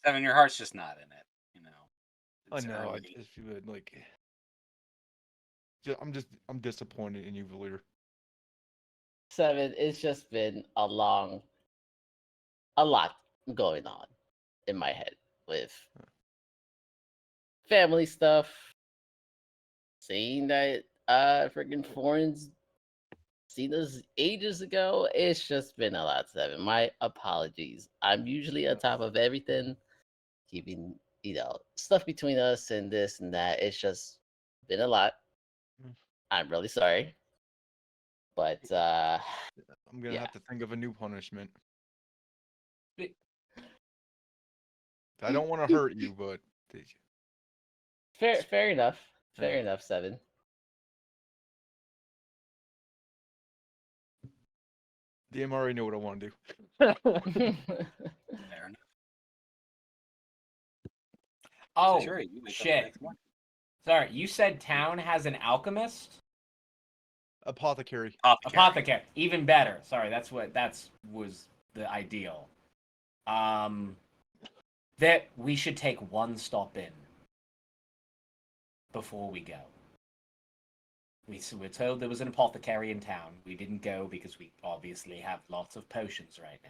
Seven, your heart's just not in it. I It's know. I early. just feel like I'm disappointed in you, Valir. 7, it's just been a lot going on in my head with family stuff, saying that freaking foreign's seen us ages ago. It's just been a lot, Seven. My apologies. I'm usually on top of everything, keeping stuff between us and this and that. It's just been a lot. I'm really sorry. But I'm gonna yeah. have to think of a new punishment. Be- I don't want to hurt you, but fair enough. Yeah. Fair enough, Seven. DM already know what I want to do. Fair enough. Oh, Sure, you wake up the shit. next morning. Sorry, you said town has an alchemist? Apothecary. Apothecary. Even better. Sorry, that's was the ideal. That we should take one stop in before we go. We were told there was an apothecary in town. We didn't go because we obviously have lots of potions right now.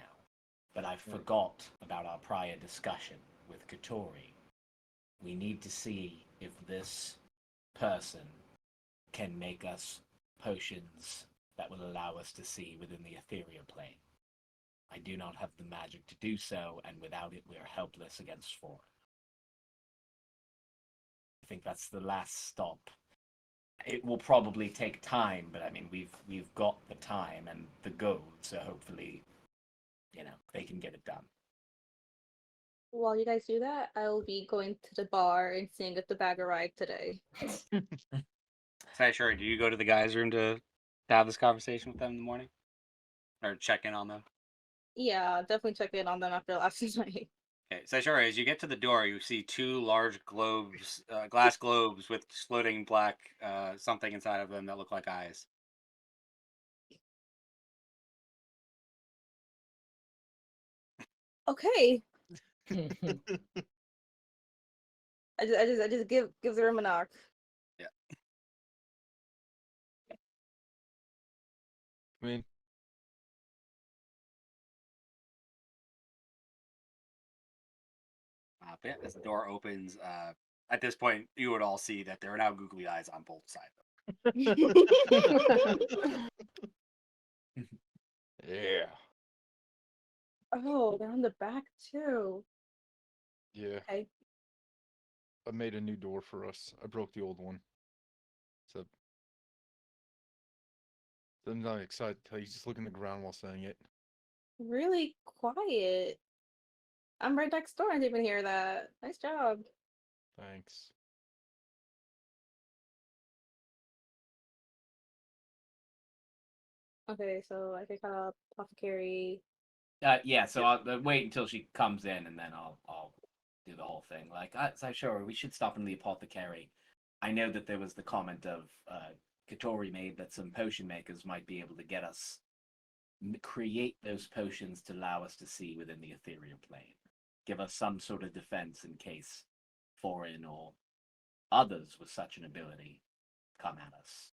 But I forgot about our prior discussion with Katori. We need to see if this person can make us potions that will allow us to see within the ethereal plane. I do not have the magic to do so, and without it, we are helpless against foreign. I think that's the last stop. It will probably take time, but I mean, we've got the time and the gold, so hopefully, they can get it done. While you guys do that, I'll be going to the bar and seeing if the bag arrived today. Say, sure. Do you go to the guys' room to have this conversation with them in the morning, or check in on them? Yeah, definitely check in on them after last night. Okay, so sure. As you get to the door, you see two large globes, glass globes with floating black something inside of them that look like eyes. Okay. I just give the room a knock. Yeah. I mean, But yeah, as the door opens, at this point, you would all see that there are now googly eyes on both sides. yeah. Oh, they're on the back too. Yeah. Okay. I made a new door for us. I broke the old one. So I'm not excited to tell you. Just look in the ground while saying it. Really quiet. I'm right next door. I didn't even hear that. Nice job. Thanks. Okay, so I can call apothecary. Yeah. So I'll wait until she comes in, and then I'll do the whole thing. Like, so sure, we should stop in the apothecary. I know that there was the comment of Katori made that some potion makers might be able to get us create those potions to allow us to see within the ethereal plane, give us some sort of defense in case foreign or others with such an ability come at us.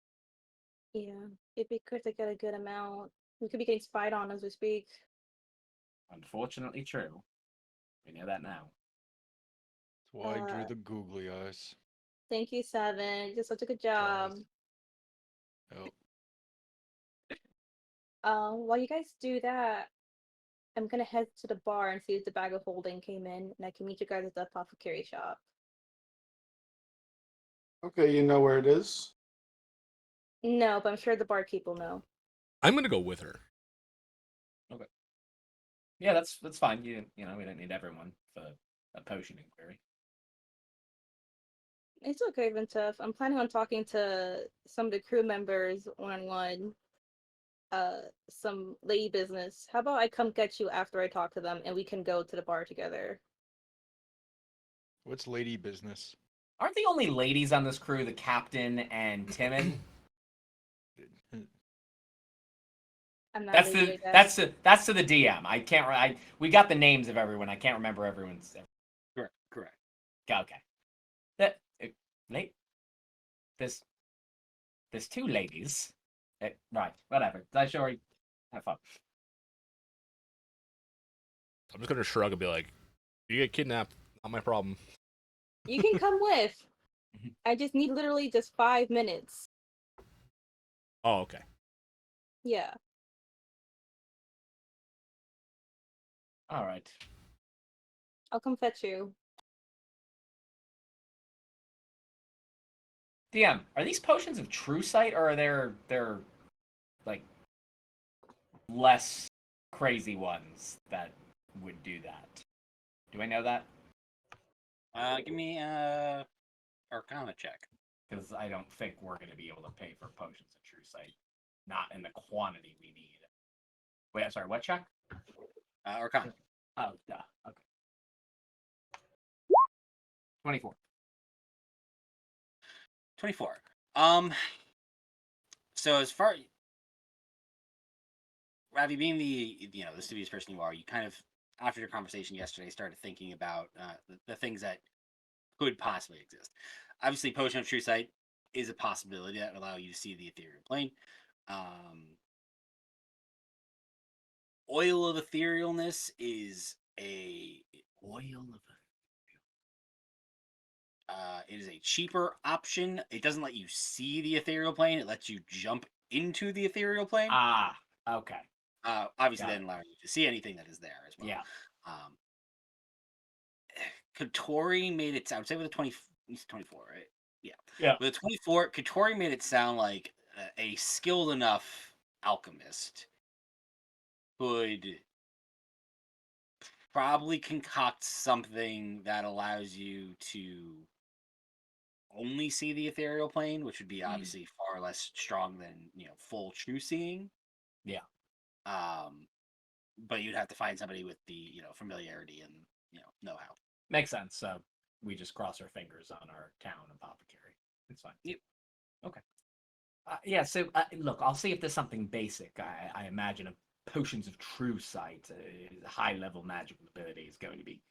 Yeah, it'd be good to get a good amount. We could be getting spied on as we speak. Unfortunately, true. We know that now. That's why I drew the googly eyes. Thank you, Seven. You did such a good job. Oh. While you guys do that, I'm gonna head to the bar and see if the bag of holding came in, and I can meet you guys at the apothecary shop. Okay, you know where it is. No, but I'm sure the barkeep will know. I'm gonna go with her. Yeah, that's fine. We don't need everyone for a potion inquiry. It's okay, Vintef. I'm planning on talking to some of the crew members one-on-one. Some lady business. How about I come get you after I talk to them, and we can go to the bar together? What's lady business? Aren't the only ladies on this crew the captain and Timon? I'm not That's lady, the I guess. that's to the DM. I can't. We got the names of everyone. I can't remember everyone's. Correct. Okay. That late. There's two ladies. Right. Whatever. Sure. Have fun. I'm just gonna shrug and be like, "You get kidnapped, not my problem." You can come with. I just need literally just 5 minutes. Oh, okay. Yeah. All right. I'll come fetch you. DM, are these potions of true sight, or are they're like less crazy ones that would do that? Do I know that? Give me Arcana check. Because I don't think we're going to be able to pay for potions of true sight, not in the quantity we need. Wait, I'm sorry. What check? Arcana. Oh, duh. Okay. 24. 24. So as far Ravi, being the studious person you are, you kind of, after your conversation yesterday, started thinking about the things that could possibly exist. Obviously, potion of true sight is a possibility that would allow you to see the ethereal plane. Oil of etherealness is a oil of. It is a cheaper option. It doesn't let you see the ethereal plane. It lets you jump into the ethereal plane. Ah, okay. Obviously, Got then allowing you to see anything that is there as well. Yeah. Katori made it sound, say with a 24, right? Yeah. Yeah. With a 24, Katori made it sound like a skilled enough alchemist could probably concoct something that allows you to only see the ethereal plane, which would be obviously far less strong than full true seeing. Yeah. But you'd have to find somebody with the familiarity and know-how. Makes sense. So we just cross our fingers on our town apothecary. It's fine. Yep. Okay. Yeah. So look, I'll see if there's something basic. I imagine a potions of true sight, high-level magical ability, is going to be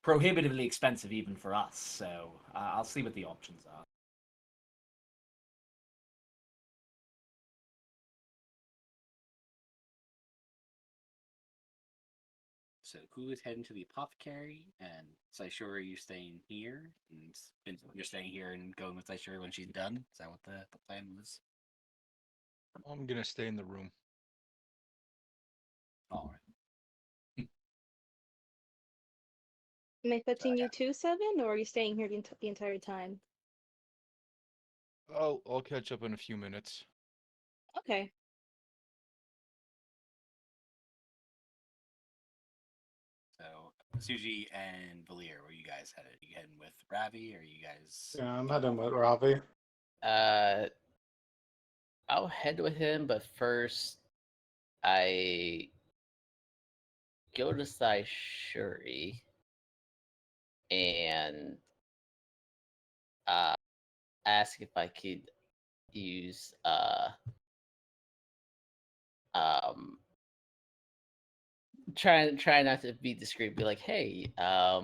prohibitively expensive even for us. So I'll see what the options are. So who is heading to the apothecary, and Saishori, are you staying here? And you're staying here and going with Saishori when she's done? Is that what the plan was? I'm gonna stay in the room. All right. Am I fetching you too, 7, or are you staying here the entire time? I'll catch up in a few minutes. Okay. So Suji and Valir, where you guys headed? You heading with Ravi, or you guys? Yeah, I'm heading with Ravi. I'll head with him, but first I go to Saishuri and ask if I could use try not to be discreet, be like, hey, I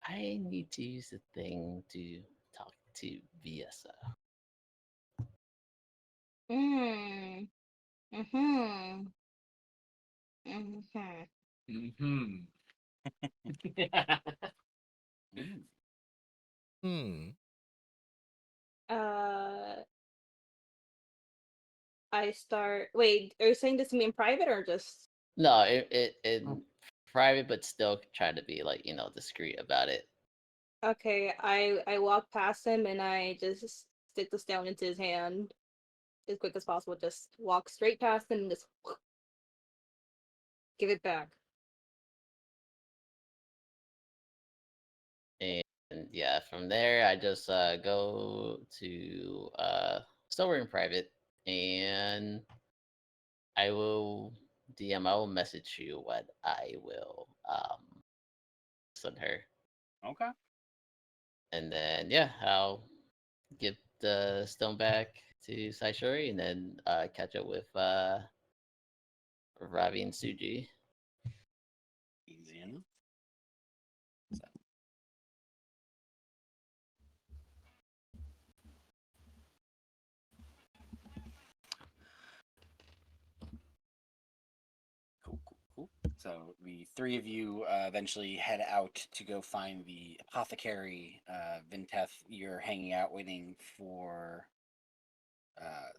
need to use the thing to talk to Viesa. Mm. Mm-hmm. Mm-hmm. Mm-hmm. Hmm. I start. Wait, are you saying this to me in private or just? No, it in private, but still try to be like discreet about it. Okay, I walk past him and I just stick the stone into his hand as quick as possible. Just walk straight past him and just give it back. And yeah, from there I just go to still we're in private, and I will DM. I will message you what I will send her, Okay. and then yeah, I'll give the stone back to Saishori, and then catch up with Ravi and Suji. Easy enough. Cool. So the three of you eventually head out to go find the apothecary. Vinteth, you're hanging out waiting for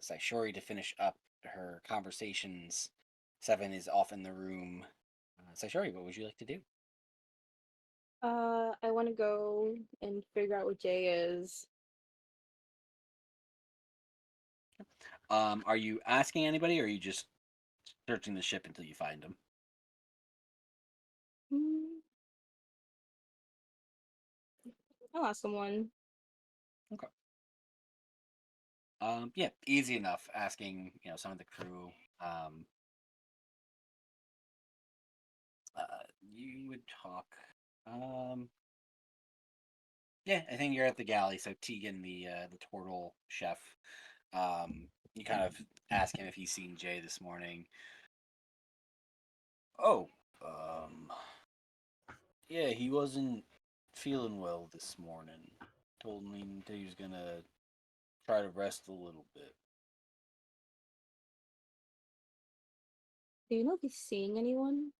Saishori to finish up her conversations. Seven is off in the room. Saishori, what would you like to do? I want to go and figure out what Jay is. Are you asking anybody, or are you just searching the ship until you find him? Hmm, I'll ask someone. Okay. Yeah, easy enough. Asking, some of the crew. You would talk. Um, yeah, I think you're at the galley. So Tegan, the turtle chef, you kind of ask him if he's seen Jay this morning. Oh, yeah, he wasn't feeling well this morning. Told me that he was gonna try to rest a little bit. Do you know if he's seeing anyone?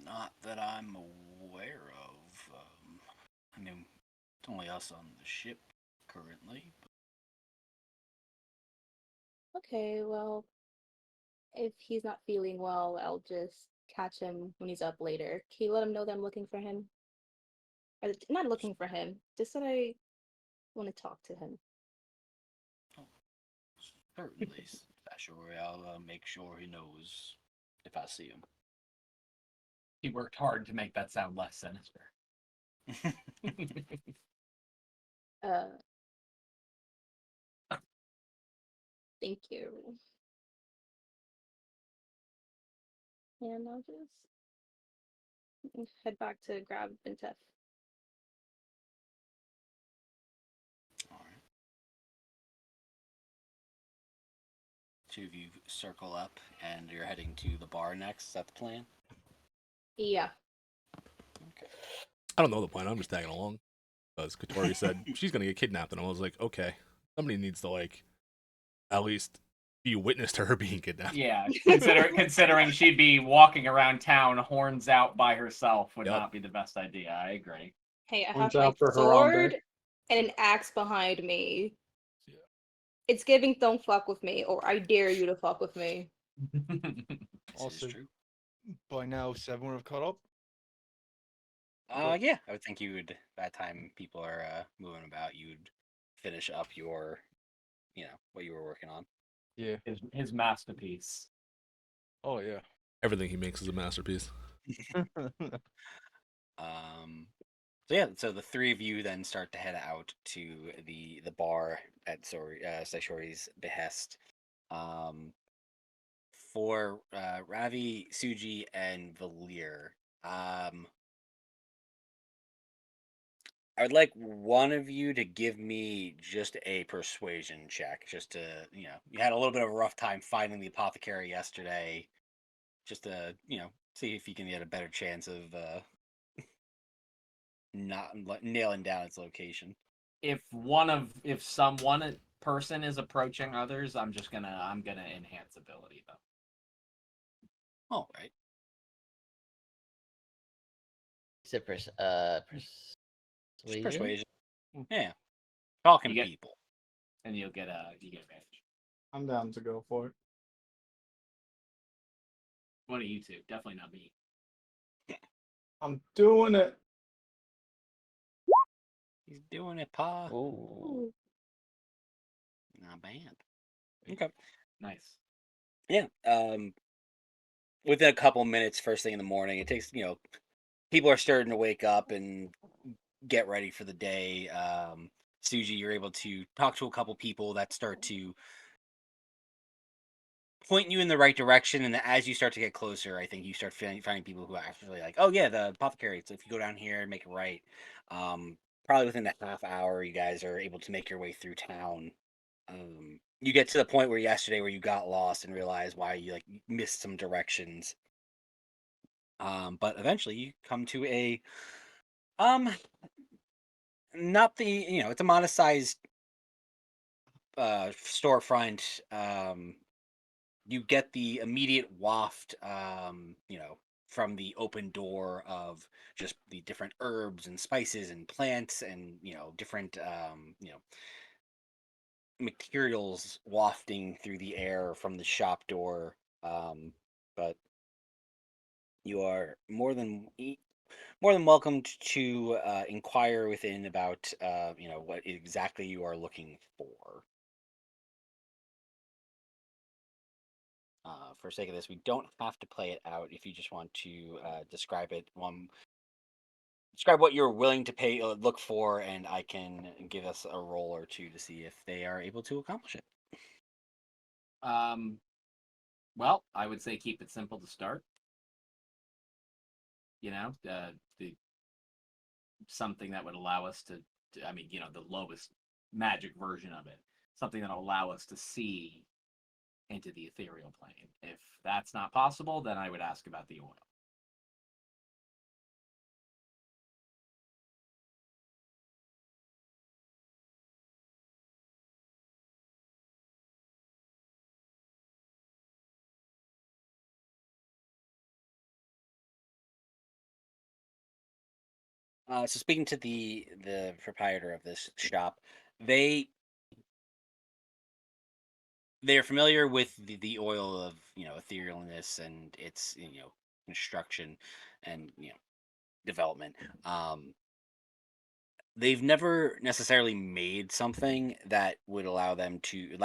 Not that I'm aware of. I mean, it's only us on the ship currently. Okay, well, if he's not feeling well, I'll just catch him when he's up later. Can you let him know that I'm looking for him? Or not looking for him, just that I want to talk to him. Oh, certainly, Stashaway. I'll make sure he knows if I see him. He worked hard to make that sound less sinister. Uh, Thank you. And I'll just head back to grab Bintef. All right. Two of you circle up, and you're heading to the bar next. Is that the plan? Yeah. Okay. I don't know the plan. I'm just tagging along. Because Katori said she's gonna get kidnapped, and I was like, okay, somebody needs to at least be witness to her being kidnapped. Yeah, considering she'd be walking around town, horns out by herself would Yep. not be the best idea. I agree. Hey, I Watch have my out for sword Harambe. and an axe behind me. Yeah. It's giving don't fuck with me, or I dare you to fuck with me. This Also, is true. by now, Seven would have caught up. Yeah, I would think you would. By the time people are moving about, you would finish up your, what you were working on. Yeah. His masterpiece. Oh yeah. Everything he makes is a masterpiece. So yeah, so the three of you then start to head out to the bar at Saishori's behest. For Ravi, Suji, and Valir. I would like one of you to give me just a persuasion check, just to, you had a little bit of a rough time finding the apothecary yesterday, just to, see if you can get a better chance of not nailing down its location. If some one person is approaching others, I'm gonna enhance ability though. All right. Is it Just persuasion? persuasion. Yeah. Talking You to get- people. And you get advantage. I'm down to go for it. One of you two, definitely not me. I'm doing it. He's doing it, Pa. Ooh. Not bad. Okay. Nice. Yeah. Within a couple minutes, first thing in the morning, it takes, people are starting to wake up and get ready for the day. Suji, you're able to talk to a couple people that start to point you in the right direction, and as you start to get closer, I think you start finding people who are actually like, oh yeah, the apothecary. So if you go down here and make a right, probably within a half hour, you guys are able to make your way through town. You get to the point where you got lost and realized why you missed some directions. But eventually you come to a not the it's a modest sized storefront, you get the immediate waft, from the open door of just the different herbs and spices and plants and different materials wafting through the air from the shop door. But you are more than welcome to inquire within about what exactly you are looking for. For sake of this, we don't have to play it out. If you just want to describe it, describe what you're willing to pay, look for, and I can give us a roll or two to see if they are able to accomplish it. Well, I would say keep it simple to start. The something that would allow us to the lowest magic version of it, something that'll allow us to see into the ethereal plane. If that's not possible, then I would ask about the oil. So speaking to the proprietor of this shop, they they're familiar with the oil of etherealness and its construction and development. They've never necessarily made something that would allow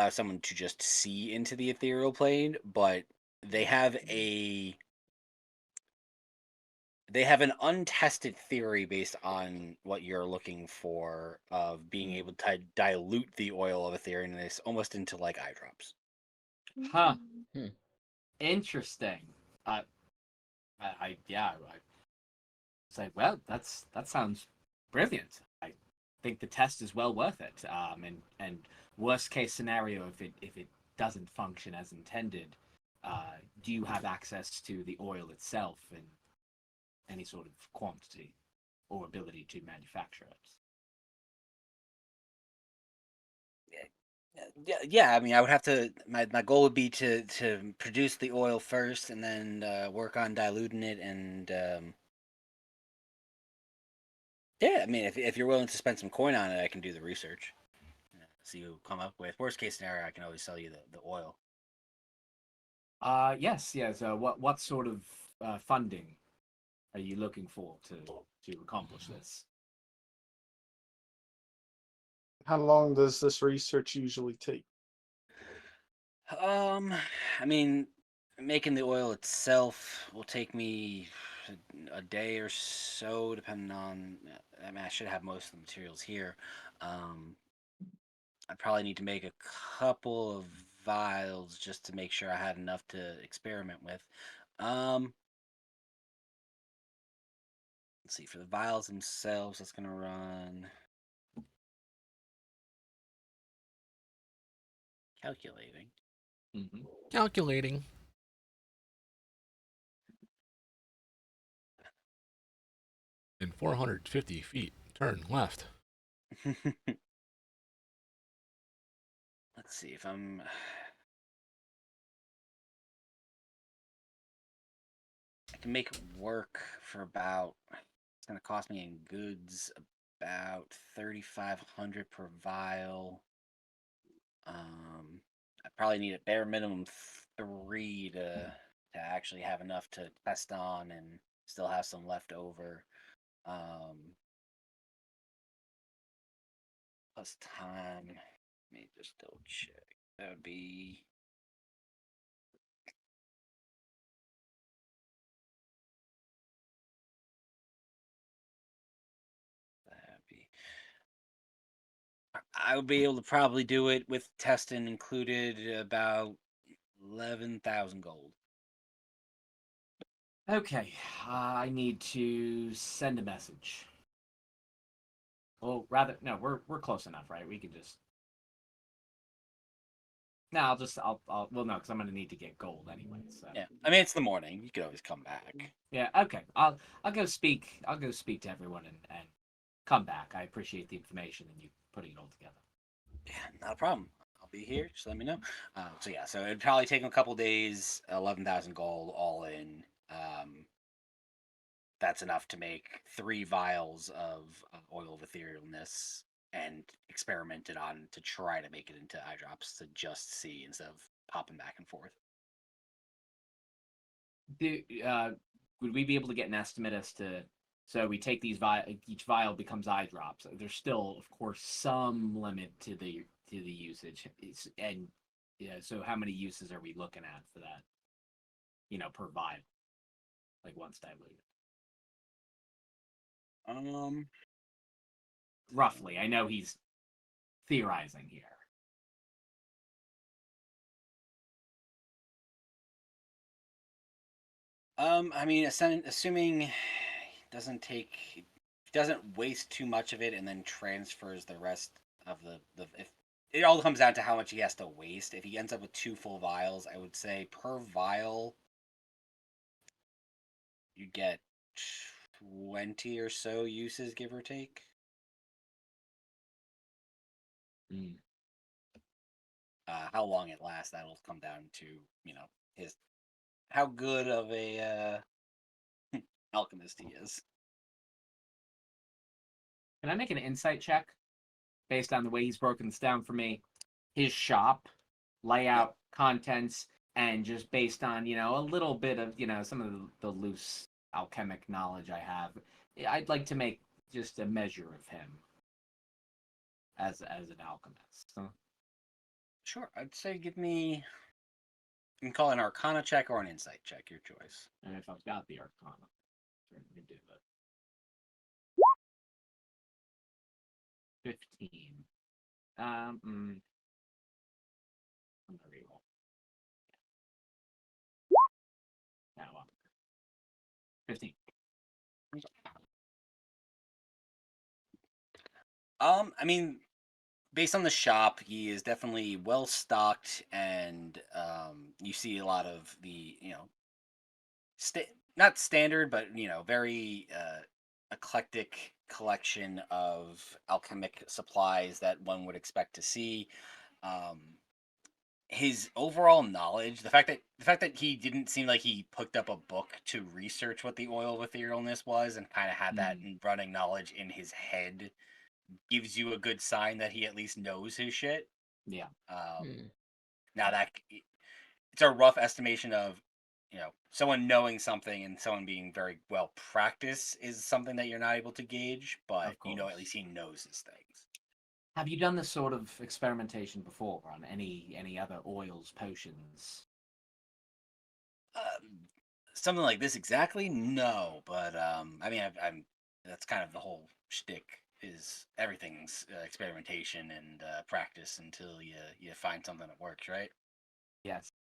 someone to just see into the ethereal plane, but they have a they have an untested theory based on what you're looking for of being able to dilute the oil of etherealness almost into like eye drops. Huh. Hmm. Interesting. I say, well, that sounds brilliant. I think the test is well worth it. And worst case scenario, if it doesn't function as intended, do you have access to the oil itself in any sort of quantity or ability to manufacture it? Yeah. I mean, I would have to. My goal would be to produce the oil first, and then work on diluting it. And yeah, I mean, if you're willing to spend some coin on it, I can do the research. See what you come up with. Worst case scenario, I can always sell you the oil. Yes. What sort of funding are you looking for to accomplish this? How long does this research usually take? I mean, making the oil itself will take me a day or so, depending on. I mean, I should have most of the materials here. Um, I probably need to make a couple of vials just to make sure I had enough to experiment with. Um, let's see, for the vials themselves, that's gonna run. Calculating. Mm-hmm. Calculating. In 450 feet, turn left. Let's see if I'm. I can make it work for about. It's gonna cost me in goods about 3,500 per vial. I probably need a bare minimum three to actually have enough to test on and still have some left over. Plus time. Let me just double check. That would be. That'd be. I would be able to probably do it with testing included about 11,000 gold. Okay, I need to send a message. Well, rather, no, we're close enough, right? We can just. No, well, no, because I'm gonna need to get gold anyway. So. Yeah, I mean it's the morning. You could always come back. Yeah. Okay. I'll go speak. I'll go speak to everyone and come back. I appreciate the information and you putting it all together. Yeah, not a problem. be here. Just let me know. So yeah, so it'd probably take him a couple days. 11,000 gold all in. That's enough to make 3 vials of oil of etherealness and experiment it on to try to make it into eye drops to just see instead of popping back and forth. Would we be able to get an estimate as to? So we take these each vial becomes eye drops. There's still, of course, some limit to the usage. And yeah, so how many uses are we looking at for that? Per vial, like once diluted. Roughly, I know he's theorizing here. I mean, assuming he doesn't waste too much of it and then transfers the rest of if it all comes down to how much he has to waste. If he ends up with 2 full vials, I would say per vial you get 20 or so uses, give or take. How long it lasts, that'll come down to his how good of a alchemist he is. Can I make an insight check based on the way he's broken this down for me? His shop, layout, contents, and just based on, a little bit of, some of the loose alchemic knowledge I have. I'd like to make just a measure of him as an alchemist. So. Sure, I'd say give me. You can call it an Arcana check or an Insight check, your choice. And if I've got the Arcana, we can do it. 15. I'm gonna reroll. Now, 15. I mean, based on the shop, he is definitely well stocked, and you see a lot of the not standard, but very eclectic collection of alchemic supplies that one would expect to see. His overall knowledge, the fact that he didn't seem like he picked up a book to research what the oil of etherealness was and kind of had that running knowledge in his head, gives you a good sign that he at least knows his shit. Yeah. Now that it's a rough estimation of, someone knowing something and someone being very well practiced is something that you're not able to gauge, but at least he knows his things. Have you done this sort of experimentation before on any other oils, potions? Something like this exactly? No, but I mean, I'm that's kind of the whole shtick. Is everything's experimentation and practice until you find something that works, right? Yes.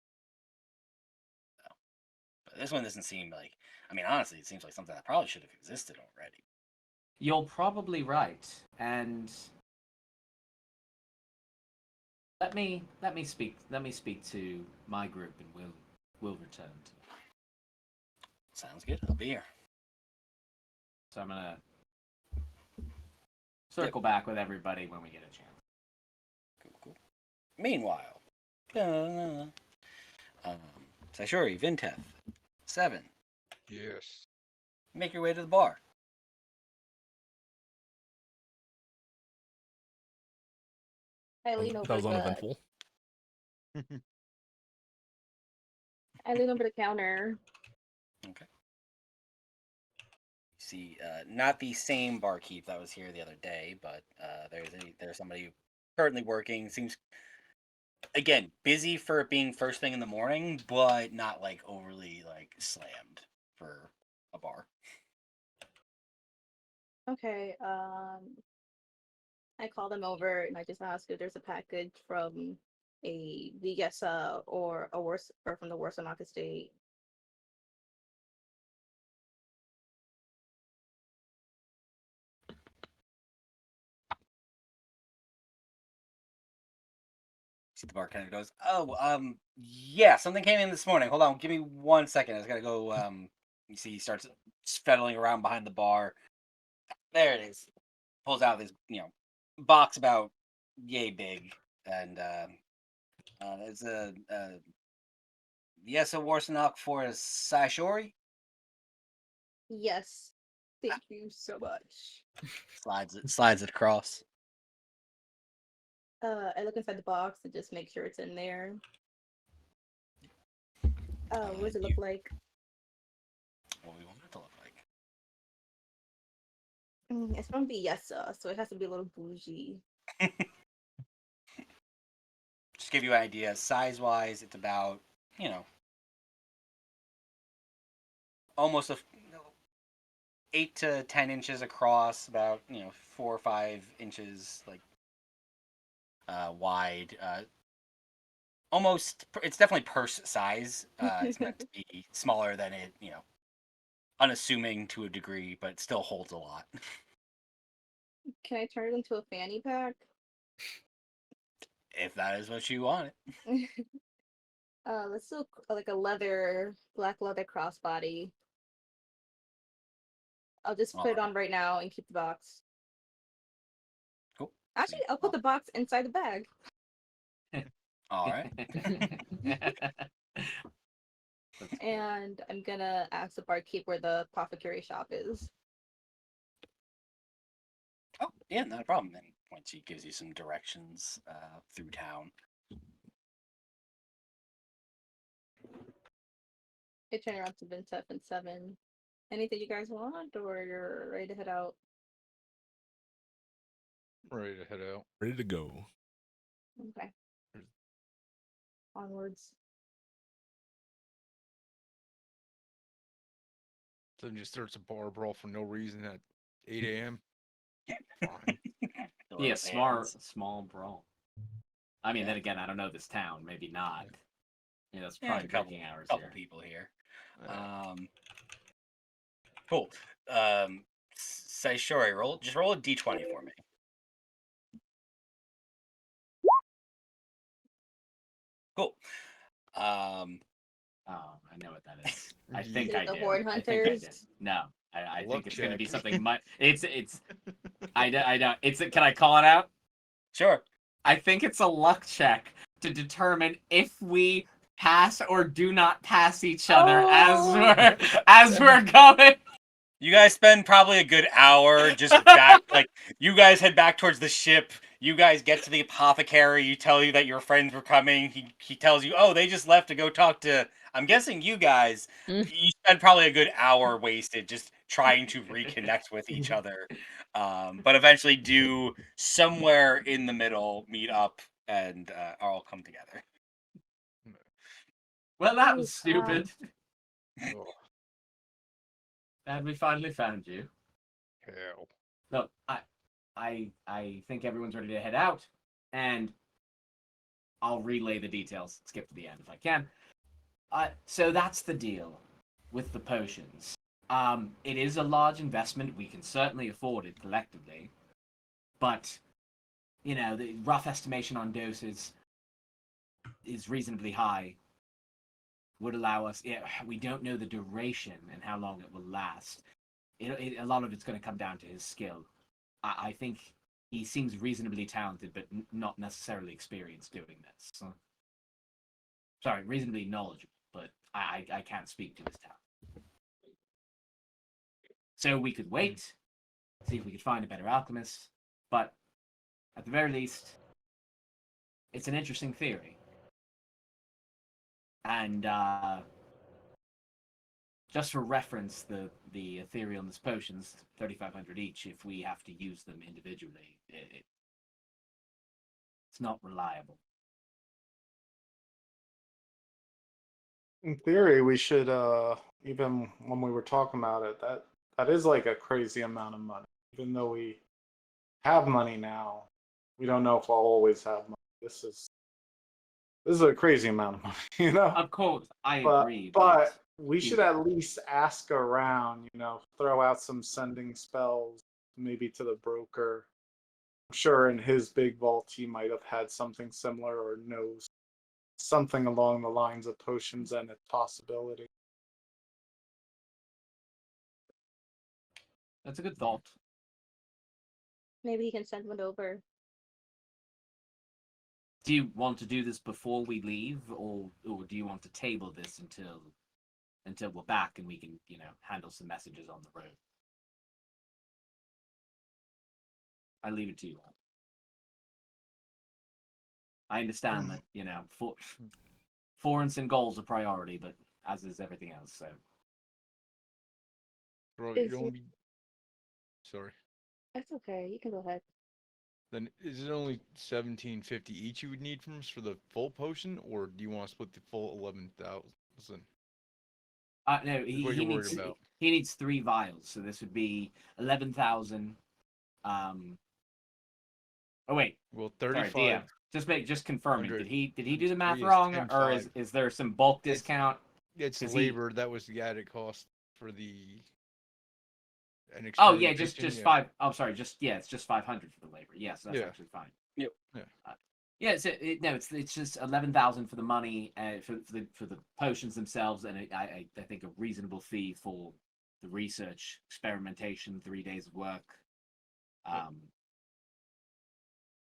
So, but this one doesn't seem like. I mean, honestly, it seems like something that probably should have existed already. You're probably right, and let me speak to my group, and we'll return to it. Sounds good. I'll be here. So I'm gonna circle back with everybody when we get a chance. Cool. Meanwhile, Saishori, Vinteth, 7. Yes. Make your way to the bar. I lean over That was the uneventful. counter. Okay. See, not the same barkeep that was here the other day, but there's somebody currently working. Seems again busy for it being first thing in the morning, but not like overly like slammed for a bar. Okay, I call them over and I just ask if there's a package from a Vigesa or from the Warsaw State. See, the bartender goes, "Oh, yeah, something came in this morning. Hold on, give me 1 second. I just gotta go." You see, he starts fiddling around behind the bar. There it is. Pulls out this, box about yay big, and There's a yes, a Warsenok for a Saishori. Yes. Thank you so much. Slides it across. I look inside the box to just make sure it's in there. What does it look like? What we want it to look like. It's from Biesa, so it has to be a little bougie. Just give you an idea, size wise, it's about, you know, almost 8 to 10 inches across, about 4 or 5 inches like wide. Almost, it's definitely purse size. It's meant to be smaller than it, unassuming to a degree, but it still holds a lot. Can I turn it into a fanny pack? If that is what you want. Let's do like a black leather crossbody. I'll just put it on right now and keep the box. Cool. Actually, I'll put the box inside the bag. All right. And I'm gonna ask the barkeep where the apothecary shop is. Oh, yeah, not a problem. Then once he gives you some directions through town. I turn around to Vincent and Seven. Anything you guys want, or you're ready to head out? Ready to head out. Ready to go. Okay. Onwards. So just starts a bar brawl for no reason at 8 a.m. Fine. Yeah, small brawl. I mean, then again, I don't know this town. Maybe not. Yeah, that's Yeah, prime drinking hours couple here. people here. Yeah. Cool. Say sure, roll a d20 for me. Cool. Oh, I know what that is. I Is think it I the did. Horde I think I Hunters? did. No, I Luck think it's going to be check. something much. I know. Can I call it out? Sure. I think it's a luck check to determine if we pass or do not pass each other as we're going. You guys spend probably a good hour just back, like, you guys head back towards the ship. You guys get to the apothecary. You tell you that your friends were coming. He tells you, oh, they just left to go talk to, I'm guessing you guys. Mm. You spend probably a good hour wasted just trying to reconnect with each other. But eventually do somewhere in the middle meet up and all come together. Well, that was stupid. Oh, And we finally found you. hell. Look, I think everyone's ready to head out, and I'll relay the details. Skip to the end if I can. So that's the deal with the potions. It is a large investment. We can certainly afford it collectively, but the rough estimation on doses is reasonably high. Would allow us. We don't know the duration and how long it will last. A lot of it's going to come down to his skill. I think he seems reasonably talented, but not necessarily experienced doing this. So, sorry, reasonably knowledgeable, but I can't speak to his talent. So we could wait, see if we could find a better alchemist, but at the very least, it's an interesting theory. And just for reference, the ethereal and the potions, 3,500 each. If we have to use them individually, it's not reliable. In theory, we should even when we were talking about it, that is like a crazy amount of money. Even though we have money now, we don't know if we'll always have money. This is a crazy amount of money, you know? Of course, I But agree. but we should at least ask around, throw out some sending spells, maybe to the broker. I'm sure in his big vault he might have had something similar or knows something along the lines of potions and its possibility. That's a good thought. Maybe he can send one over. Do you want to do this before we leave, or do you want to table this until we're back and we can, handle some messages on the road? I leave it to you all. I understand that, Florence and goals are priority, but as is everything else. So Bro, Is you it- only. Sorry. That's okay. You can go ahead. Then is it only 1750 each you would need from us for the full potion, or do you want to split the full 11,000? no, Is what you're worried about. he needs 3 vials, so this would be 11,000. Oh wait, Well, sorry, 35. DM. Just confirming. 100 Did he do the math three is wrong, 10, or 5. is there some bulk It's- discount? It's 'Cause labor. That was the added cost for the. An Oh yeah, just experimentation, yeah. 5. Oh sorry, it's just 500 for the labor. Yes, that's Yeah. actually fine. Yep. Yeah. Yeah, it's just 11,000 for the money, for the potions themselves, and I think a reasonable fee for the research, experimentation, 3 days of work.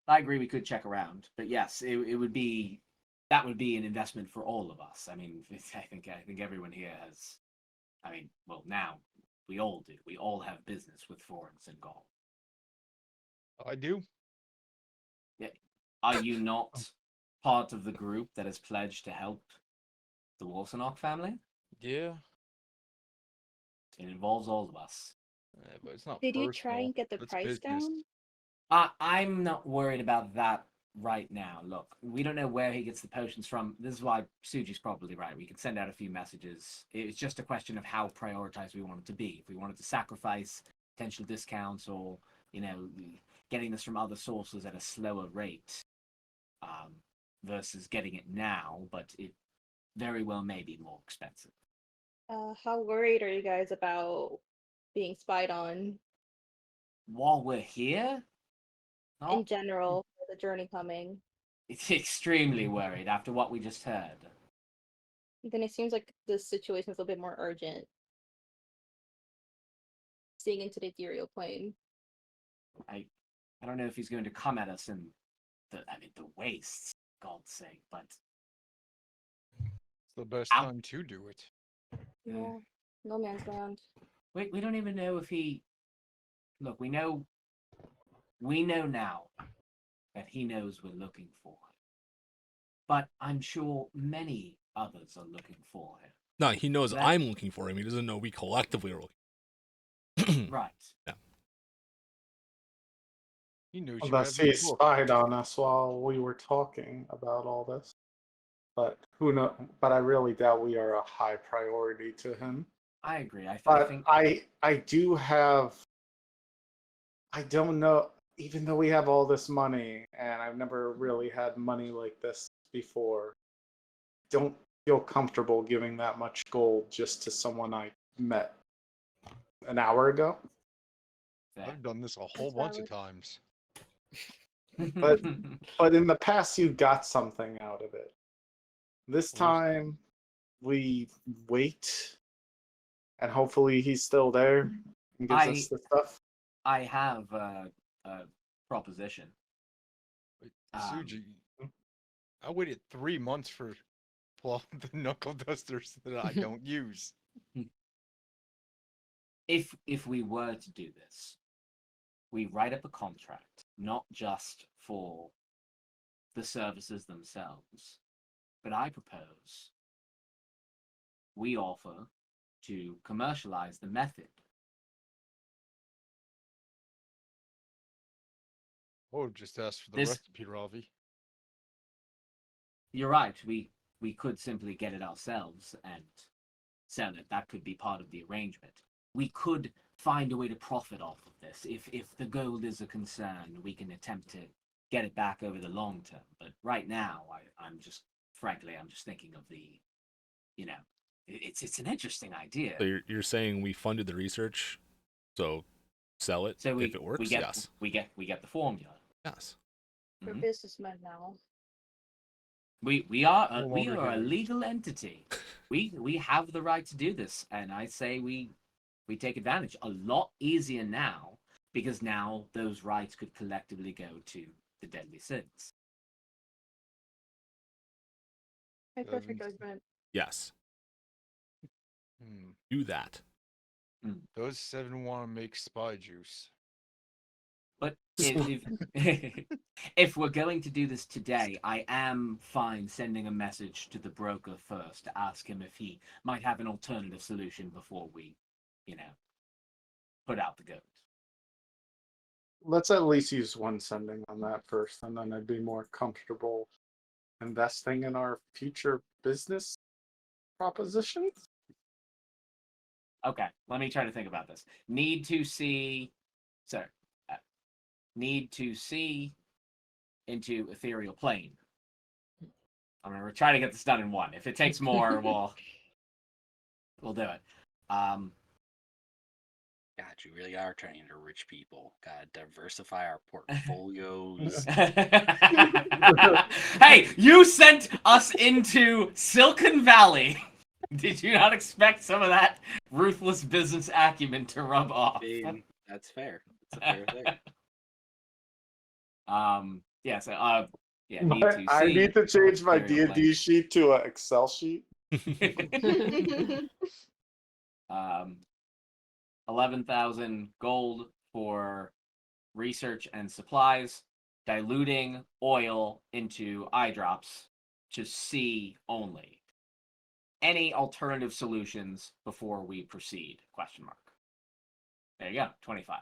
I agree we could check around, but yes, it would be an investment for all of us. I mean, I think everyone here has. I mean, well, now we all do. We all have business with Florence and Gaul. I do. Are you not part of the group that has pledged to help the Wolfenok family? Yeah. It involves all of us. But it's not Did you personal. try and get the That's price business. down? I'm not worried about that right now. Look, we don't know where he gets the potions from. This is why Suji's probably right. We can send out a few messages. It's just a question of how prioritized we want it to be. If we wanted to sacrifice potential discounts or, getting this from other sources at a slower rate, versus getting it now, but it very well may be more expensive. How worried are you guys about being spied on While we're here, in general for the journey coming? it's extremely worried after what we just heard. Then it seems like the situation is a little bit more urgent. Seeing into the ethereal plane. I don't know if he's going to come at us in the wastes, God's sake, but It's the best Ow. time to do it. Yeah. No man's land. we don't even know if he. Look, we know now that he knows we're looking for him, but I'm sure many others are looking for him. No, he knows That- I'm looking for him. He doesn't know we collectively are looking. Right. He knows you Unless have he the book. spied on us while we were talking about all this. But who knows? But I really doubt we are a high priority to him. I agree. I But think I do have. I don't know. Even though we have all this money, and I've never really had money like this before, don't feel comfortable giving that much gold just to someone I met an hour ago. that. I've done this a whole That's bunch of valid. times. But- But in the past, you got something out of it. This Well, time, we wait, and hopefully he's still there and gives us the stuff. I have a proposition. Wait, Suji, Um, I waited 3 months for the knuckle dusters that I don't use. If we were to do this, we write up a contract, not just for the services themselves, but I propose we offer to commercialize the method. Or just ask for the This- recipe, Ravi. You're right. We could simply get it ourselves and sell it. That could be part of the arrangement. We could find a way to profit off of this. If the gold is a concern, we can attempt to get it back over the long term. But right now, I'm just thinking of the, it's an interesting idea. So you're saying we funded the research, so sell it So if it works? Yes. we get the formula. Yes. We're Mhm. businessmen now. We are No we longer are a hitters. legal entity. We have the right to do this, and I say we take advantage. A lot easier now because now those rights could collectively go to the deadly sins. Okay, perfect Seven. judgment. Yes, Hmm. do that. Those 7 want to make spy juice. But if if we're going to do this today, I am fine sending a message to the broker first to ask him if he might have an alternative solution before we, put out the goat. Let's at least use one sending on that first, and then I'd be more comfortable investing in our future business propositions. Okay, let me try to think about this. Need to see into ethereal plane. I'm gonna try to get this done in one. If it takes more, we'll do it. God, you really are turning into rich people. Gotta diversify our portfolios. Hey, you sent us into Silicon Valley. Did you not expect some of that ruthless business acumen to rub off? That's fair. It's a fair thing. Yeah, so yeah, I need to change my ethereal D&D plane. sheet to an Excel sheet. 11,000 gold for research and supplies, diluting oil into eye drops to see only. Any alternative solutions before we proceed? Question mark. There you go, 25.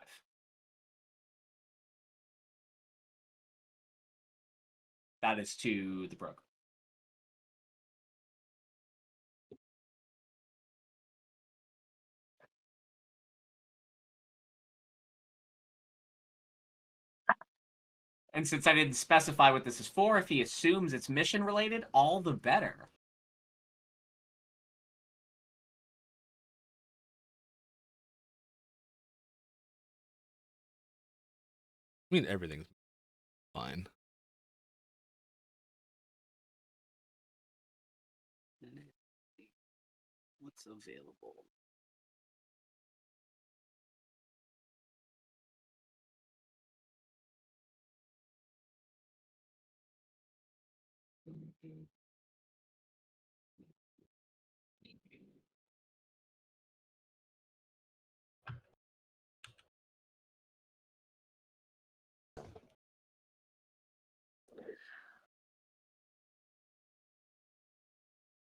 That is to the broker. And since I didn't specify what this is for, if he assumes it's mission related, all the better. I mean, everything's fine. What's available?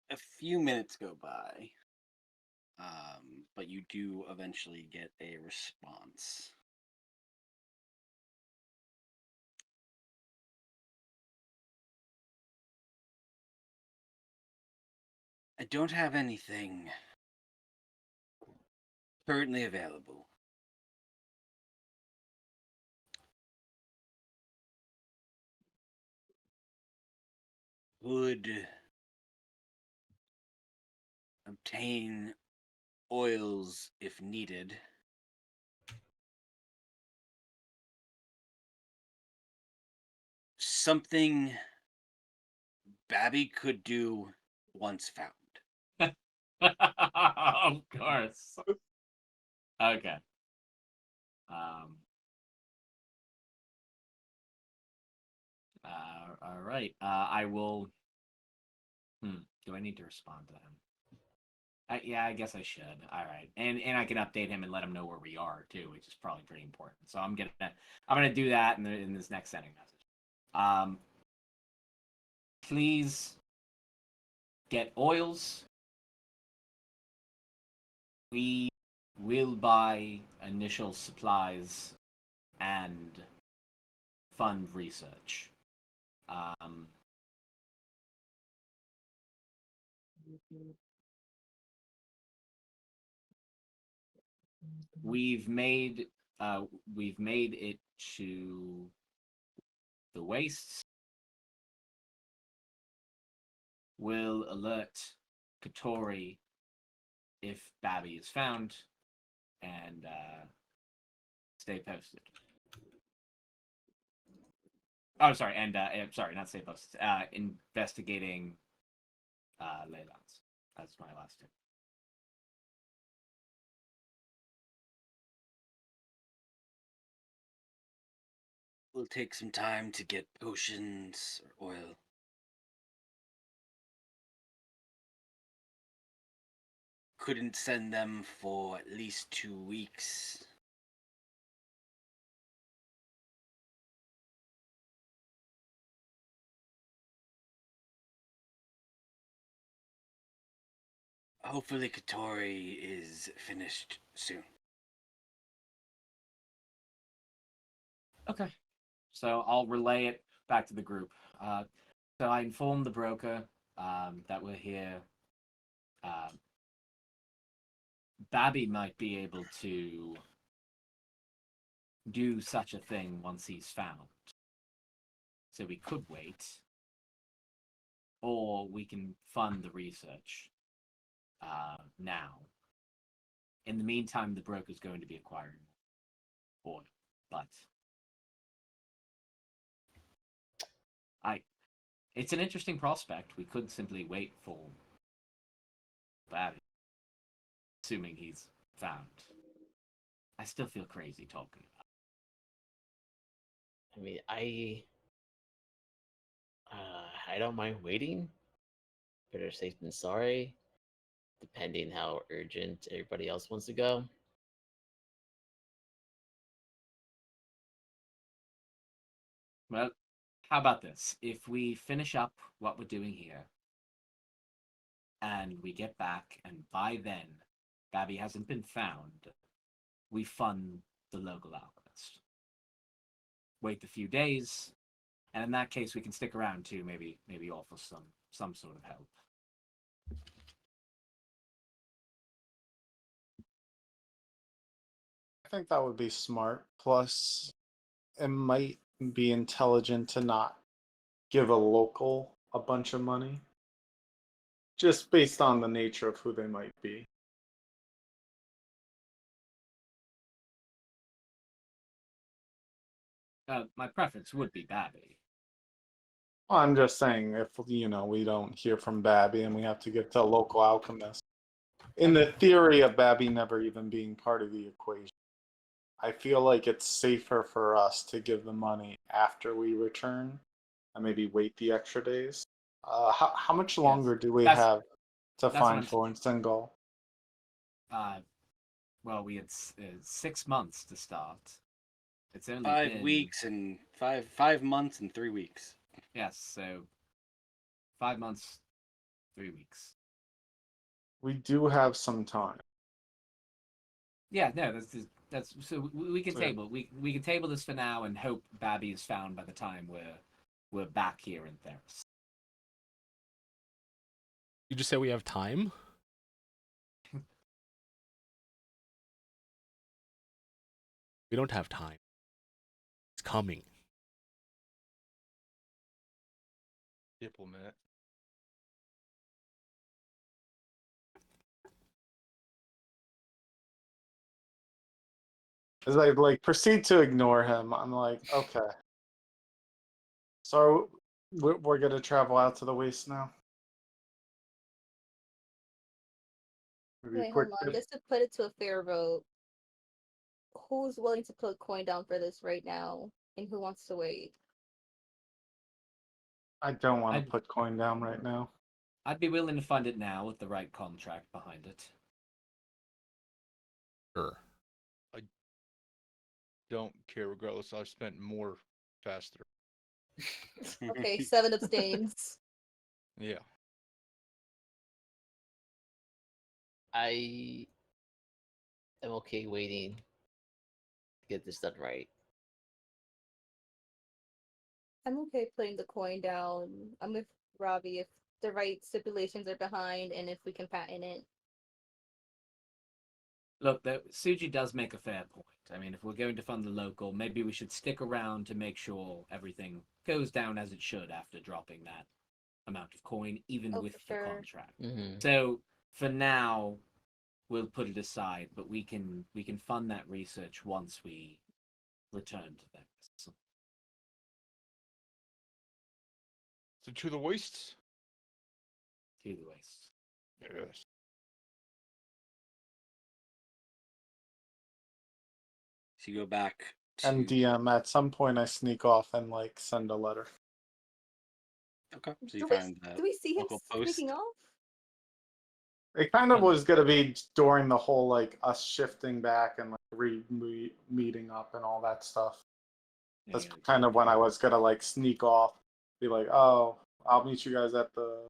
A few minutes go by, but you do eventually get a response. I don't have anything currently available. Would obtain oils if needed. Something Babby could do once found. Of course. Okay. All right. I will. Do I need to respond to him? Yeah, I guess I should. All right, and I can update him and let him know where we are too, which is probably pretty important. So I'm gonna do that in this next sending message. Please get oils. We will buy initial supplies and fund research. We've made it to the wastes. Will alert Katori if Babby is found, and stay posted. Oh, sorry, and sorry, not stay posted. Investigating Leylans. That's my last two. Will take some time to get potions or oil. couldn't send them for at least 2 weeks. Hopefully Katori is finished soon. Okay. So I'll relay it back to the group. So I informed the broker that we're here. Babby might be able to do such a thing once he's found. So we could wait. Or we can fund the research now. In the meantime, the broker's going to be acquiring oil. But it's an interesting prospect. We could simply wait for Babby, assuming he's found. I still feel crazy talking about I mean, I don't mind waiting. Better safe than sorry, depending how urgent everybody else wants to go. it. Well, how about this? If we finish up what we're doing here, and we get back, and by then, Babby hasn't been found, we fund the local alchemist. Wait a few days, and in that case, we can stick around too. Maybe offer some sort of help. I think that would be smart. Plus, it might be intelligent to not give a local a bunch of money, just based on the nature of who they might be. My preference would be Babby. Well, I'm just saying, if we don't hear from Babby and we have to get to a local alchemist, in the theory of Babby never even being part of the equation, I feel like it's safer for us to give the money after we return and maybe wait the extra days. How much longer do we That's- have to that's what find I'm- Florence Single? Well, we had 6 months to start. It's only 5 been... weeks and 5 months and 3 weeks. Yes, so 5 months, 3 weeks. We do have some time. Yeah, no, that's so we can So, yeah. table we can table this for now and hope Babby is found by the time we're back here in Theros. You just say we have time? We don't have time. It's coming. Diplomat. As I proceed to ignore him, I'm like, okay. So we're gonna travel out to the waste now. Maybe a Wait, quick hold on. bit- Just to put it to a fair vote, who's willing to put coin down for this right now, and who wants to wait? I don't want I'd- to put coin down right now. I'd be willing to fund it now with the right contract behind it. Sure. Don't care. Regardless, I've spent more faster. Okay, 7 abstains. Yeah. I am okay waiting to get this done right. I'm okay putting the coin down. I'm with Robbie if the right stipulations are behind and if we can patent it. Look, Suji does make a fair point. I mean, if we're going to fund the local, maybe we should stick around to make sure everything goes down as it should after dropping that amount of coin, even Oh, with for the sure. contract. Mm-hmm. So for now, we'll put it aside, but we can fund that research once we return to them. So, So to the wastes. to the waste. Yes. So you go back to... MDM, at some point I sneak off and send a letter. Okay. So you Do we, find do we see him local post. sneaking off? It kind of was gonna be during the whole like us shifting back and like meeting up and all that stuff. That's kind of when I was gonna like sneak off, be like, oh, I'll meet you guys at the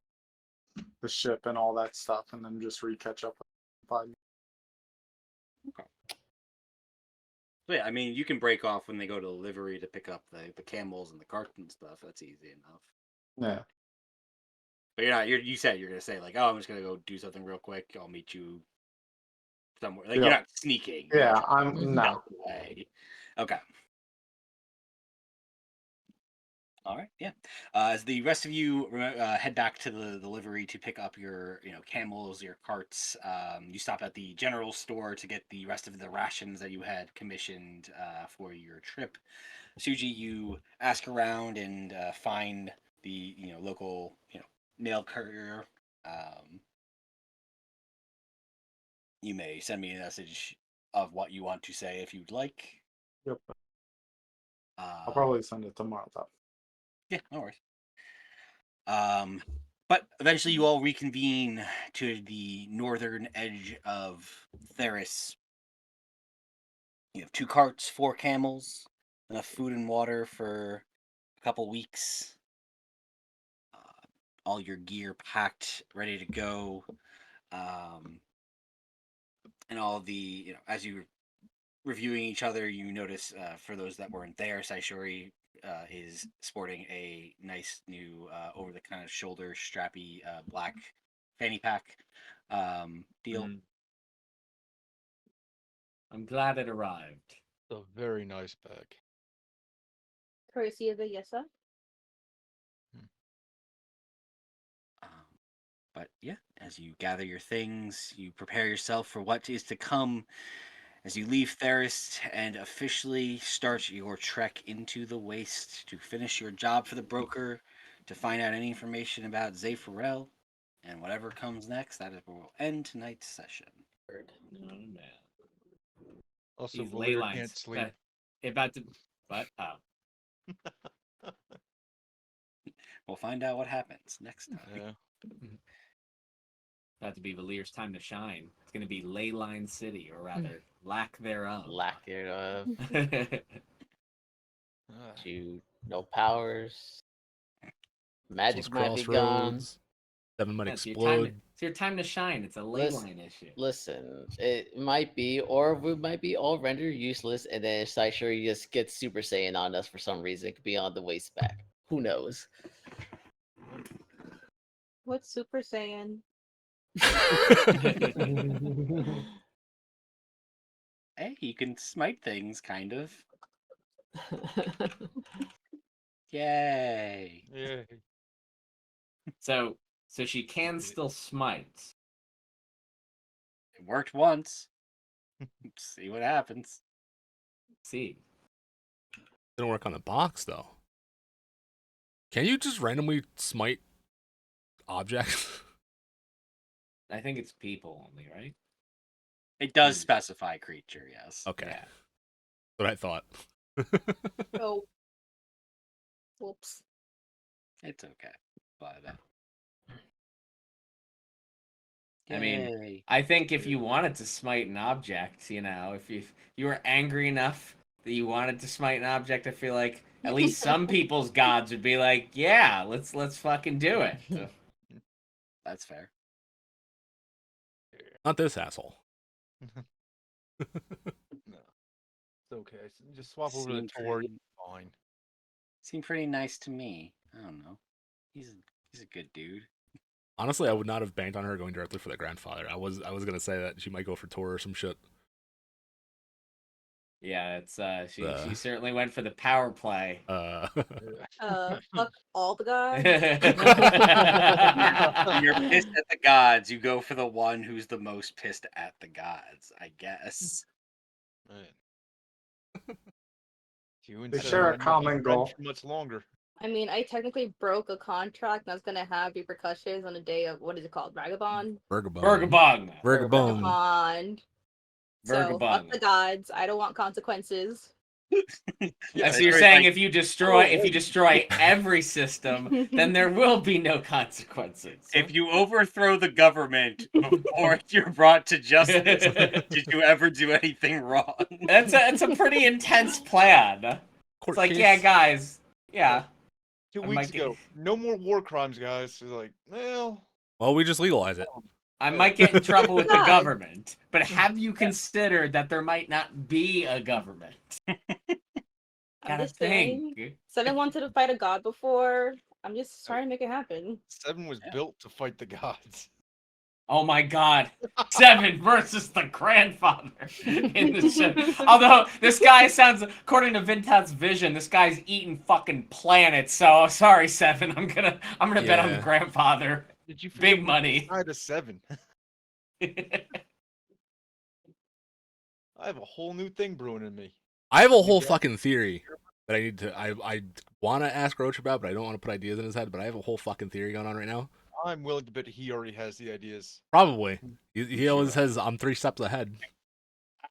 ship and all that stuff, and then just catch up. So yeah, I mean, you can break off when they go to the livery to pick up the camels and the carts and stuff. That's easy enough. Yeah. But you're not. You said you're gonna say like, oh, I'm just gonna go do something real quick. I'll meet you somewhere. Like Yeah. you're not sneaking. You're Yeah, not trying I'm to no. stealth away. Okay. All right. Yeah. As the rest of you head back to the livery to pick up your camels, your carts, you stop at the general store to get the rest of the rations that you had commissioned for your trip. Suji, you ask around and find the local mail courier. You may send me a message of what you want to say if you'd like. Yep. I'll probably send it tomorrow though. Yeah, no worries. But eventually you all reconvene to the northern edge of Theris. You have 2 carts, 4 camels, enough food and water for a couple weeks. All your gear packed, ready to go. And all the, as you reviewing each other, you notice for those that weren't there, Saishori is sporting a nice new over the kind of shoulder strappy black fanny pack deal. I'm glad it arrived. It's a very nice bag. Courtesy of the Yesa. But yeah, as you gather your things, you prepare yourself for what is to come as you leave Theris and officially start your trek into the waste to finish your job for the broker, to find out any information about Zayfarel, and whatever comes next, that is where we'll end tonight's session. Oh man. Also, These Valir ley lines. can't sleep. About to what? Oh. We'll find out what happens next time. Yeah. About to be Valir's time to shine. It's going to be Leyline City, or rather, lack thereof. Lack thereof. Ah. No powers. Magic Close might be gone. crossroads. 7 might It's explode. your time to shine. It's a Leyline issue. Listen, it might be, or we might be all rendered useless, and then Saishuri just gets Super Saiyan on us for some reason. It could be on the waist back. Who knows? What's Super Saiyan? Hey, you can smite things, kind of. Yay! Yeah. So she can still smite. It worked once. See what happens. See. Didn't work on the box though. Can you just randomly smite objects? I think it's people only, right? It does specify creature, yes. Okay. Yeah. What I thought. Oh. Whoops. It's okay. But I mean, yay. I think if you wanted to smite an object, if you were angry enough that you wanted to smite an object, I feel like at least some people's gods would be like, yeah, let's fucking do it. So, That's fair. Not this asshole. No. It's okay. Just swap over to Seemed Tor. pretty- Fine. Seemed pretty nice to me. I don't know. He's a good dude. Honestly, I would not have banked on her going directly for the grandfather. I was gonna say that she might go for Tor or some shit. yeah, it's she certainly went for the power play. Fuck all the guys. When you're pissed at the gods, you go for the one who's the most pissed at the gods, I guess. Right. You They share a common goal. Much longer. I mean, I technically broke a contract that's gonna have repercussions on the day of what is it called? Vagabond? Vagabond. Vagabond. Vagabond. So fuck Vagabond. the gods. I don't want consequences. Yeah, So it's you're very saying like- if you destroy every system, then there will be no consequences. If you overthrow the government before you're brought to justice, did you ever do anything wrong? That's a pretty intense plan. It's Court like, case. yeah, guys, yeah. 2 I weeks might get- ago, no more war crimes, guys. It's like, well, Well, we just legalize it. I might get in trouble with the God. government, but have you considered that there might not be a government? I'm Gotta just saying. think. 7 wanted to fight a god before. I'm just trying to make it happen. 7 was Yeah. built to fight the gods. Oh my god. 7 versus the grandfather in the show. Although this guy sounds, according to Vintat's vision, this guy's eating fucking planets. So sorry, 7. I'm gonna bet on the Yeah. grandfather. Did you forget Big we money. died to 7? I have a whole new thing brewing in me. I have a You whole got- fucking theory that I need to. I want to ask Roach about, but I don't want to put ideas in his head. But I have a whole fucking theory going on right now. I'm willing to bet he already has the ideas. Probably. He Sure. always says I'm 3 steps ahead.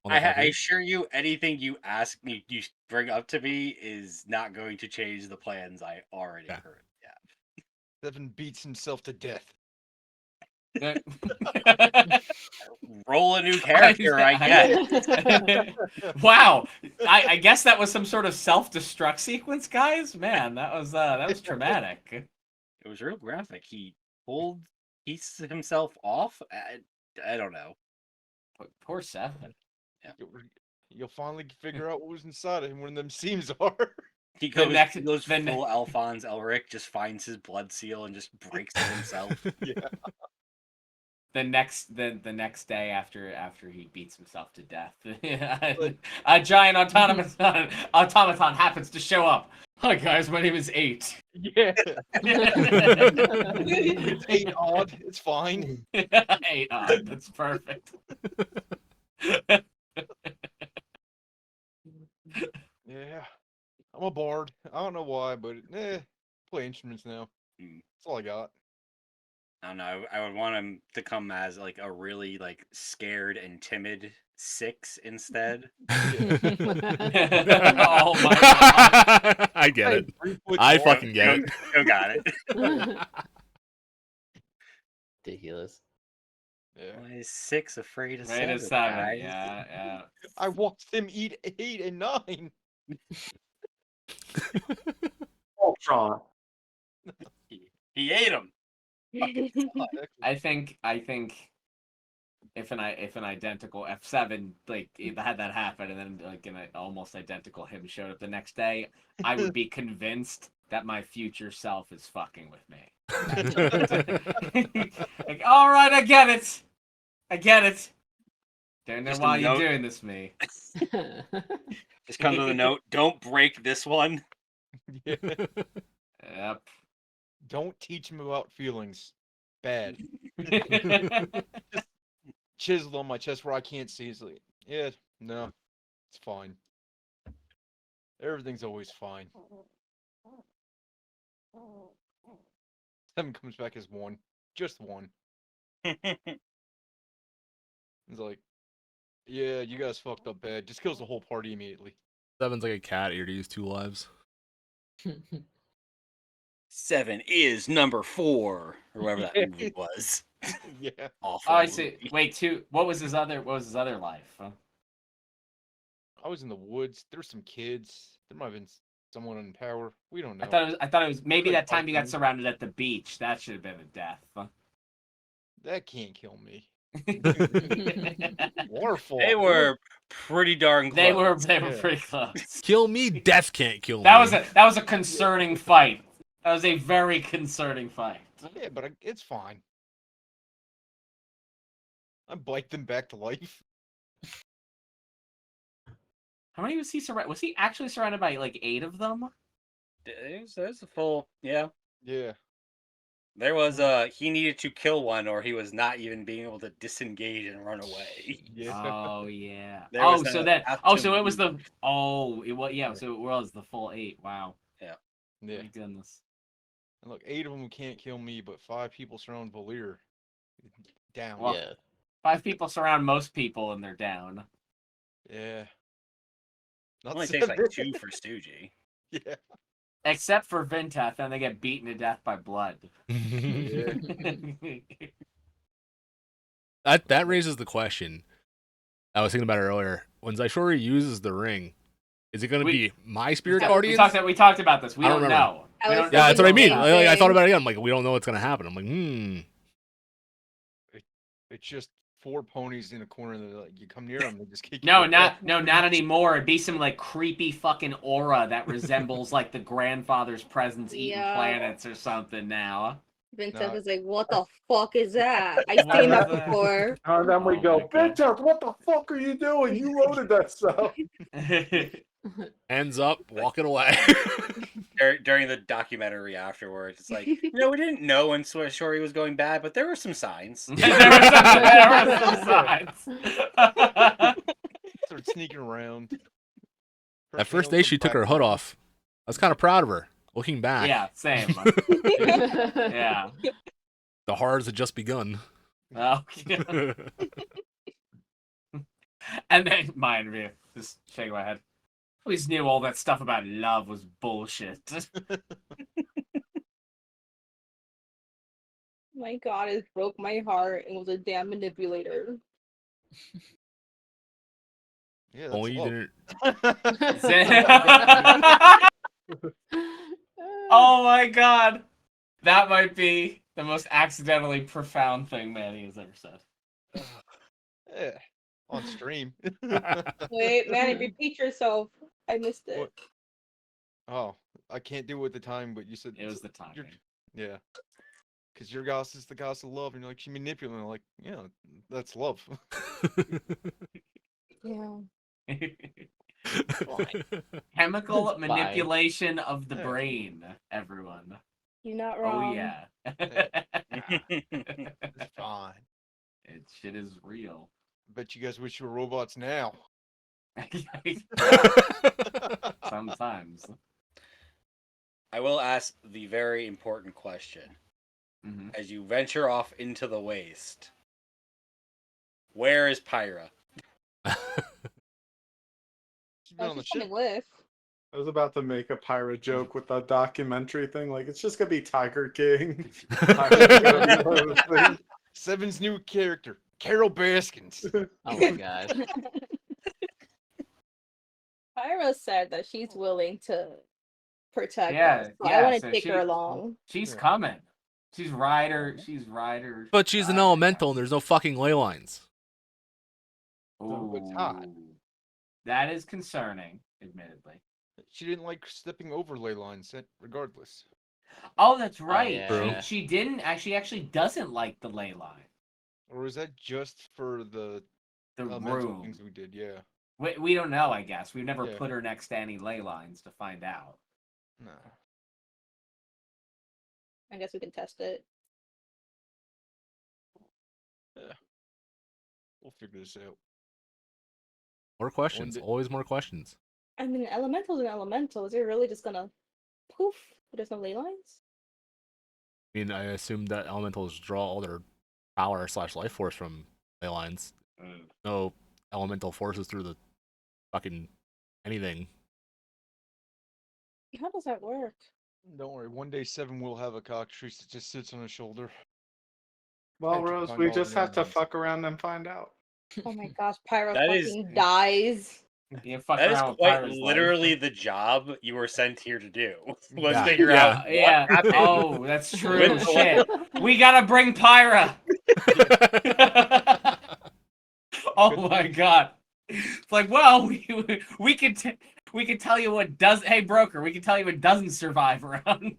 I Motherfucker. assure you, anything you ask me, you bring up to me, is not going to change the plans I already Yeah. heard. Yeah. 7 beats himself to death. Roll a new character, I guess. Wow. I guess that was some sort of self-destruct sequence, guys. Man, that was traumatic. It was real graphic. He pulled himself off. I don't know. Poor 7. You'll finally figure out what was inside of him when them seams are. He goes, next- he goes the ne- full Alphonse Elric, just finds his blood seal and just breaks it himself. Yeah. The next day after he beats himself to death, a giant automaton happens to show up. Hi guys, my name is 8. Yeah. It's 8 odd. It's fine. 8 odd. That's perfect. Yeah. I'm a bard. I don't know why, but play instruments now. That's all I got. I don't know. I would want him to come as like a really like scared and timid 6 instead. Oh my god. I get it. 3 foot I tall. fucking get it. Still got it. Ridiculous. Yeah. Why is 6 afraid of Right 7? at 7. guys? Yeah. I watched him eat 8 and 9. Ultron. He ate him. I think if an identical F7 like had that happen and then like an almost identical him showed up the next day, I would be convinced that my future self is fucking with me. Like, all right, I get it. Don't know Just a why you're note. doing this, me. Just come to the note. Don't break this one. Yeah. Yep. Don't teach him about feelings. Bad. Chisel on my chest where I can't see easily. Yeah, no. It's fine. Everything's always fine. 7 comes back as 1. Just 1. It's like, yeah, you guys fucked up bad. Just kills the whole party immediately. 7's like a cat. You're to use 2 lives. 7 is number 4, or whatever that movie was. Yeah. Awful. Oh, I see. movie. Wait, 2. What was his other life? Huh? I was in the woods. There's some kids. There might have been someone in power. We don't know. I thought it was maybe Like that time you got Vikings. surrounded at the beach. That should have been a death. Huh? That can't kill me. Waterfall. They were pretty darn close. They were Yeah. pretty close. Kill me, death can't kill That me. was a concerning fight. That was a very concerning fight. Yeah, but it's fine. I bite them back to life. How many was he surrounded? Was he actually surrounded by like 8 of them? There's a full, yeah. Yeah. There was he needed to kill one, or he was not even being able to disengage and run away. Yeah. Oh yeah. There Oh, was so a that. path Oh, to so it was the. leave. Oh, it was yeah. So it was the full 8. Wow. yeah. My goodness. And look, 8 of them can't kill me, but 5 people surround Valir. Down. Well- Yeah. 5 people surround most people and they're down. Yeah. Not Only takes like 7. 2 for Stoogie. Yeah. Except for Vinteth, and they get beaten to death by blood. Yeah. That raises the question. I was thinking about it earlier. When Zaishori uses the ring, is it going to We- be my spirit we guardians? talked about this. We I don't don't know. remember. I We was don't Yeah, that's what I mean. Same Like, I thought thing. about it again. I'm like, we don't know what's going to happen. I'm like, It's just 4 ponies in a corner that like you come near them, they just kick you. No, in the not butt. anymore. It'd be some like creepy fucking aura that resembles like the grandfather's presence eating Yeah. planets or something now. Vincent No. is like, what the fuck is that? I What seen was that that? before. And then we Oh go, my God. Vincent, what the fuck are you doing? You loaded that stuff. hands up, walking away. During the documentary afterwards, it's like, we didn't know when Shori was going bad, but there were some signs. there were some signs. Start sneaking around. Her That first tail's day a she took her black hood belt. off. I was kind of proud of her. Looking back, Yeah, same. Yeah. the horrors had just begun. Oh, yeah. And then my interview, just shaking my head. I always knew all that stuff about love was bullshit. My god, it broke my heart and was a damn manipulator. Yeah, that's Only you love. didn't. Oh my god. That might be the most accidentally profound thing Manny has ever said. Yeah, on stream. Wait, Manny, repeat yourself. I missed it. What? Oh, I can't do it at the time, but you said It was the you're- timing. Yeah, because your goss is the goss of love, and you're like she manipulating. Like, yeah, that's love. Yeah. Chemical Fine. manipulation of the Yeah. brain, everyone. You're not Oh wrong. yeah. It's fine. It shit is real. Bet you guys wish you were robots now. Sometimes. I will ask the very important question. Hmm. As you venture off into the waste, where is Pyra? She's been Oh, on the she's coming ship. with. I was about to make a pirate joke with that documentary thing. Like, it's just gonna be Tiger King. Pirate's gonna be one of those things. Seven's new character, Carol Baskins. Oh my god. Pyra said that she's willing to protect Yeah, us. So I yeah, want to so take she- her along. She's Yeah. coming. She's rider. But she's an elemental and there's no fucking ley lines. So it's hot. Ooh. That is concerning, admittedly. She didn't like stepping over ley lines, regardless. Oh, that's right. yeah. She didn't. She actually doesn't like the ley line. Or was that just for the The elemental room. things we did? Yeah. We don't know. I guess we've never Yeah. put her next to any ley lines to find out. No. I guess we can test it. We'll figure this out. More questions. day- Always more questions. I mean, an elemental's an elemental. Is it really just gonna poof? There's no ley lines? I mean, I assume that elementals draw all their power / life force from ley lines. No elemental forces through the fucking anything. How does that work? Don't worry. One day, Seven will have a cockatrice that just sits on his shoulder. Well, Tried to Rose, find we all just the have to names. fuck around and find out. Oh my gosh, Pyra That is- fucking dies. You fuck That is around with quite Pyra's life. literally the job you were sent here to do. Was Yeah. figure Yeah, out yeah. what happened. Oh, that's true. With the Shit. We gotta bring Pyra. Oh my god. It's like, well, we could tell you what does. Hey, broker, we can tell you what doesn't survive around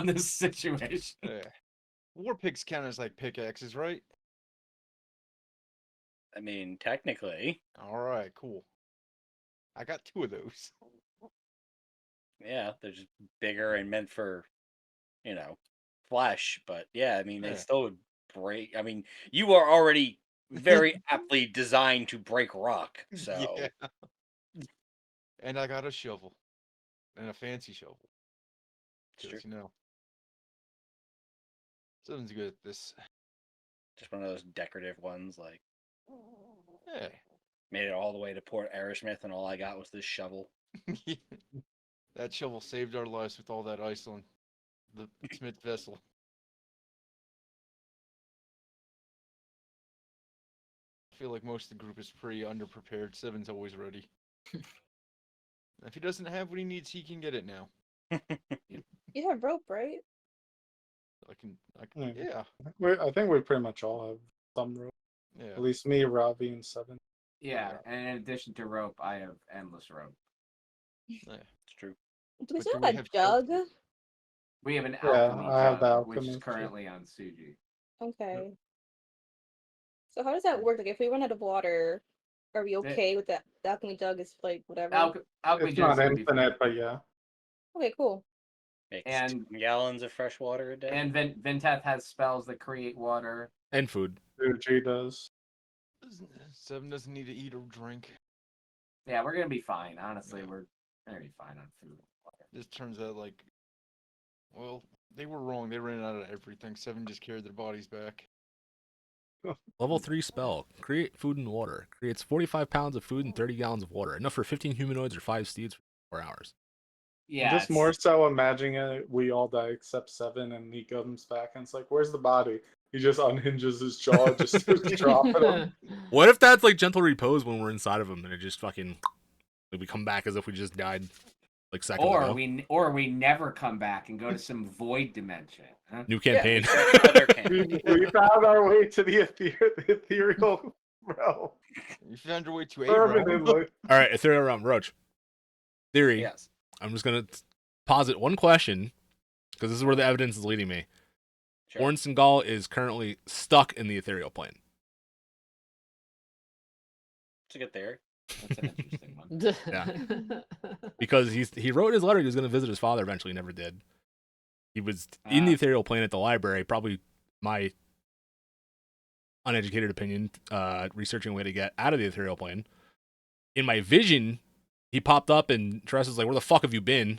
this situation. Yeah. War pigs count as like pickaxes, right? I mean, technically, All right, cool. I got 2 of those. yeah, they're just bigger and meant for, flesh. But yeah, I mean, they Yeah. still would break. I mean, you are already very aptly designed to break rock. So Yeah. And I got a shovel. And a fancy shovel. Sure. Because, Seven's good at this. just one of those decorative ones, like Hey. Made it all the way to Port Aerosmith, and all I got was this shovel. That shovel saved our lives with all that ice on the Smith vessel. I feel like most of the group is pretty underprepared. Seven's always ready. If he doesn't have what he needs, he can get it now. You have rope, right? I can, yeah. I think we pretty much all have some rope. Yeah. At least me, Robbie, and Seven. Yeah, and in addition to rope, I have endless rope. Yeah. It's true. Do we But still do we have a have jug? shelter? We have an Yeah, alchemy I have the jug, which is alchemy, too. currently on Suji. Okay. So how does that work? Like, if we run out of water, are we okay with that? The alchemy jug is like whatever. Alchemy It's jug is not gonna be fine. infinite, but yeah. Okay, cool. Makes And- 10 gallons of fresh water a day. And Venteth has spells that create water. And food. Suji does. Seven doesn't need to eat or drink. Yeah, we're gonna be fine. Honestly, Yeah. we're gonna be fine on food and water. This turns out like, well, they were wrong. They ran out of everything. Seven just carried their bodies back. Level 3 spell. Create food and water. Creates 45 pounds of food and 30 gallons of water. Enough for 15 humanoids or 5 steeds for 4 hours. Yeah, Just it's- more so imagining it, we all die except Seven, and he comes back, and it's like, where's the body? He just unhinges his jaw, just starts dropping him. What if that's like gentle repose when we're inside of him and it just fucking like we come back as if we just died like seconds ago? Or we never come back and go to some void dimension. Huh? New campaign. Other campaign. We found our way to the ethereal realm. You found your way to a realm. Permanently. All right, ethereal realm. Roach. Theory. Yes. I'm just gonna posit one question because this is where the evidence is leading me. Sure. Ornstein is currently stuck in the ethereal plane. It's a good theory. That's an interesting one. Yeah. Because he wrote his letter he was going to visit his father, eventually never did. He was in the ethereal plane at the library, probably my uneducated opinion, researching a way to get out of the ethereal plane. In my vision, he popped up and Teresa's like, where the fuck have you been?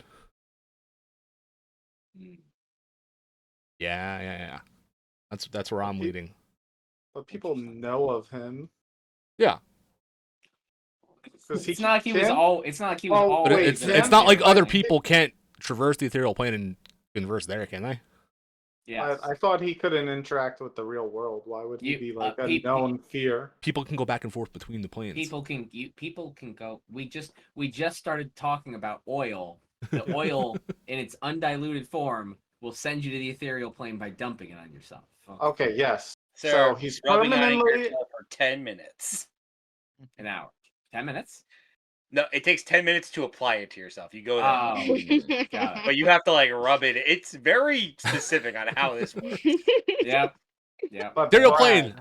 Hmm. Yeah. That's where I'm leading. But people know of him. Yeah. Because It's not like he was all. It's not like he was Oh, always. But wait, it's Sam- not like other but- people can't traverse the ethereal plane and converse there, can they? Yes. I thought he couldn't interact with the real world. Why would he You- be like a peop- known fear? People can go back and forth between the planes. People can go. We just started talking about oil. The oil in its undiluted form will send you to the ethereal plane by dumping it on yourself. Okay, yes. So he's rubbing on permanently. yourself for 10 minutes. An hour. 10 minutes? No, it takes 10 minutes to apply it to yourself. You go there, Oh, got it. but you have to like rub it. It's very specific on how this works. Yep. But Ethereal Brad, plane.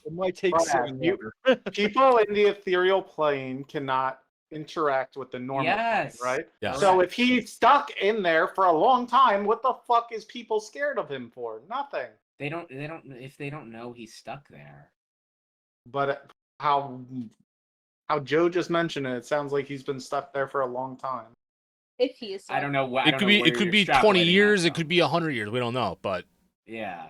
It might take Brad, seven you- water. people in the ethereal plane cannot interact with the normal Yes. plane, right? Yeah. So if he's stuck in there for a long time, what the fuck is people scared of him for? Nothing. They don't if they don't know he's stuck there. But how Joe just mentioned it, it sounds like he's been stuck there for a long time. If he is. I don't know what It could be 20 years, it could be 100 years. We don't know, but Yeah.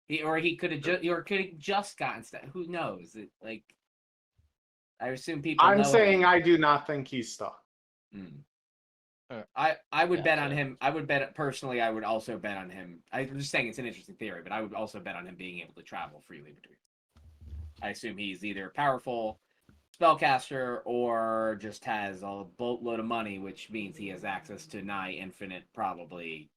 He could have just gotten stuck. Who knows? I assume people I'm know saying him. I do not think he's stuck. I would Yeah, bet on same. him. I would bet personally. I would also bet on him. I'm just saying it's an interesting theory, but I would also bet on him being able to travel freely between. I assume he's either a powerful spellcaster or just has a boatload of money, which means he has access to nigh infinite, probably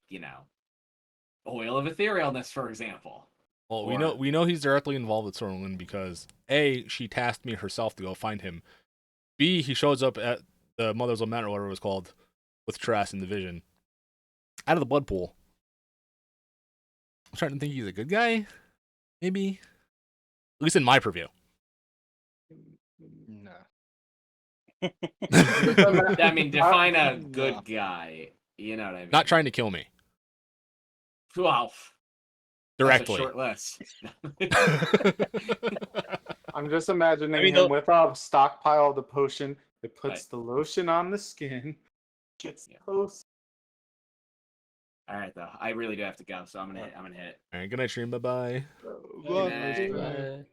oil of etherealness, for example. well, Or- we know he's directly involved with Sorlin because A, she tasked me herself to go find him. B, he shows up at the Mother's Lament or whatever it was called with Trass in the vision. Out of the blood pool. I'm starting to think he's a good guy. Maybe. At least in my purview. Nah. I mean, define a Nah. good guy. You know what I mean? Not trying to kill me. Well, Directly. That's a short list. I'm just imagining I mean, him the- with a stockpile of the potion. It puts Right. the lotion on the skin. Gets Yeah. close. All right, though. I really do have to go, so I'm gonna hit. All right, good night, stream. Bye-bye. Good night. Bye.